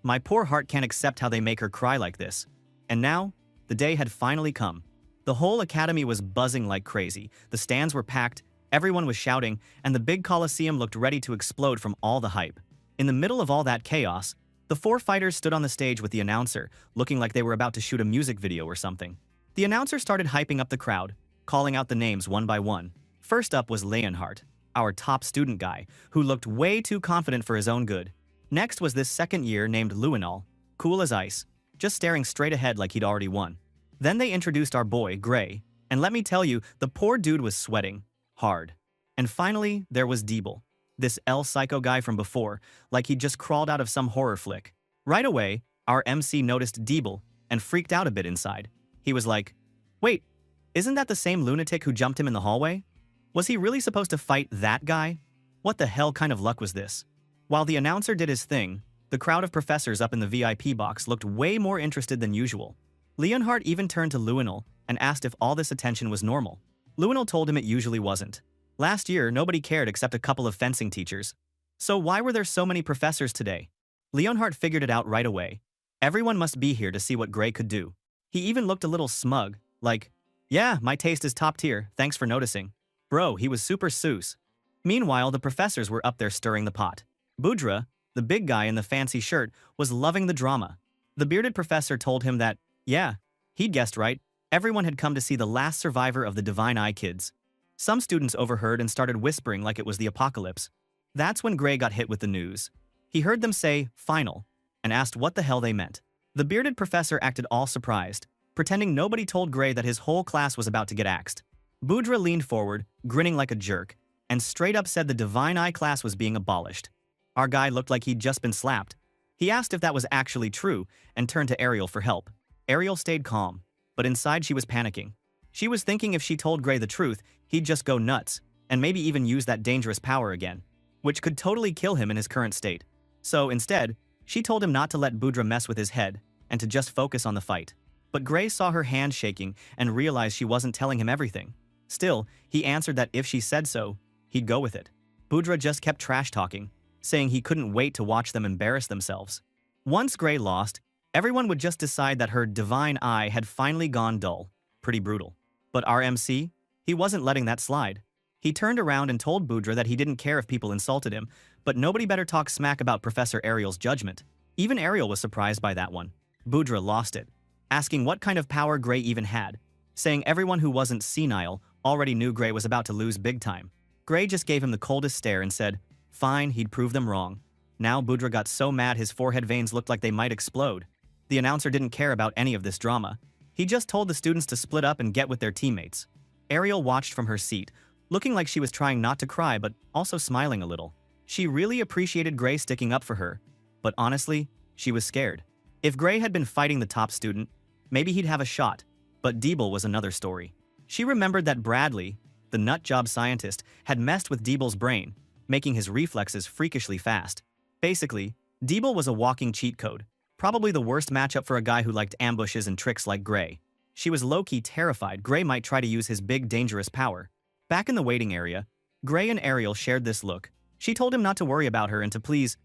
My poor heart can't accept how they make her cry like this. And now, the day had finally come. The whole academy was buzzing like crazy, the stands were packed, everyone was shouting, and the big coliseum looked ready to explode from all the hype. In the middle of all that chaos, the four fighters stood on the stage with the announcer, looking like they were about to shoot a music video or something. The announcer started hyping up the crowd, calling out the names one by one. First up was Leonhardt, our top student guy, who looked way too confident for his own good. Next was this second year named Luinol, cool as ice, just staring straight ahead like he'd already won. Then they introduced our boy, Gray, and let me tell you, the poor dude was sweating hard. And finally, there was Deeble, this Psycho guy from before, like he'd just crawled out of some horror flick. Right away, our MC noticed Deeble and freaked out a bit inside. He was like, "Wait, isn't that the same lunatic who jumped him in the hallway? Was he really supposed to fight that guy? What the hell kind of luck was this?" While the announcer did his thing, the crowd of professors up in the VIP box looked way more interested than usual. Leonhardt even turned to Luinol and asked if all this attention was normal. Luinol told him it usually wasn't. Last year, nobody cared except a couple of fencing teachers. So why were there so many professors today? Leonhardt figured it out right away. Everyone must be here to see what Gray could do. He even looked a little smug, like, "Yeah, my taste is top tier, thanks for noticing." Bro, he was super sus. Meanwhile, the professors were up there stirring the pot. Budra, the big guy in the fancy shirt, was loving the drama. The bearded professor told him that, yeah, he'd guessed right, everyone had come to see the last survivor of the Divine Eye kids. Some students overheard and started whispering like it was the apocalypse. That's when Gray got hit with the news. He heard them say, "final," and asked what the hell they meant. The bearded professor acted all surprised, pretending nobody told Gray that his whole class was about to get axed. Budra leaned forward, grinning like a jerk, and straight up said the Divine Eye class was being abolished. Our guy looked like he'd just been slapped. He asked if that was actually true and turned to Ariel for help. Ariel stayed calm, but inside she was panicking. She was thinking if she told Gray the truth, he'd just go nuts, and maybe even use that dangerous power again, which could totally kill him in his current state. So instead, she told him not to let Budra mess with his head, and to just focus on the fight. But Gray saw her hand shaking and realized she wasn't telling him everything. Still, he answered that if she said so, he'd go with it. Budra just kept trash-talking, saying he couldn't wait to watch them embarrass themselves. Once Gray lost, everyone would just decide that her divine eye had finally gone dull. Pretty brutal. But our MC? He wasn't letting that slide. He turned around and told Budra that he didn't care if people insulted him, but nobody better talk smack about Professor Ariel's judgment. Even Ariel was surprised by that one. Budra lost it, asking what kind of power Gray even had, saying everyone who wasn't senile already knew Gray was about to lose big time. Gray just gave him the coldest stare and said, fine, he'd prove them wrong. Now Budra got so mad his forehead veins looked like they might explode. The announcer didn't care about any of this drama. He just told the students to split up and get with their teammates. Ariel watched from her seat, looking like she was trying not to cry but also smiling a little. She really appreciated Gray sticking up for her, but honestly, she was scared. If Gray had been fighting the top student, maybe he'd have a shot, but Deeble was another story. She remembered that Bradley, the nutjob scientist, had messed with Deeble's brain, making his reflexes freakishly fast. Basically, Deeble was a walking cheat code, probably the worst matchup for a guy who liked ambushes and tricks like Gray. She was low-key terrified Gray might try to use his big dangerous power. Back in the waiting area, Gray and Ariel shared this look. She told him not to worry about her and to please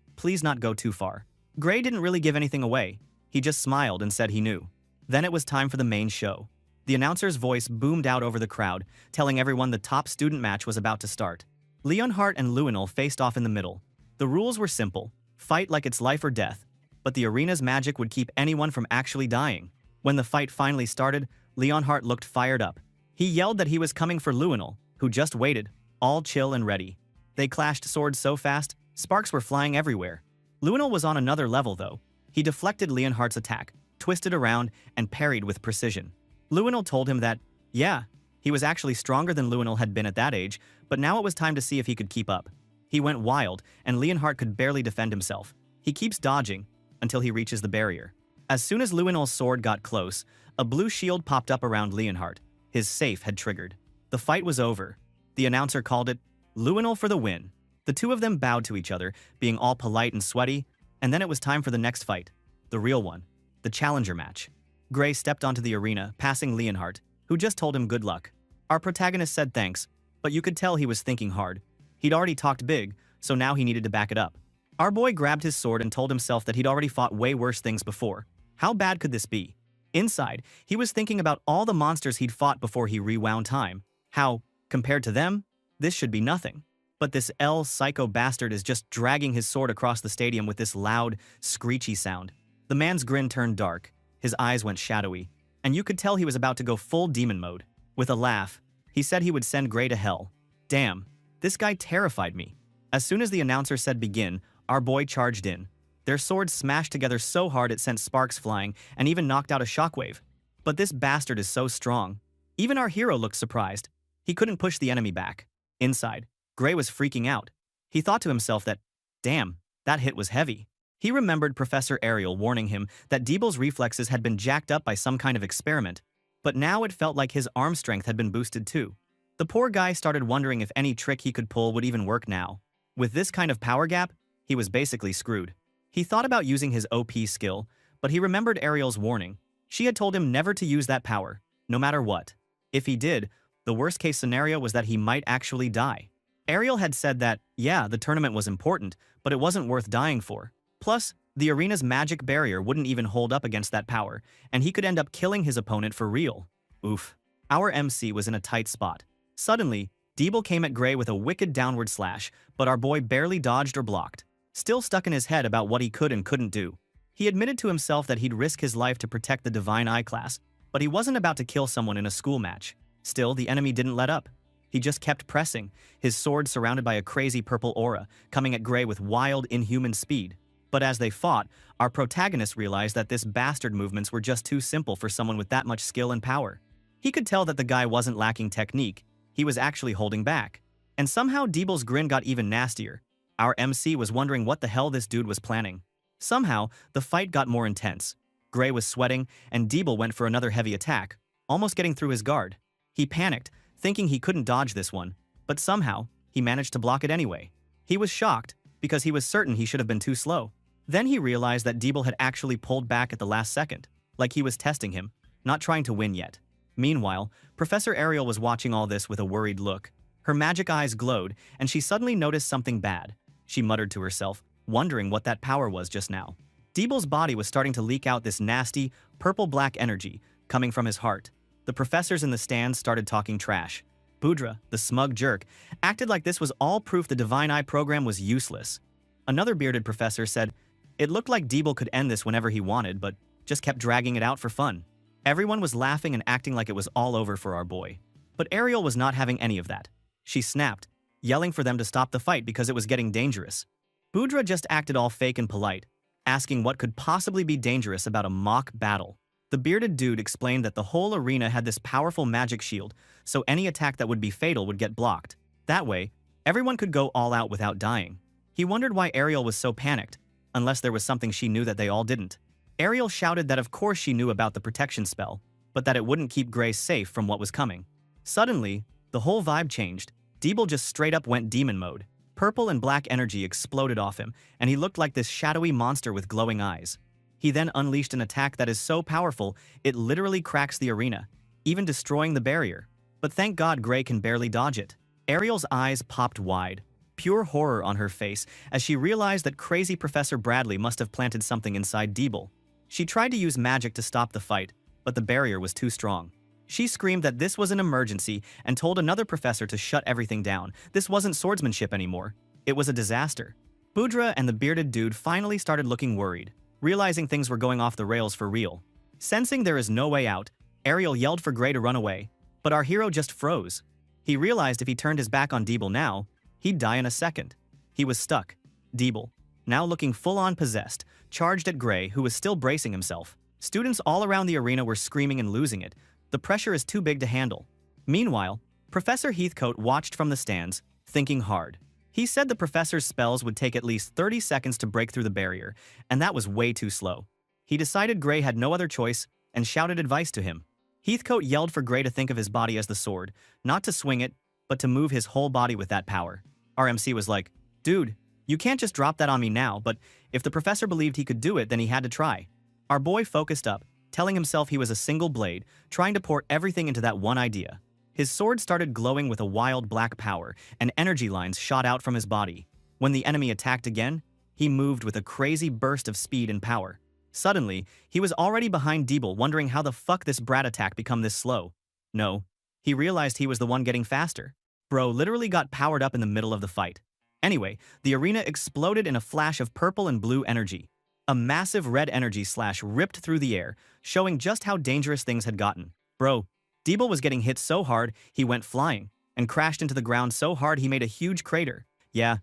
not go too far. Gray didn't really give anything away. He just smiled and said he knew. Then it was time for the main show. The announcer's voice boomed out over the crowd, telling everyone the top student match was about to start. Leonhardt and Luinol faced off in the middle. The rules were simple. Fight like it's life or death. But the arena's magic would keep anyone from actually dying. When the fight finally started, Leonhardt looked fired up. He yelled that he was coming for Luinol, who just waited, all chill and ready. They clashed swords so fast, sparks were flying everywhere. Luinol was on another level though. He deflected Leonhardt's attack, twisted around, and parried with precision. Luinol told him that, yeah, he was actually stronger than Luinol had been at that age, but now it was time to see if he could keep up. He went wild, and Leonhardt could barely defend himself. He keeps dodging until he reaches the barrier. As soon as Luinol's sword got close, a blue shield popped up around Leonhardt. His safe had triggered. The fight was over. The announcer called it Luinol for the win. The two of them bowed to each other, being all polite and sweaty, and then it was time for the next fight. The real one. The challenger match. Gray stepped onto the arena, passing Leonhardt, who just told him good luck. Our protagonist said thanks, but you could tell he was thinking hard. He'd already talked big, so now he needed to back it up. Our boy grabbed his sword and told himself that he'd already fought way worse things before. How bad could this be? Inside, he was thinking about all the monsters he'd fought before he rewound time. How, compared to them, this should be nothing. But this L psycho bastard is just dragging his sword across the stadium with this loud, screechy sound. The man's grin turned dark, his eyes went shadowy, and you could tell he was about to go full demon mode. With a laugh, he said he would send Gray to hell. Damn, this guy terrified me. As soon as the announcer said begin, our boy charged in. Their swords smashed together so hard it sent sparks flying and even knocked out a shockwave. But this bastard is so strong. Even our hero looked surprised. He couldn't push the enemy back. Inside, Gray was freaking out. He thought to himself that, damn, that hit was heavy. He remembered Professor Ariel warning him that Deeble's reflexes had been jacked up by some kind of experiment, but now it felt like his arm strength had been boosted too. The poor guy started wondering if any trick he could pull would even work now. With this kind of power gap, he was basically screwed. He thought about using his OP skill, but he remembered Ariel's warning. She had told him never to use that power, no matter what. If he did, the worst-case scenario was that he might actually die. Ariel had said that, yeah, the tournament was important, but it wasn't worth dying for. Plus, the arena's magic barrier wouldn't even hold up against that power, and he could end up killing his opponent for real. Oof. Our MC was in a tight spot. Suddenly, Deeble came at Gray with a wicked downward slash, but our boy barely dodged or blocked. Still stuck in his head about what he could and couldn't do. He admitted to himself that he'd risk his life to protect the Divine Eye class, but he wasn't about to kill someone in a school match. Still, the enemy didn't let up. He just kept pressing, his sword surrounded by a crazy purple aura, coming at Gray with wild, inhuman speed. But as they fought, our protagonist realized that this bastard movements were just too simple for someone with that much skill and power. He could tell that the guy wasn't lacking technique, he was actually holding back. And somehow Deeble's grin got even nastier. Our MC was wondering what the hell this dude was planning. Somehow, the fight got more intense. Gray was sweating, and Deeble went for another heavy attack, almost getting through his guard. He panicked, thinking he couldn't dodge this one, but somehow, he managed to block it anyway. He was shocked, because he was certain he should have been too slow. Then he realized that Deeble had actually pulled back at the last second, like he was testing him, not trying to win yet. Meanwhile, Professor Ariel was watching all this with a worried look. Her magic eyes glowed, and she suddenly noticed something bad. She muttered to herself, wondering what that power was just now. Deeble's body was starting to leak out this nasty, purple-black energy coming from his heart. The professors in the stands started talking trash. Budra, the smug jerk, acted like this was all proof the Divine Eye program was useless. Another bearded professor said, it looked like Deeble could end this whenever he wanted, but just kept dragging it out for fun. Everyone was laughing and acting like it was all over for our boy. But Ariel was not having any of that. She snapped, yelling for them to stop the fight because it was getting dangerous. Budra just acted all fake and polite, asking what could possibly be dangerous about a mock battle. The bearded dude explained that the whole arena had this powerful magic shield, so any attack that would be fatal would get blocked. That way, everyone could go all out without dying. He wondered why Ariel was so panicked, unless there was something she knew that they all didn't. Ariel shouted that of course she knew about the protection spell, but that it wouldn't keep Gray safe from what was coming. Suddenly, the whole vibe changed. Deeble just straight up went demon mode. Purple and black energy exploded off him, and he looked like this shadowy monster with glowing eyes. He then unleashed an attack that is so powerful, it literally cracks the arena, even destroying the barrier. But thank God Gray can barely dodge it. Ariel's eyes popped wide, pure horror on her face as she realized that crazy Professor Bradley must have planted something inside Deeble. She tried to use magic to stop the fight, but the barrier was too strong. She screamed that this was an emergency and told another professor to shut everything down. This wasn't swordsmanship anymore. It was a disaster. Budra and the bearded dude finally started looking worried, realizing things were going off the rails for real. Sensing there is no way out, Ariel yelled for Gray to run away, but our hero just froze. He realized if he turned his back on Deeble now, he'd die in a second. He was stuck. Deeble, now looking full-on possessed, charged at Gray, who was still bracing himself. Students all around the arena were screaming and losing it. The pressure is too big to handle. Meanwhile, Professor Heathcote watched from the stands, thinking hard. He said the professor's spells would take at least 30 seconds to break through the barrier, and that was way too slow. He decided Gray had no other choice and shouted advice to him. Heathcote yelled for Gray to think of his body as the sword, not to swing it, but to move his whole body with that power. Our MC was like, dude, you can't just drop that on me now, but if the professor believed he could do it, then he had to try. Our boy focused up, telling himself he was a single blade, trying to pour everything into that one idea. His sword started glowing with a wild black power, and energy lines shot out from his body. When the enemy attacked again, he moved with a crazy burst of speed and power. Suddenly, he was already behind Deeble, wondering how the fuck this brat attack become this slow. No, he realized he was the one getting faster. Bro literally got powered up in the middle of the fight. Anyway, the arena exploded in a flash of purple and blue energy. A massive red energy slash ripped through the air, showing just how dangerous things had gotten. Bro, Deeble was getting hit so hard, he went flying, and crashed into the ground so hard he made a huge crater. Yeah,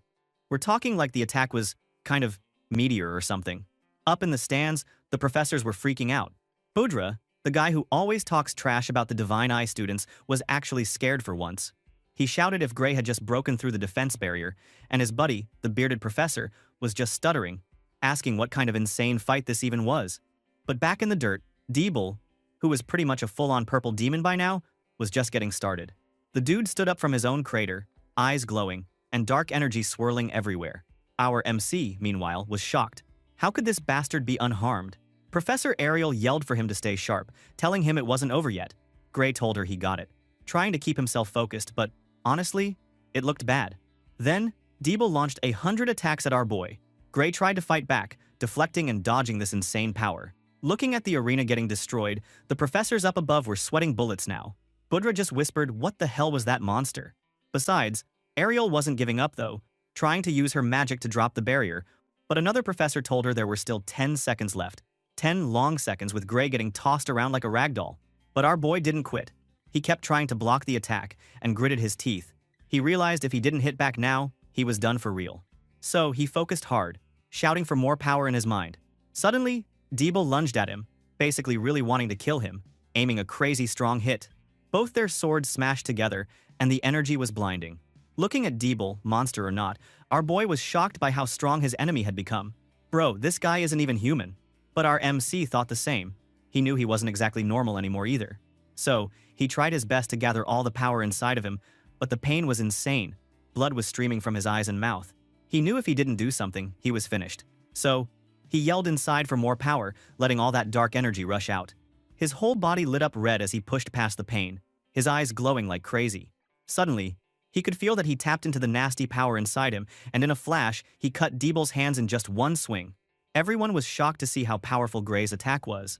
we're talking like the attack was kind of meteor or something. Up in the stands, the professors were freaking out. Budra, the guy who always talks trash about the Divine Eye students, was actually scared for once. He shouted if Gray had just broken through the defense barrier, and his buddy, the bearded professor, was just stuttering, asking what kind of insane fight this even was. But back in the dirt, Deeble, who was pretty much a full-on purple demon by now, was just getting started. The dude stood up from his own crater, eyes glowing, and dark energy swirling everywhere. Our MC, meanwhile, was shocked. How could this bastard be unharmed? Professor Ariel yelled for him to stay sharp, telling him it wasn't over yet. Gray told her he got it, trying to keep himself focused, but honestly, it looked bad. Then, Deeble launched 100 attacks at our boy. Gray tried to fight back, deflecting and dodging this insane power. Looking at the arena getting destroyed, the professors up above were sweating bullets now. Budra just whispered, "What the hell was that monster?" Besides, Ariel wasn't giving up though, trying to use her magic to drop the barrier, but another professor told her there were still 10 seconds left. 10 long seconds with Gray getting tossed around like a ragdoll. But our boy didn't quit. He kept trying to block the attack and gritted his teeth. He realized if he didn't hit back now, he was done for real. So he focused hard, shouting for more power in his mind. Suddenly, Deeble lunged at him, basically really wanting to kill him, aiming a crazy strong hit. Both their swords smashed together, and the energy was blinding. Looking at Deeble, monster or not, our boy was shocked by how strong his enemy had become. Bro, this guy isn't even human. But our MC thought the same. He knew he wasn't exactly normal anymore either. So, he tried his best to gather all the power inside of him, but the pain was insane. Blood was streaming from his eyes and mouth. He knew if he didn't do something, he was finished. So, he yelled inside for more power, letting all that dark energy rush out. His whole body lit up red as he pushed past the pain, his eyes glowing like crazy. Suddenly, he could feel that he tapped into the nasty power inside him, and in a flash, he cut Deeble's hands in just one swing. Everyone was shocked to see how powerful Gray's attack was.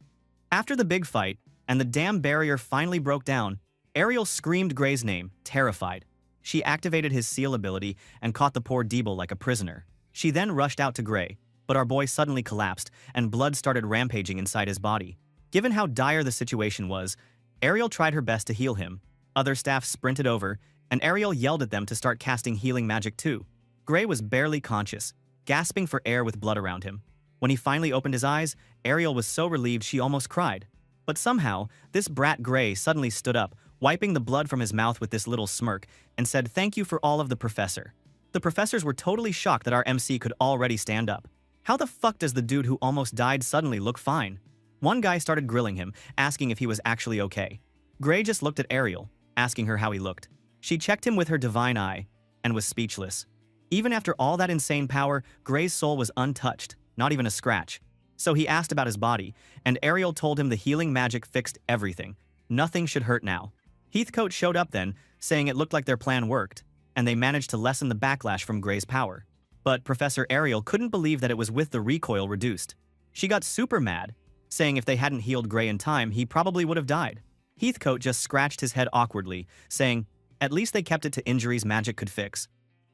After the big fight, and the damn barrier finally broke down, Ariel screamed Gray's name, terrified. She activated his seal ability and caught the poor Deeble like a prisoner. She then rushed out to Gray, but our boy suddenly collapsed, and blood started rampaging inside his body. Given how dire the situation was, Ariel tried her best to heal him. Other staff sprinted over, and Ariel yelled at them to start casting healing magic too. Gray was barely conscious, gasping for air with blood around him. When he finally opened his eyes, Ariel was so relieved she almost cried. But somehow, this brat Gray suddenly stood up, wiping the blood from his mouth with this little smirk, and said thank you for all of the professor. The professors were totally shocked that our MC could already stand up. How the fuck does the dude who almost died suddenly look fine? One guy started grilling him, asking if he was actually okay. Gray just looked at Ariel, asking her how he looked. She checked him with her divine eye, and was speechless. Even after all that insane power, Gray's soul was untouched, not even a scratch. So he asked about his body, and Ariel told him the healing magic fixed everything. Nothing should hurt now. Heathcote showed up then, saying it looked like their plan worked, and they managed to lessen the backlash from Gray's power. But Professor Ariel couldn't believe that it was with the recoil reduced. She got super mad, saying if they hadn't healed Gray in time, he probably would have died. Heathcote just scratched his head awkwardly, saying, at least they kept it to injuries magic could fix,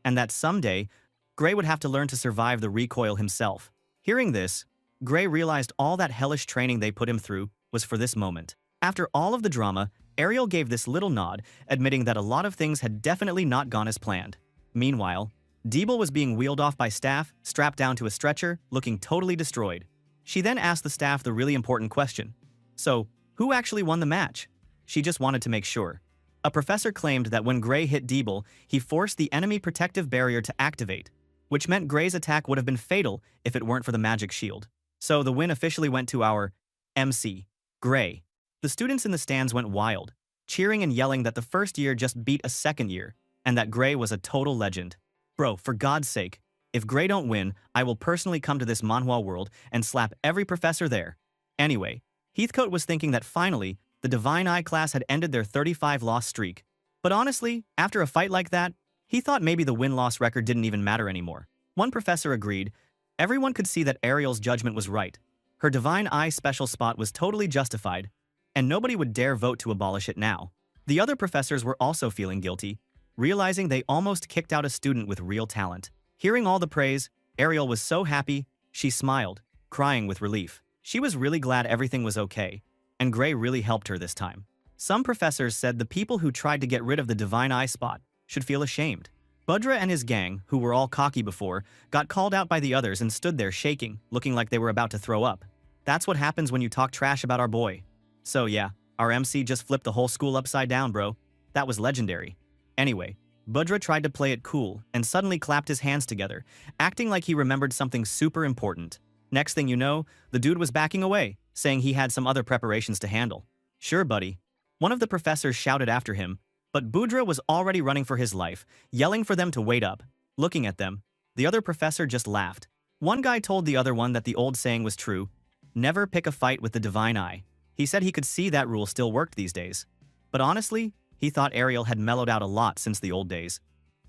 and that someday, Gray would have to learn to survive the recoil himself. Hearing this, Gray realized all that hellish training they put him through was for this moment. After all of the drama, Ariel gave this little nod, admitting that a lot of things had definitely not gone as planned. Meanwhile, Deeble was being wheeled off by staff, strapped down to a stretcher, looking totally destroyed. She then asked the staff the really important question. So, who actually won the match? She just wanted to make sure. A professor claimed that when Gray hit Deeble, he forced the enemy protective barrier to activate, which meant Gray's attack would have been fatal if it weren't for the magic shield. So the win officially went to our MC, Gray. The students in the stands went wild, cheering and yelling that the first year just beat a second year, and that Gray was a total legend. Bro, for God's sake, if Gray don't win, I will personally come to this manhwa world and slap every professor there. Anyway, Heathcote was thinking that finally, the Divine Eye class had ended their 35-loss streak. But honestly, after a fight like that, he thought maybe the win-loss record didn't even matter anymore. One professor agreed. Everyone could see that Ariel's judgment was right. Her divine eye special spot was totally justified, and nobody would dare vote to abolish it now. The other professors were also feeling guilty, realizing they almost kicked out a student with real talent. Hearing all the praise, Ariel was so happy, she smiled, crying with relief. She was really glad everything was okay, and Gray really helped her this time. Some professors said the people who tried to get rid of the divine eye spot should feel ashamed. Budra and his gang, who were all cocky before, got called out by the others and stood there shaking, looking like they were about to throw up. That's what happens when you talk trash about our boy. So yeah, our MC just flipped the whole school upside down, bro. That was legendary. Anyway, Budra tried to play it cool and suddenly clapped his hands together, acting like he remembered something super important. Next thing you know, the dude was backing away, saying he had some other preparations to handle. Sure, buddy. One of the professors shouted after him, but Budra was already running for his life, yelling for them to wait up. Looking at them, the other professor just laughed. One guy told the other one that the old saying was true, never pick a fight with the divine eye. He said he could see that rule still worked these days. But honestly, he thought Ariel had mellowed out a lot since the old days.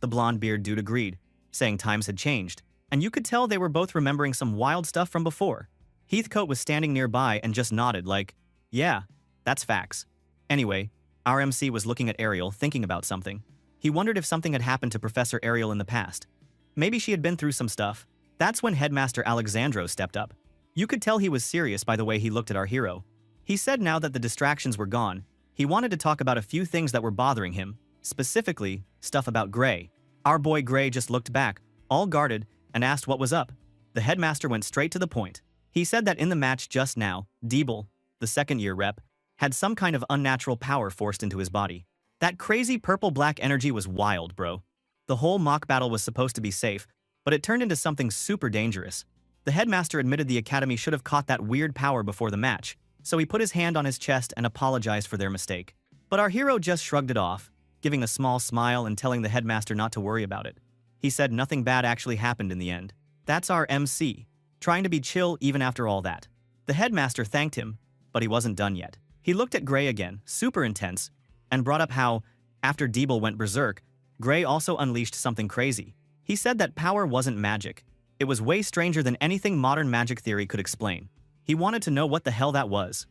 The blonde-beard dude agreed, saying times had changed, and you could tell they were both remembering some wild stuff from before. Heathcote was standing nearby and just nodded like, yeah, that's facts. Anyway, our MC was looking at Ariel thinking about something. He wondered if something had happened to Professor Ariel in the past. Maybe she had been through some stuff. That's when Headmaster Alexandro stepped up. You could tell he was serious by the way he looked at our hero. He said now that the distractions were gone, he wanted to talk about a few things that were bothering him, specifically, stuff about Gray. Our boy Gray just looked back, all guarded, and asked what was up. The headmaster went straight to the point. He said that in the match just now, Deeble, the second-year rep, had some kind of unnatural power forced into his body. That crazy purple-black energy was wild, bro. The whole mock battle was supposed to be safe, but it turned into something super dangerous. The headmaster admitted the academy should have caught that weird power before the match, so he put his hand on his chest and apologized for their mistake. But our hero just shrugged it off, giving a small smile and telling the headmaster not to worry about it. He said nothing bad actually happened in the end. That's our MC, trying to be chill even after all that. The headmaster thanked him, but he wasn't done yet. He looked at Gray again, super intense, and brought up how, after Deeble went berserk, Gray also unleashed something crazy. He said that power wasn't magic. It was way stranger than anything modern magic theory could explain. He wanted to know what the hell that was.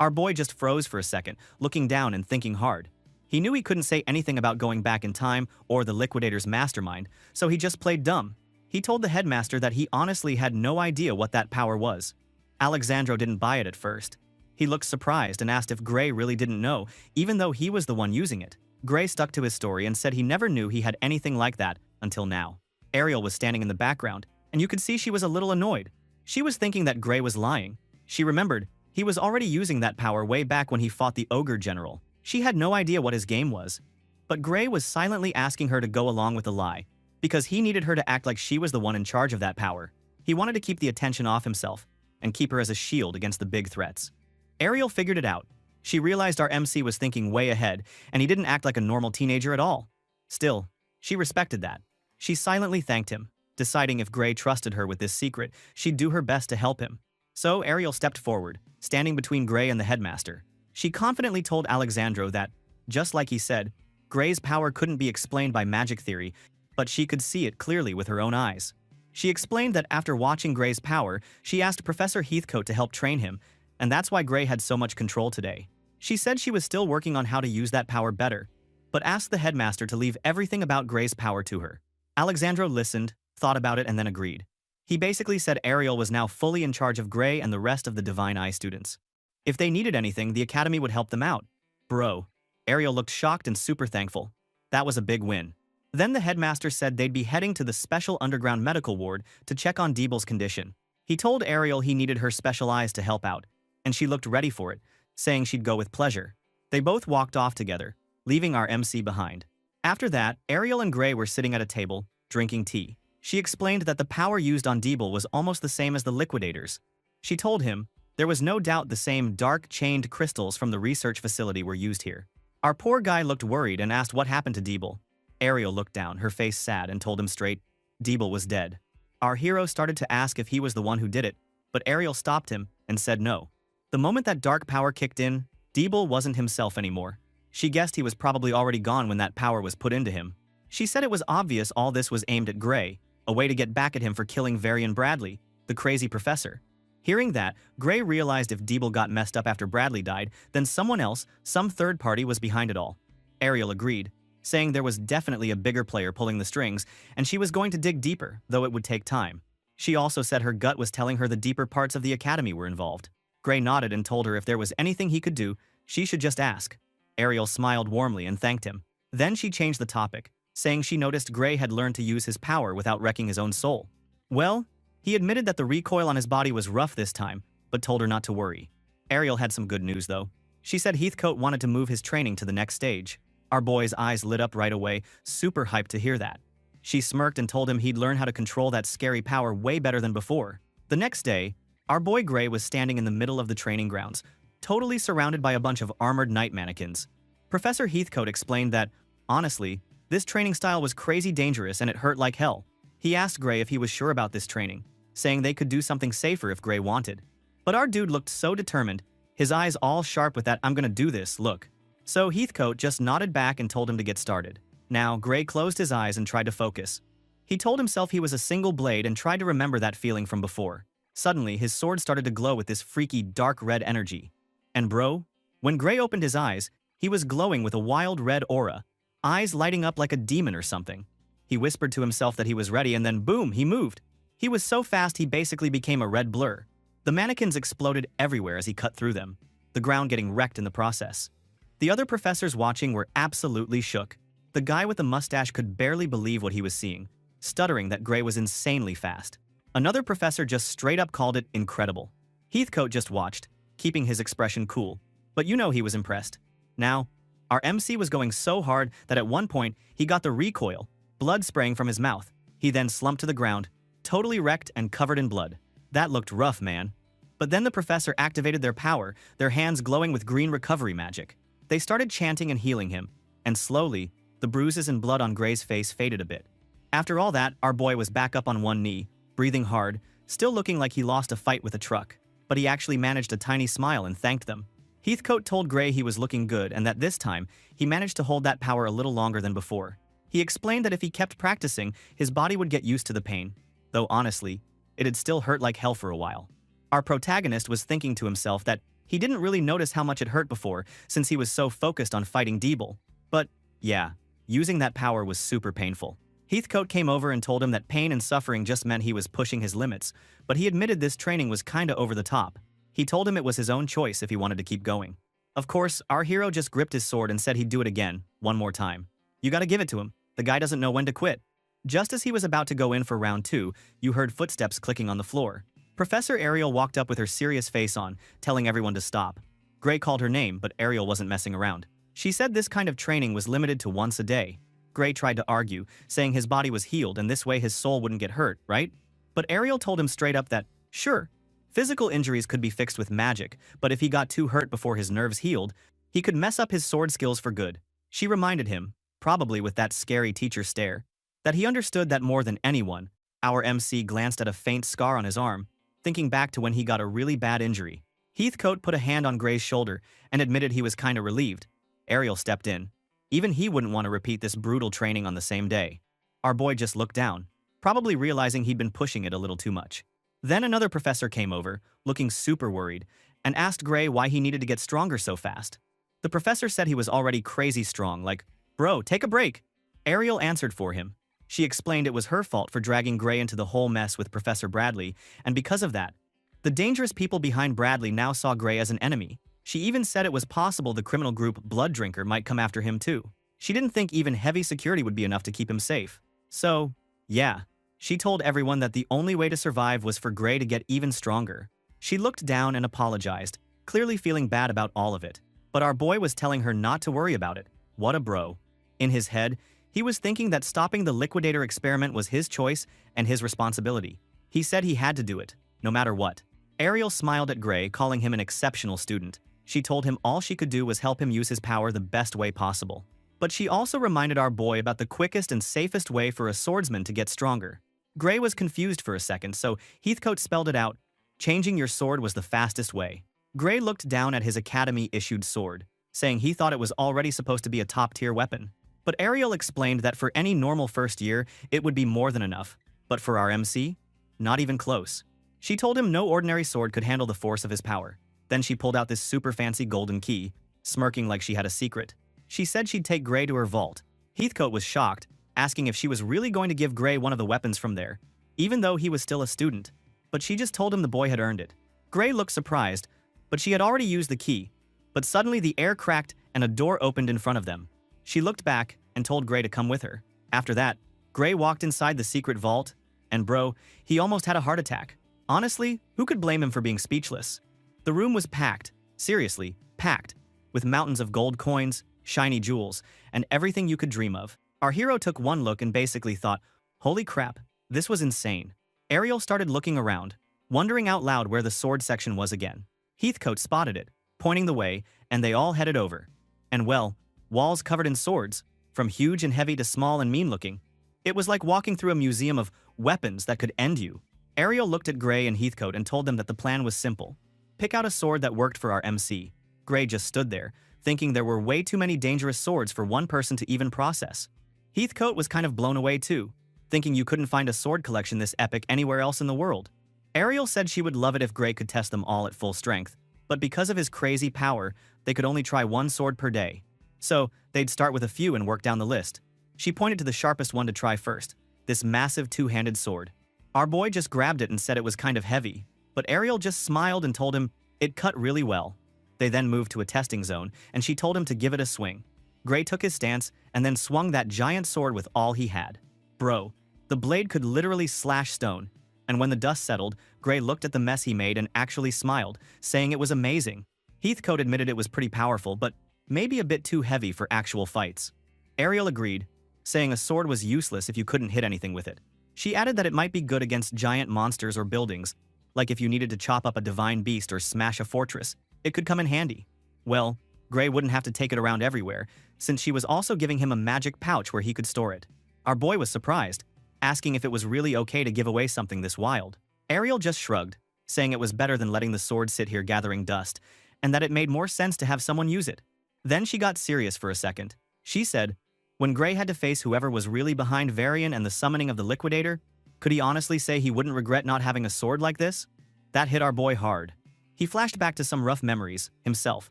Our boy just froze for a second, looking down and thinking hard. He knew he couldn't say anything about going back in time or the Liquidator's mastermind, so he just played dumb. He told the headmaster that he honestly had no idea what that power was. Alexandro didn't buy it at first. He looked surprised and asked if Gray really didn't know, even though he was the one using it. Gray stuck to his story and said he never knew he had anything like that until now. Ariel was standing in the background, and you could see she was a little annoyed. She was thinking that Gray was lying. She remembered he was already using that power way back when he fought the Ogre General. She had no idea what his game was. But Gray was silently asking her to go along with the lie, because he needed her to act like she was the one in charge of that power. He wanted to keep the attention off himself and keep her as a shield against the big threats. Ariel figured it out. She realized our MC was thinking way ahead, and he didn't act like a normal teenager at all. Still, she respected that. She silently thanked him, deciding if Gray trusted her with this secret, she'd do her best to help him. So Ariel stepped forward, standing between Gray and the headmaster. She confidently told Alexandro that, just like he said, Gray's power couldn't be explained by magic theory, but she could see it clearly with her own eyes. She explained that after watching Gray's power, she asked Professor Heathcote to help train him, and that's why Gray had so much control today. She said she was still working on how to use that power better, but asked the headmaster to leave everything about Gray's power to her. Alexandro listened, thought about it, and then agreed. He basically said Ariel was now fully in charge of Gray and the rest of the Divine Eye students. If they needed anything, the academy would help them out. Bro. Ariel looked shocked and super thankful. That was a big win. Then the headmaster said they'd be heading to the special underground medical ward to check on Deeble's condition. He told Ariel he needed her special eyes to help out, and she looked ready for it, saying she'd go with pleasure. They both walked off together, leaving our MC behind. After that, Ariel and Gray were sitting at a table, drinking tea. She explained that the power used on Deeble was almost the same as the Liquidators. She told him there was no doubt the same dark chained crystals from the research facility were used here. Our poor guy looked worried and asked what happened to Deeble. Ariel looked down, her face sad, and told him straight, Deeble was dead. Our hero started to ask if he was the one who did it, but Ariel stopped him and said no. The moment that dark power kicked in, Deeble wasn't himself anymore. She guessed he was probably already gone when that power was put into him. She said it was obvious all this was aimed at Gray, a way to get back at him for killing Varian Bradley, the crazy professor. Hearing that, Gray realized if Deeble got messed up after Bradley died, then someone else, some third party was behind it all. Ariel agreed, saying there was definitely a bigger player pulling the strings, and she was going to dig deeper, though it would take time. She also said her gut was telling her the deeper parts of the academy were involved. Gray nodded and told her if there was anything he could do, she should just ask. Ariel smiled warmly and thanked him. Then she changed the topic, saying she noticed Gray had learned to use his power without wrecking his own soul. Well, he admitted that the recoil on his body was rough this time, but told her not to worry. Ariel had some good news though. She said Heathcote wanted to move his training to the next stage. Our boy's eyes lit up right away, super hyped to hear that. She smirked and told him he'd learn how to control that scary power way better than before. The next day, our boy Gray was standing in the middle of the training grounds, totally surrounded by a bunch of armored knight mannequins. Professor Heathcote explained that, honestly, this training style was crazy dangerous and it hurt like hell. He asked Gray if he was sure about this training, saying they could do something safer if Gray wanted. But our dude looked so determined, his eyes all sharp with that "I'm gonna do this" look. So Heathcote just nodded back and told him to get started. Now, Gray closed his eyes and tried to focus. He told himself he was a single blade and tried to remember that feeling from before. Suddenly, his sword started to glow with this freaky dark red energy. And bro, when Gray opened his eyes, he was glowing with a wild red aura, eyes lighting up like a demon or something. He whispered to himself that he was ready and then boom, he moved. He was so fast he basically became a red blur. The mannequins exploded everywhere as he cut through them, the ground getting wrecked in the process. The other professors watching were absolutely shook. The guy with the mustache could barely believe what he was seeing, stuttering that Gray was insanely fast. Another professor just straight up called it incredible. Heathcote just watched, keeping his expression cool, but you know he was impressed. Now, our MC was going so hard that at one point he got the recoil, blood spraying from his mouth. He then slumped to the ground, totally wrecked and covered in blood. That looked rough, man. But then the professor activated their power, their hands glowing with green recovery magic. They started chanting and healing him, and slowly, the bruises and blood on Gray's face faded a bit. After all that, our boy was back up on one knee, breathing hard, still looking like he lost a fight with a truck, but he actually managed a tiny smile and thanked them. Heathcote told Gray he was looking good and that this time, he managed to hold that power a little longer than before. He explained that if he kept practicing, his body would get used to the pain, though honestly, it had still hurt like hell for a while. Our protagonist was thinking to himself that he didn't really notice how much it hurt before since he was so focused on fighting Deeble. But, yeah, using that power was super painful. Heathcote came over and told him that pain and suffering just meant he was pushing his limits, but he admitted this training was kinda over the top. He told him it was his own choice if he wanted to keep going. Of course, our hero just gripped his sword and said he'd do it again, one more time. You gotta give it to him. The guy doesn't know when to quit. Just as he was about to go in for round 2, you heard footsteps clicking on the floor. Professor Ariel walked up with her serious face on, telling everyone to stop. Gray called her name, but Ariel wasn't messing around. She said this kind of training was limited to once a day. Gray tried to argue, saying his body was healed and this way his soul wouldn't get hurt, right? But Ariel told him straight up that, sure, physical injuries could be fixed with magic, but if he got too hurt before his nerves healed, he could mess up his sword skills for good. She reminded him, probably with that scary teacher stare, that he understood that more than anyone. Our MC glanced at a faint scar on his arm, thinking back to when he got a really bad injury. Heathcote put a hand on Gray's shoulder and admitted he was kinda relieved. Ariel stepped in. Even he wouldn't want to repeat this brutal training on the same day. Our boy just looked down, probably realizing he'd been pushing it a little too much. Then another professor came over, looking super worried, and asked Gray why he needed to get stronger so fast. The professor said he was already crazy strong, like, bro, take a break. Ariel answered for him. She explained it was her fault for dragging Gray into the whole mess with Professor Bradley, and because of that, the dangerous people behind Bradley now saw Gray as an enemy. She even said it was possible the criminal group Blood Drinker might come after him too. She didn't think even heavy security would be enough to keep him safe. So, yeah, she told everyone that the only way to survive was for Gray to get even stronger. She looked down and apologized, clearly feeling bad about all of it. But our boy was telling her not to worry about it. What a bro. In his head, he was thinking that stopping the Liquidator experiment was his choice and his responsibility. He said he had to do it, no matter what. Ariel smiled at Gray, calling him an exceptional student. She told him all she could do was help him use his power the best way possible. But she also reminded our boy about the quickest and safest way for a swordsman to get stronger. Gray was confused for a second, so Heathcote spelled it out. Changing your sword was the fastest way. Gray looked down at his academy-issued sword, saying he thought it was already supposed to be a top-tier weapon. But Ariel explained that for any normal first year, it would be more than enough. But for our MC, not even close. She told him no ordinary sword could handle the force of his power. Then she pulled out this super fancy golden key, smirking like she had a secret. She said she'd take Gray to her vault. Heathcote was shocked, asking if she was really going to give Gray one of the weapons from there, even though he was still a student. But she just told him the boy had earned it. Gray looked surprised, but she had already used the key. But suddenly the air cracked and a door opened in front of them. She looked back and told Gray to come with her. After that, Gray walked inside the secret vault, and bro, he almost had a heart attack. Honestly, who could blame him for being speechless? The room was packed, seriously, packed, with mountains of gold coins, shiny jewels, and everything you could dream of. Our hero took one look and basically thought, holy crap, this was insane. Ariel started looking around, wondering out loud where the sword section was again. Heathcote spotted it, pointing the way, and they all headed over. And well, walls covered in swords, from huge and heavy to small and mean-looking. It was like walking through a museum of weapons that could end you. Ariel looked at Gray and Heathcote and told them that the plan was simple. Pick out a sword that worked for our MC. Gray just stood there, thinking there were way too many dangerous swords for one person to even process. Heathcote was kind of blown away too, thinking you couldn't find a sword collection this epic anywhere else in the world. Ariel said she would love it if Gray could test them all at full strength, but because of his crazy power, they could only try one sword per day. So, they'd start with a few and work down the list. She pointed to the sharpest one to try first, this massive two-handed sword. Our boy just grabbed it and said it was kind of heavy, but Ariel just smiled and told him it cut really well. They then moved to a testing zone, and she told him to give it a swing. Gray took his stance and then swung that giant sword with all he had. Bro, the blade could literally slash stone, and when the dust settled, Gray looked at the mess he made and actually smiled, saying it was amazing. Heathcote admitted it was pretty powerful, but maybe a bit too heavy for actual fights. Ariel agreed, saying a sword was useless if you couldn't hit anything with it. She added that it might be good against giant monsters or buildings, like if you needed to chop up a divine beast or smash a fortress, it could come in handy. Well, Gray wouldn't have to take it around everywhere, since she was also giving him a magic pouch where he could store it. Our boy was surprised, asking if it was really okay to give away something this wild. Ariel just shrugged, saying it was better than letting the sword sit here gathering dust, and that it made more sense to have someone use it. Then she got serious for a second. She said, when Gray had to face whoever was really behind Varian and the summoning of the Liquidator, could he honestly say he wouldn't regret not having a sword like this? That hit our boy hard. He flashed back to some rough memories, himself,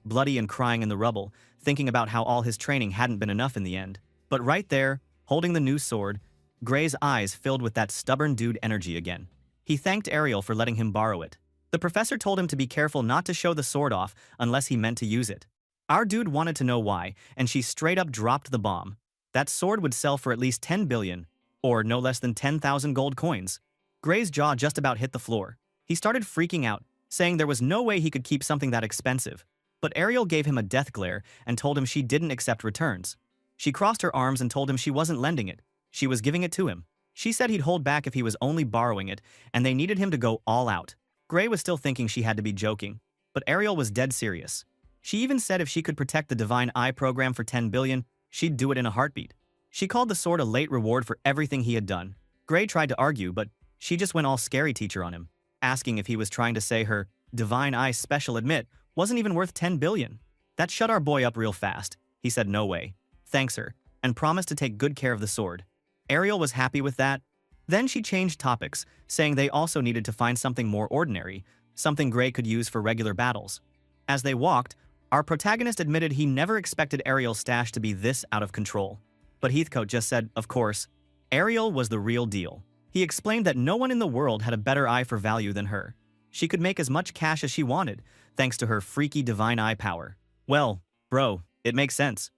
bloody and crying in the rubble, thinking about how all his training hadn't been enough in the end. But right there, holding the new sword, Gray's eyes filled with that stubborn dude energy again. He thanked Ariel for letting him borrow it. The professor told him to be careful not to show the sword off unless he meant to use it. Our dude wanted to know why, and she straight up dropped the bomb. That sword would sell for at least 10 billion, or no less than 10,000 gold coins. Gray's jaw just about hit the floor. He started freaking out, saying there was no way he could keep something that expensive. But Ariel gave him a death glare and told him she didn't accept returns. She crossed her arms and told him she wasn't lending it, she was giving it to him. She said he'd hold back if he was only borrowing it, and they needed him to go all out. Gray was still thinking she had to be joking, but Ariel was dead serious. She even said if she could protect the Divine Eye program for 10 billion, she'd do it in a heartbeat. She called the sword a late reward for everything he had done. Gray tried to argue, but she just went all scary teacher on him, asking if he was trying to say her Divine Eye special admit wasn't even worth 10 billion. That shut our boy up real fast. He said no way, thanks her, and promised to take good care of the sword. Ariel was happy with that. Then she changed topics, saying they also needed to find something more ordinary, something Gray could use for regular battles. As they walked, our protagonist admitted he never expected Ariel's stash to be this out of control. But Heathcote just said, of course, Ariel was the real deal. He explained that no one in the world had a better eye for value than her. She could make as much cash as she wanted, thanks to her freaky divine eye power. Well, bro, it makes sense.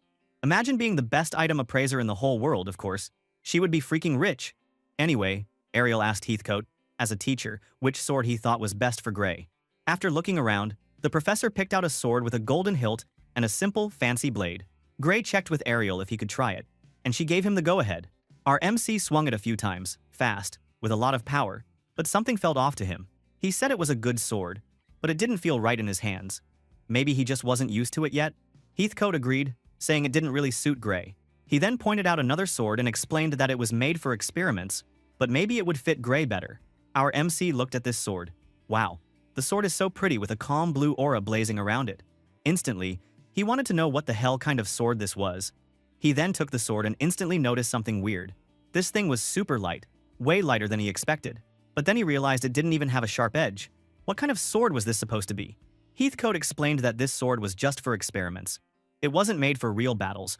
Imagine being the best item appraiser in the whole world, of course. She would be freaking rich. Anyway, Ariel asked Heathcote, as a teacher, which sword he thought was best for Gray. After looking around, the professor picked out a sword with a golden hilt and a simple, fancy blade. Gray checked with Ariel if he could try it, and she gave him the go-ahead. Our MC swung it a few times, fast, with a lot of power, but something felt off to him. He said it was a good sword, but it didn't feel right in his hands. Maybe he just wasn't used to it yet? Heathcote agreed, saying it didn't really suit Gray. He then pointed out another sword and explained that it was made for experiments, but maybe it would fit Gray better. Our MC looked at this sword. Wow, the sword is so pretty with a calm blue aura blazing around it. Instantly, he wanted to know what the hell kind of sword this was. He then took the sword and instantly noticed something weird. This thing was super light, way lighter than he expected. But then he realized it didn't even have a sharp edge. What kind of sword was this supposed to be? Heathcote explained that this sword was just for experiments. It wasn't made for real battles,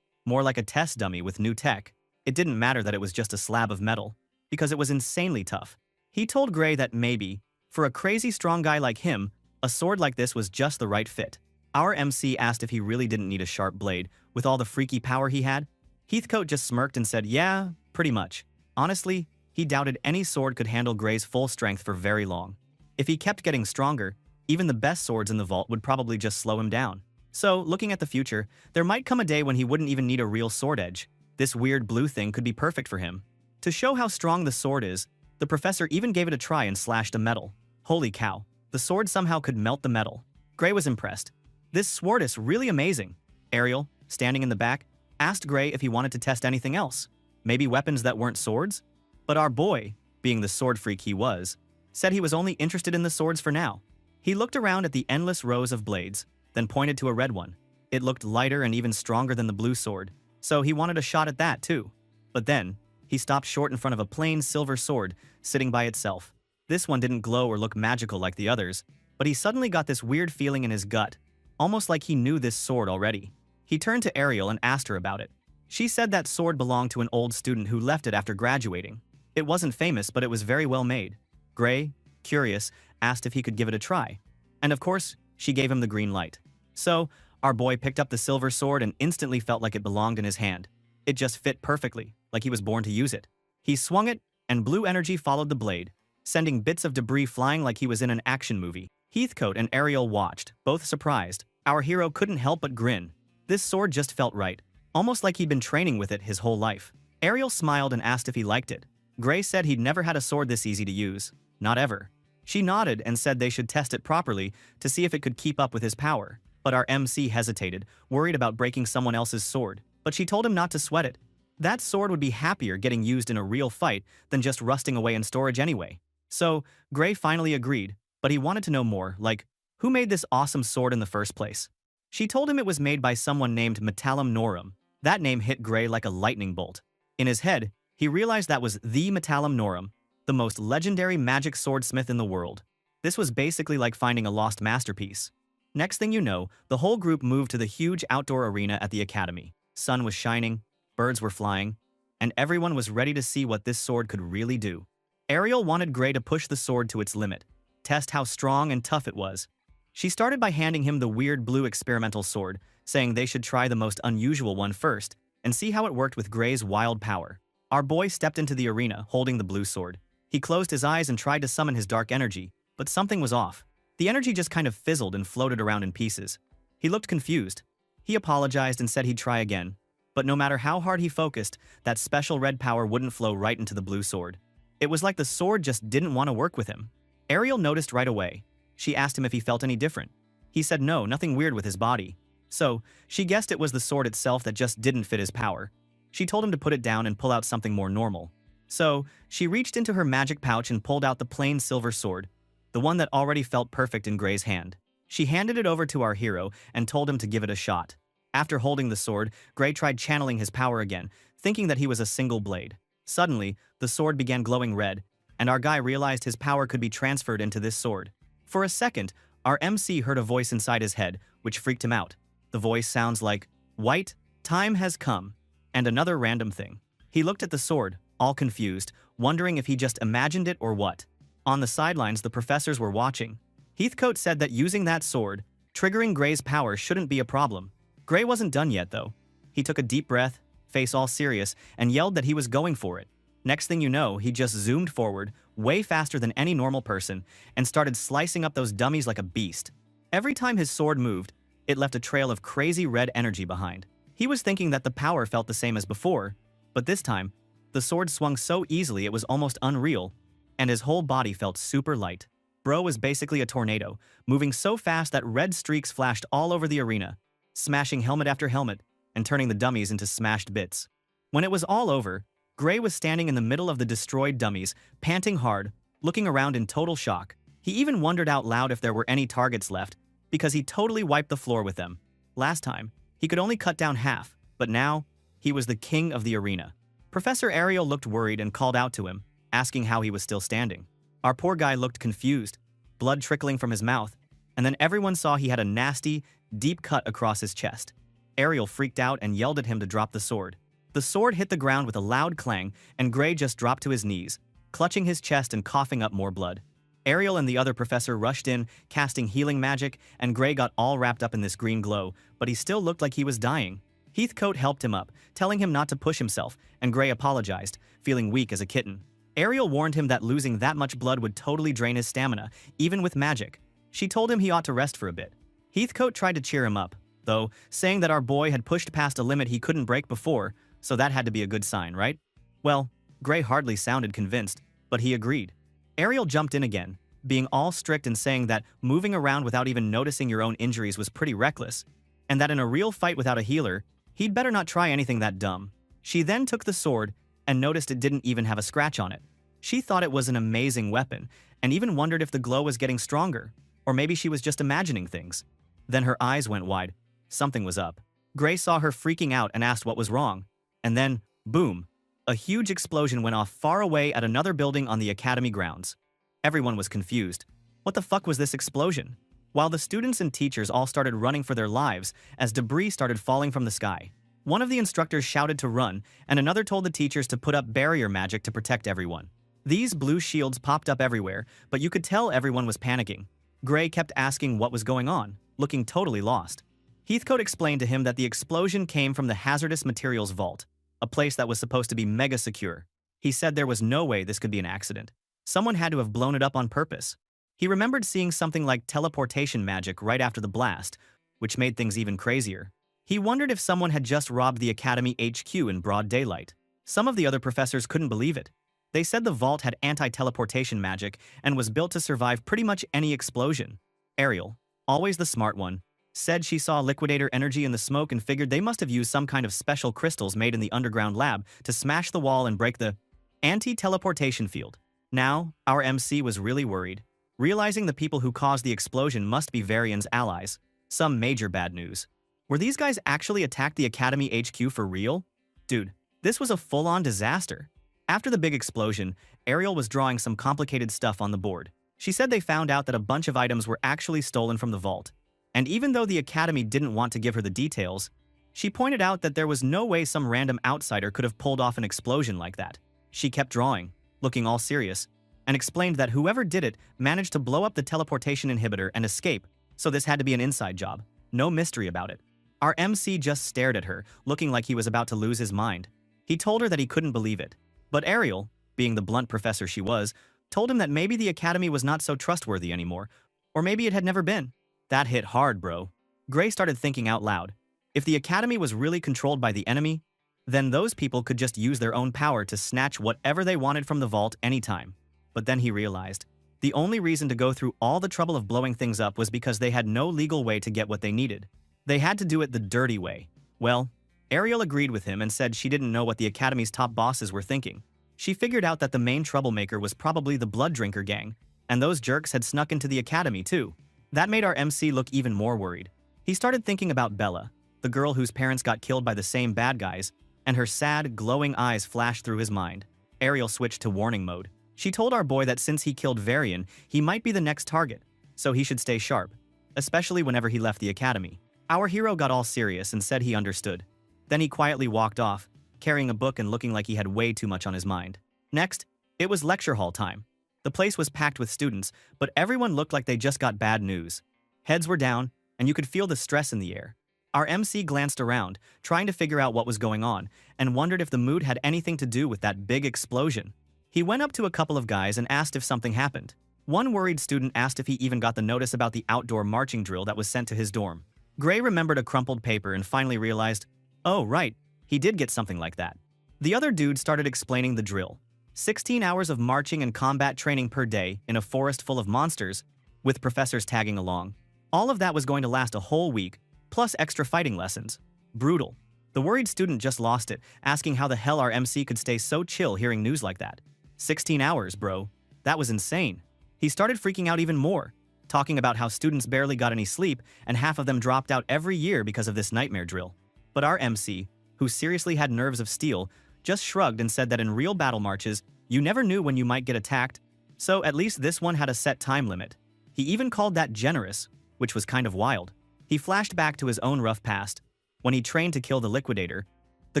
more like a test dummy with new tech. It didn't matter that it was just a slab of metal, because it was insanely tough. He told Gray that maybe, for a crazy strong guy like him, a sword like this was just the right fit. Our MC asked if he really didn't need a sharp blade, with all the freaky power he had. Heathcote just smirked and said, yeah, pretty much. Honestly, he doubted any sword could handle Gray's full strength for very long. If he kept getting stronger, even the best swords in the vault would probably just slow him down. So, looking at the future, there might come a day when he wouldn't even need a real sword edge. This weird blue thing could be perfect for him. To show how strong the sword is, the professor even gave it a try and slashed a metal. Holy cow, the sword somehow could melt the metal. Gray was impressed. This sword is really amazing. Ariel, standing in the back, asked Gray if he wanted to test anything else. Maybe weapons that weren't swords? But our boy, being the sword freak he was, said he was only interested in the swords for now. He looked around at the endless rows of blades, then pointed to a red one. It looked lighter and even stronger than the blue sword, so he wanted a shot at that too. But then, he stopped short in front of a plain silver sword sitting by itself. This one didn't glow or look magical like the others, but he suddenly got this weird feeling in his gut, almost like he knew this sword already. He turned to Ariel and asked her about it. She said that sword belonged to an old student who left it after graduating. It wasn't famous, but it was very well made. Gray, curious, asked if he could give it a try. And of course, she gave him the green light. So, our boy picked up the silver sword and instantly felt like it belonged in his hand. It just fit perfectly, like he was born to use it. He swung it, and blue energy followed the blade, sending bits of debris flying like he was in an action movie. Heathcote and Ariel watched, both surprised. Our hero couldn't help but grin. This sword just felt right, almost like he'd been training with it his whole life. Ariel smiled and asked if he liked it. Gray said he'd never had a sword this easy to use. Not ever. She nodded and said they should test it properly to see if it could keep up with his power. But our MC hesitated, worried about breaking someone else's sword. But she told him not to sweat it. That sword would be happier getting used in a real fight than just rusting away in storage anyway. So, Gray finally agreed, but he wanted to know more, like, who made this awesome sword in the first place? She told him it was made by someone named Metallum Norum. That name hit Gray like a lightning bolt. In his head, he realized that was the Metallum Norum, the most legendary magic swordsmith in the world. This was basically like finding a lost masterpiece. Next thing you know, the whole group moved to the huge outdoor arena at the academy. Sun was shining, birds were flying, and everyone was ready to see what this sword could really do. Ariel wanted Gray to push the sword to its limit, test how strong and tough it was. She started by handing him the weird blue experimental sword, saying they should try the most unusual one first and see how it worked with Gray's wild power. Our boy stepped into the arena, holding the blue sword. He closed his eyes and tried to summon his dark energy, but something was off. The energy just kind of fizzled and floated around in pieces. He looked confused. He apologized and said he'd try again. But no matter how hard he focused, that special red power wouldn't flow right into the blue sword. It was like the sword just didn't want to work with him. Ariel noticed right away. She asked him if he felt any different. He said no, nothing weird with his body. So, she guessed it was the sword itself that just didn't fit his power. She told him to put it down and pull out something more normal. So, she reached into her magic pouch and pulled out the plain silver sword, the one that already felt perfect in Gray's hand. She handed it over to our hero and told him to give it a shot. After holding the sword, Gray tried channeling his power again, thinking that he was a single blade. Suddenly, the sword began glowing red, and our guy realized his power could be transferred into this sword. For a second, our MC heard a voice inside his head, which freaked him out. The voice sounds like, "White, time has come," and another random thing. He looked at the sword, all confused, wondering if he just imagined it or what. On the sidelines, the professors were watching. Heathcote said that using that sword, triggering Gray's power shouldn't be a problem. Gray wasn't done yet, though. He took a deep breath, face all serious, and yelled that he was going for it. Next thing you know, he just zoomed forward, way faster than any normal person, and started slicing up those dummies like a beast. Every time his sword moved, it left a trail of crazy red energy behind. He was thinking that the power felt the same as before, but this time, the sword swung so easily it was almost unreal, and his whole body felt super light. Bro was basically a tornado, moving so fast that red streaks flashed all over the arena, smashing helmet after helmet, and turning the dummies into smashed bits. When it was all over, Gray was standing in the middle of the destroyed dummies, panting hard, looking around in total shock. He even wondered out loud if there were any targets left, because he totally wiped the floor with them. Last time, he could only cut down half, but now, he was the king of the arena. Professor Ariel looked worried and called out to him, asking how he was still standing. Our poor guy looked confused, blood trickling from his mouth, and then everyone saw he had a nasty, deep cut across his chest. Ariel freaked out and yelled at him to drop the sword. The sword hit the ground with a loud clang, and Gray just dropped to his knees, clutching his chest and coughing up more blood. Ariel and the other professor rushed in, casting healing magic, and Gray got all wrapped up in this green glow, but he still looked like he was dying. Heathcote helped him up, telling him not to push himself, and Gray apologized, feeling weak as a kitten. Ariel warned him that losing that much blood would totally drain his stamina, even with magic. She told him he ought to rest for a bit. Heathcote tried to cheer him up, though, saying that our boy had pushed past a limit he couldn't break before, so that had to be a good sign, right? Well, Gray hardly sounded convinced, but he agreed. Ariel jumped in again, being all strict and saying that moving around without even noticing your own injuries was pretty reckless, and that in a real fight without a healer, he'd better not try anything that dumb. She then took the sword and noticed it didn't even have a scratch on it. She thought it was an amazing weapon, and even wondered if the glow was getting stronger, or maybe she was just imagining things. Then her eyes went wide. Something was up. Gray saw her freaking out and asked what was wrong. And then, boom, a huge explosion went off far away at another building on the academy grounds. Everyone was confused. What the fuck was this explosion? While the students and teachers all started running for their lives as debris started falling from the sky. One of the instructors shouted to run, and another told the teachers to put up barrier magic to protect everyone. These blue shields popped up everywhere, but you could tell everyone was panicking. Gray kept asking what was going on, looking totally lost. Heathcote explained to him that the explosion came from the hazardous materials vault, a place that was supposed to be mega secure. He said there was no way this could be an accident. Someone had to have blown it up on purpose. He remembered seeing something like teleportation magic right after the blast, which made things even crazier. He wondered if someone had just robbed the Academy HQ in broad daylight. Some of the other professors couldn't believe it. They said the vault had anti-teleportation magic and was built to survive pretty much any explosion. Ariel, always the smart one, said she saw liquidator energy in the smoke and figured they must have used some kind of special crystals made in the underground lab to smash the wall and break the anti-teleportation field. Now, our MC was really worried, realizing the people who caused the explosion must be Varian's allies. Some major bad news. Were these guys actually attacked the Academy HQ for real? Dude, this was a full-on disaster. After the big explosion, Ariel was drawing some complicated stuff on the board. She said they found out that a bunch of items were actually stolen from the vault. And even though the Academy didn't want to give her the details, she pointed out that there was no way some random outsider could have pulled off an explosion like that. She kept drawing, looking all serious, and explained that whoever did it managed to blow up the teleportation inhibitor and escape, so this had to be an inside job. No mystery about it. Our MC just stared at her, looking like he was about to lose his mind. He told her that he couldn't believe it. But Ariel, being the blunt professor she was, told him that maybe the Academy was not so trustworthy anymore, or maybe it had never been. That hit hard, bro. Gray started thinking out loud. If the Academy was really controlled by the enemy, then those people could just use their own power to snatch whatever they wanted from the vault anytime. But then he realized, the only reason to go through all the trouble of blowing things up was because they had no legal way to get what they needed. They had to do it the dirty way. Well, Ariel agreed with him and said she didn't know what the Academy's top bosses were thinking. She figured out that the main troublemaker was probably the Blood Drinker gang, and those jerks had snuck into the Academy too. That made our MC look even more worried. He started thinking about Bella, the girl whose parents got killed by the same bad guys, and her sad, glowing eyes flashed through his mind. Ariel switched to warning mode. She told our boy that since he killed Varian, he might be the next target, so he should stay sharp, especially whenever he left the Academy. Our hero got all serious and said he understood. Then he quietly walked off, carrying a book and looking like he had way too much on his mind. Next, it was lecture hall time. The place was packed with students, but everyone looked like they just got bad news. Heads were down, and you could feel the stress in the air. Our MC glanced around, trying to figure out what was going on, and wondered if the mood had anything to do with that big explosion. He went up to a couple of guys and asked if something happened. One worried student asked if he even got the notice about the outdoor marching drill that was sent to his dorm. Gray remembered a crumpled paper and finally realized, oh, right, he did get something like that. The other dude started explaining the drill. 16 hours of marching and combat training per day in a forest full of monsters, with professors tagging along. All of that was going to last a whole week, plus extra fighting lessons. Brutal. The worried student just lost it, asking how the hell our MC could stay so chill hearing news like that. 16 hours, bro. That was insane. He started freaking out even more, talking about how students barely got any sleep and half of them dropped out every year because of this nightmare drill. But our MC, who seriously had nerves of steel, just shrugged and said that in real battle marches, you never knew when you might get attacked, So at least this one had a set time limit. He even called that generous, which was kind of wild. He flashed back to his own rough past. When he trained to kill the liquidator, the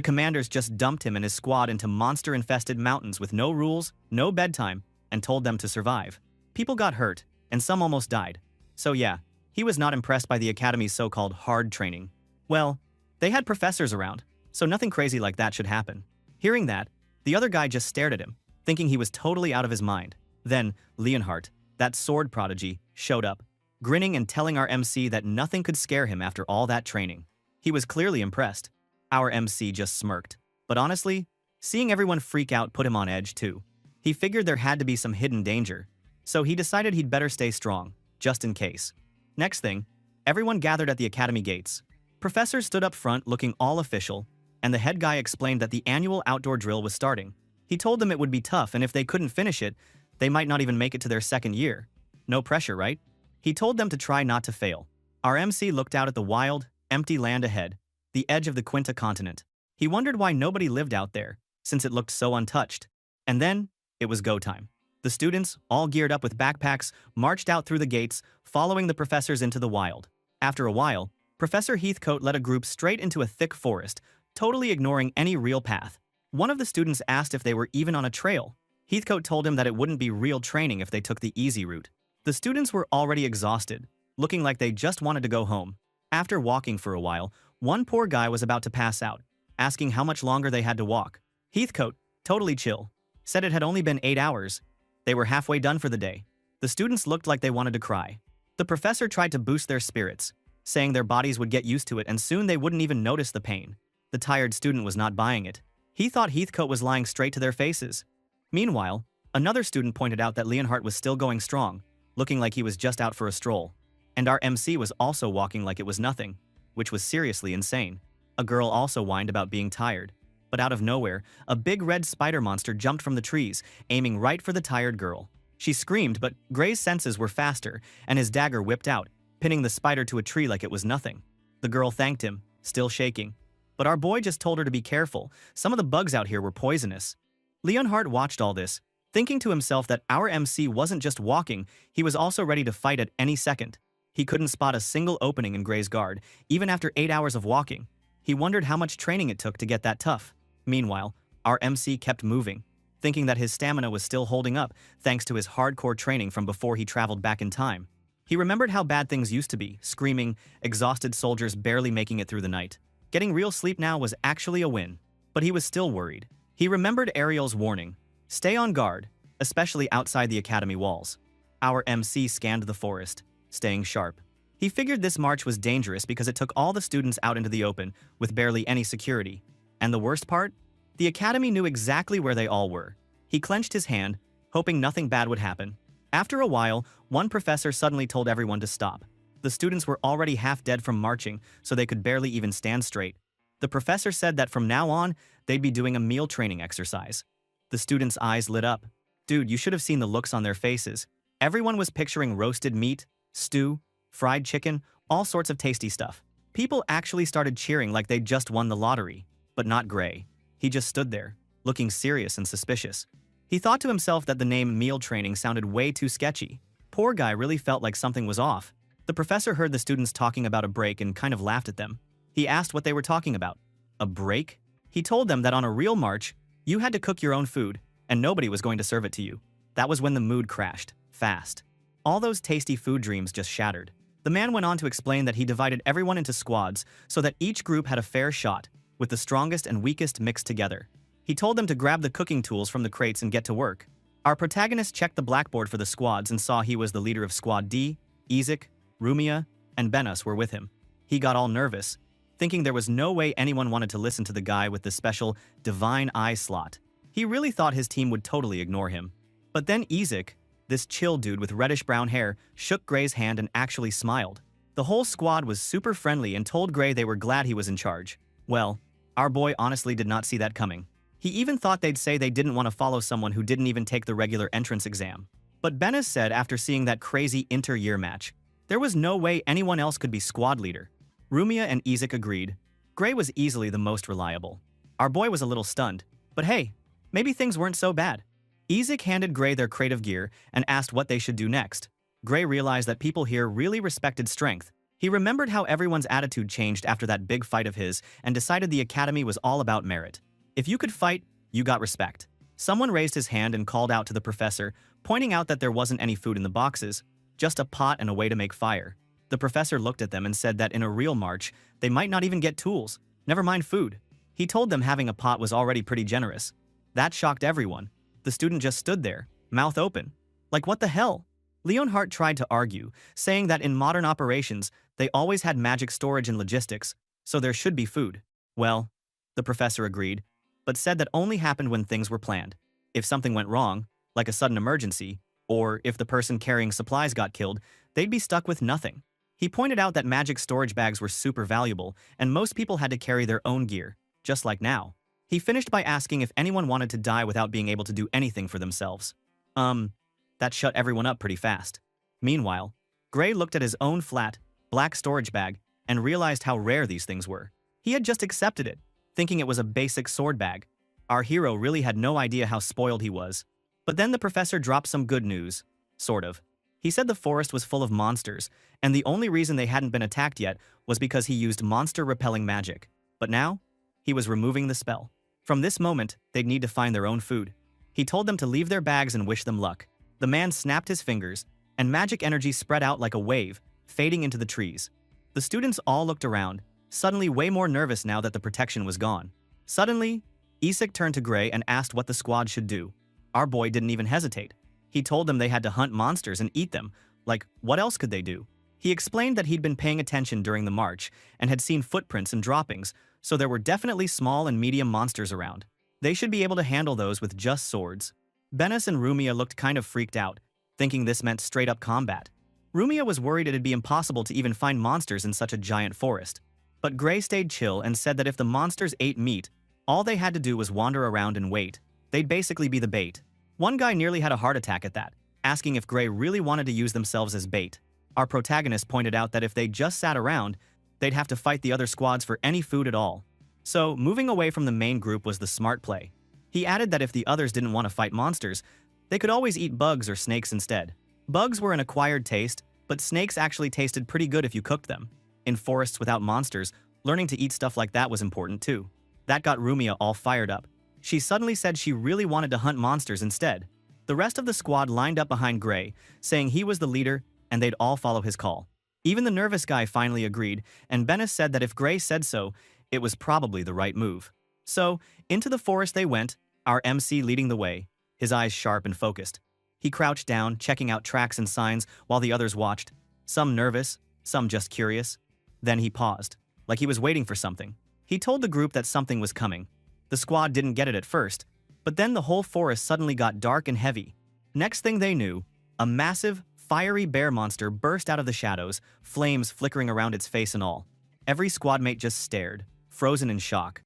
commanders just dumped him and his squad into monster-infested mountains with no rules, no bedtime, and told them to survive. People got hurt, and some almost died. So yeah, he was not impressed by the academy's so-called hard training. Well, they had professors around, so nothing crazy like that should happen. Hearing that, the other guy just stared at him, thinking he was totally out of his mind. Then, Leonhardt, that sword prodigy, showed up, grinning and telling our MC that nothing could scare him after all that training. He was clearly impressed. Our MC just smirked. But honestly, seeing everyone freak out put him on edge too. He figured there had to be some hidden danger, so he decided he'd better stay strong, just in case. Next thing, everyone gathered at the academy gates. Professor stood up front looking all official, and the head guy explained that the annual outdoor drill was starting. He told them it would be tough, and if they couldn't finish it, they might not even make it to their second year. No pressure, right? He told them to try not to fail. Our MC looked out at the wild, empty land ahead, the edge of the Quinta continent. He wondered why nobody lived out there, since it looked so untouched. And then, it was go time. The students, all geared up with backpacks, marched out through the gates, following the professors into the wild. After a while, Professor Heathcote led a group straight into a thick forest, totally ignoring any real path. One of the students asked if they were even on a trail. Heathcote told him that it wouldn't be real training if they took the easy route. The students were already exhausted, looking like they just wanted to go home. After walking for a while, one poor guy was about to pass out, asking how much longer they had to walk. Heathcote, totally chill, said it had only been 8 hours. They were halfway done for the day. The students looked like they wanted to cry. The professor tried to boost their spirits, saying their bodies would get used to it and soon they wouldn't even notice the pain. The tired student was not buying it. He thought Heathcote was lying straight to their faces. Meanwhile, another student pointed out that Leonhardt was still going strong, looking like he was just out for a stroll. And our MC was also walking like it was nothing, which was seriously insane. A girl also whined about being tired. But out of nowhere, a big red spider monster jumped from the trees, aiming right for the tired girl. She screamed, but Gray's senses were faster, and his dagger whipped out, pinning the spider to a tree like it was nothing. The girl thanked him, still shaking. But our boy just told her to be careful. Some of the bugs out here were poisonous. Leonhardt watched all this, thinking to himself that our MC wasn't just walking, he was also ready to fight at any second. He couldn't spot a single opening in Gray's guard, even after 8 hours of walking. He wondered how much training it took to get that tough. Meanwhile, our MC kept moving, thinking that his stamina was still holding up thanks to his hardcore training from before he traveled back in time. He remembered how bad things used to be, screaming, exhausted soldiers barely making it through the night. Getting real sleep now was actually a win, but he was still worried. He remembered Ariel's warning, stay on guard, especially outside the academy walls. Our MC scanned the forest, staying sharp. He figured this march was dangerous because it took all the students out into the open with barely any security. And the worst part? The academy knew exactly where they all were. He clenched his hand, hoping nothing bad would happen. After a while, one professor suddenly told everyone to stop. The students were already half dead from marching, so they could barely even stand straight. The professor said that from now on, they'd be doing a meal training exercise. The students' eyes lit up. Dude, you should have seen the looks on their faces. Everyone was picturing roasted meat, stew, fried chicken, all sorts of tasty stuff. People actually started cheering like they'd just won the lottery. But not Gray. He just stood there, looking serious and suspicious. He thought to himself that the name meal training sounded way too sketchy. Poor guy really felt like something was off. The professor heard the students talking about a break and kind of laughed at them. He asked what they were talking about. A break? He told them that on a real march, you had to cook your own food, and nobody was going to serve it to you. That was when the mood crashed, fast. All those tasty food dreams just shattered. The man went on to explain that he divided everyone into squads so that each group had a fair shot, with the strongest and weakest mixed together. He told them to grab the cooking tools from the crates and get to work. Our protagonist checked the blackboard for the squads and saw he was the leader of Squad D. Isaac, Rumia, and Benus were with him. He got all nervous, thinking there was no way anyone wanted to listen to the guy with the special divine eye slot. He really thought his team would totally ignore him. But then Isaac, this chill dude with reddish-brown hair, shook Gray's hand and actually smiled. The whole squad was super friendly and told Gray they were glad he was in charge. Well, our boy honestly did not see that coming. He even thought they'd say they didn't want to follow someone who didn't even take the regular entrance exam. But Benus said after seeing that crazy inter-year match, there was no way anyone else could be squad leader. Rumia and Isaac agreed. Gray was easily the most reliable. Our boy was a little stunned, but hey, maybe things weren't so bad. Ezek handed Gray their crate of gear and asked what they should do next. Gray realized that people here really respected strength. He remembered how everyone's attitude changed after that big fight of his and decided the academy was all about merit. If you could fight, you got respect. Someone raised his hand and called out to the professor, pointing out that there wasn't any food in the boxes, just a pot and a way to make fire. The professor looked at them and said that in a real march, they might not even get tools, never mind food. He told them having a pot was already pretty generous. That shocked everyone. The student just stood there, mouth open. Like, what the hell? Leonhardt tried to argue, saying that in modern operations, they always had magic storage and logistics, so there should be food. Well, the professor agreed, but said that only happened when things were planned. If something went wrong, like a sudden emergency, or if the person carrying supplies got killed, they'd be stuck with nothing. He pointed out that magic storage bags were super valuable, and most people had to carry their own gear, just like now. He finished by asking if anyone wanted to die without being able to do anything for themselves. That shut everyone up pretty fast. Meanwhile, Gray looked at his own flat, black storage bag and realized how rare these things were. He had just accepted it, thinking it was a basic sword bag. Our hero really had no idea how spoiled he was. But then the professor dropped some good news. Sort of. He said the forest was full of monsters, and the only reason they hadn't been attacked yet was because he used monster-repelling magic. But now, he was removing the spell. From this moment, they'd need to find their own food. He told them to leave their bags and wish them luck. The man snapped his fingers, and magic energy spread out like a wave, fading into the trees. The students all looked around, suddenly way more nervous now that the protection was gone. Suddenly, Isak turned to Gray and asked what the squad should do. Our boy didn't even hesitate. He told them they had to hunt monsters and eat them. Like, what else could they do? He explained that he'd been paying attention during the march and had seen footprints and droppings, so there were definitely small and medium monsters around. They should be able to handle those with just swords. Benes and Rumia looked kind of freaked out, thinking this meant straight-up combat. Rumia was worried it'd be impossible to even find monsters in such a giant forest. But Gray stayed chill and said that if the monsters ate meat, all they had to do was wander around and wait. They'd basically be the bait. One guy nearly had a heart attack at that, asking if Gray really wanted to use themselves as bait. Our protagonist pointed out that if they just sat around, they'd have to fight the other squads for any food at all. So, moving away from the main group was the smart play. He added that if the others didn't want to fight monsters, they could always eat bugs or snakes instead. Bugs were an acquired taste, but snakes actually tasted pretty good if you cooked them. In forests without monsters, learning to eat stuff like that was important too. That got Rumia all fired up. She suddenly said she really wanted to hunt monsters instead. The rest of the squad lined up behind Gray, saying he was the leader and they'd all follow his call. Even the nervous guy finally agreed, and Benes said that if Gray said so, it was probably the right move. So, into the forest they went, our MC leading the way, his eyes sharp and focused. He crouched down, checking out tracks and signs while the others watched, some nervous, some just curious. Then he paused, like he was waiting for something. He told the group that something was coming. The squad didn't get it at first, but then the whole forest suddenly got dark and heavy. Next thing they knew, a massive, fiery bear monster burst out of the shadows, flames flickering around its face and all. Every squad mate just stared, frozen in shock.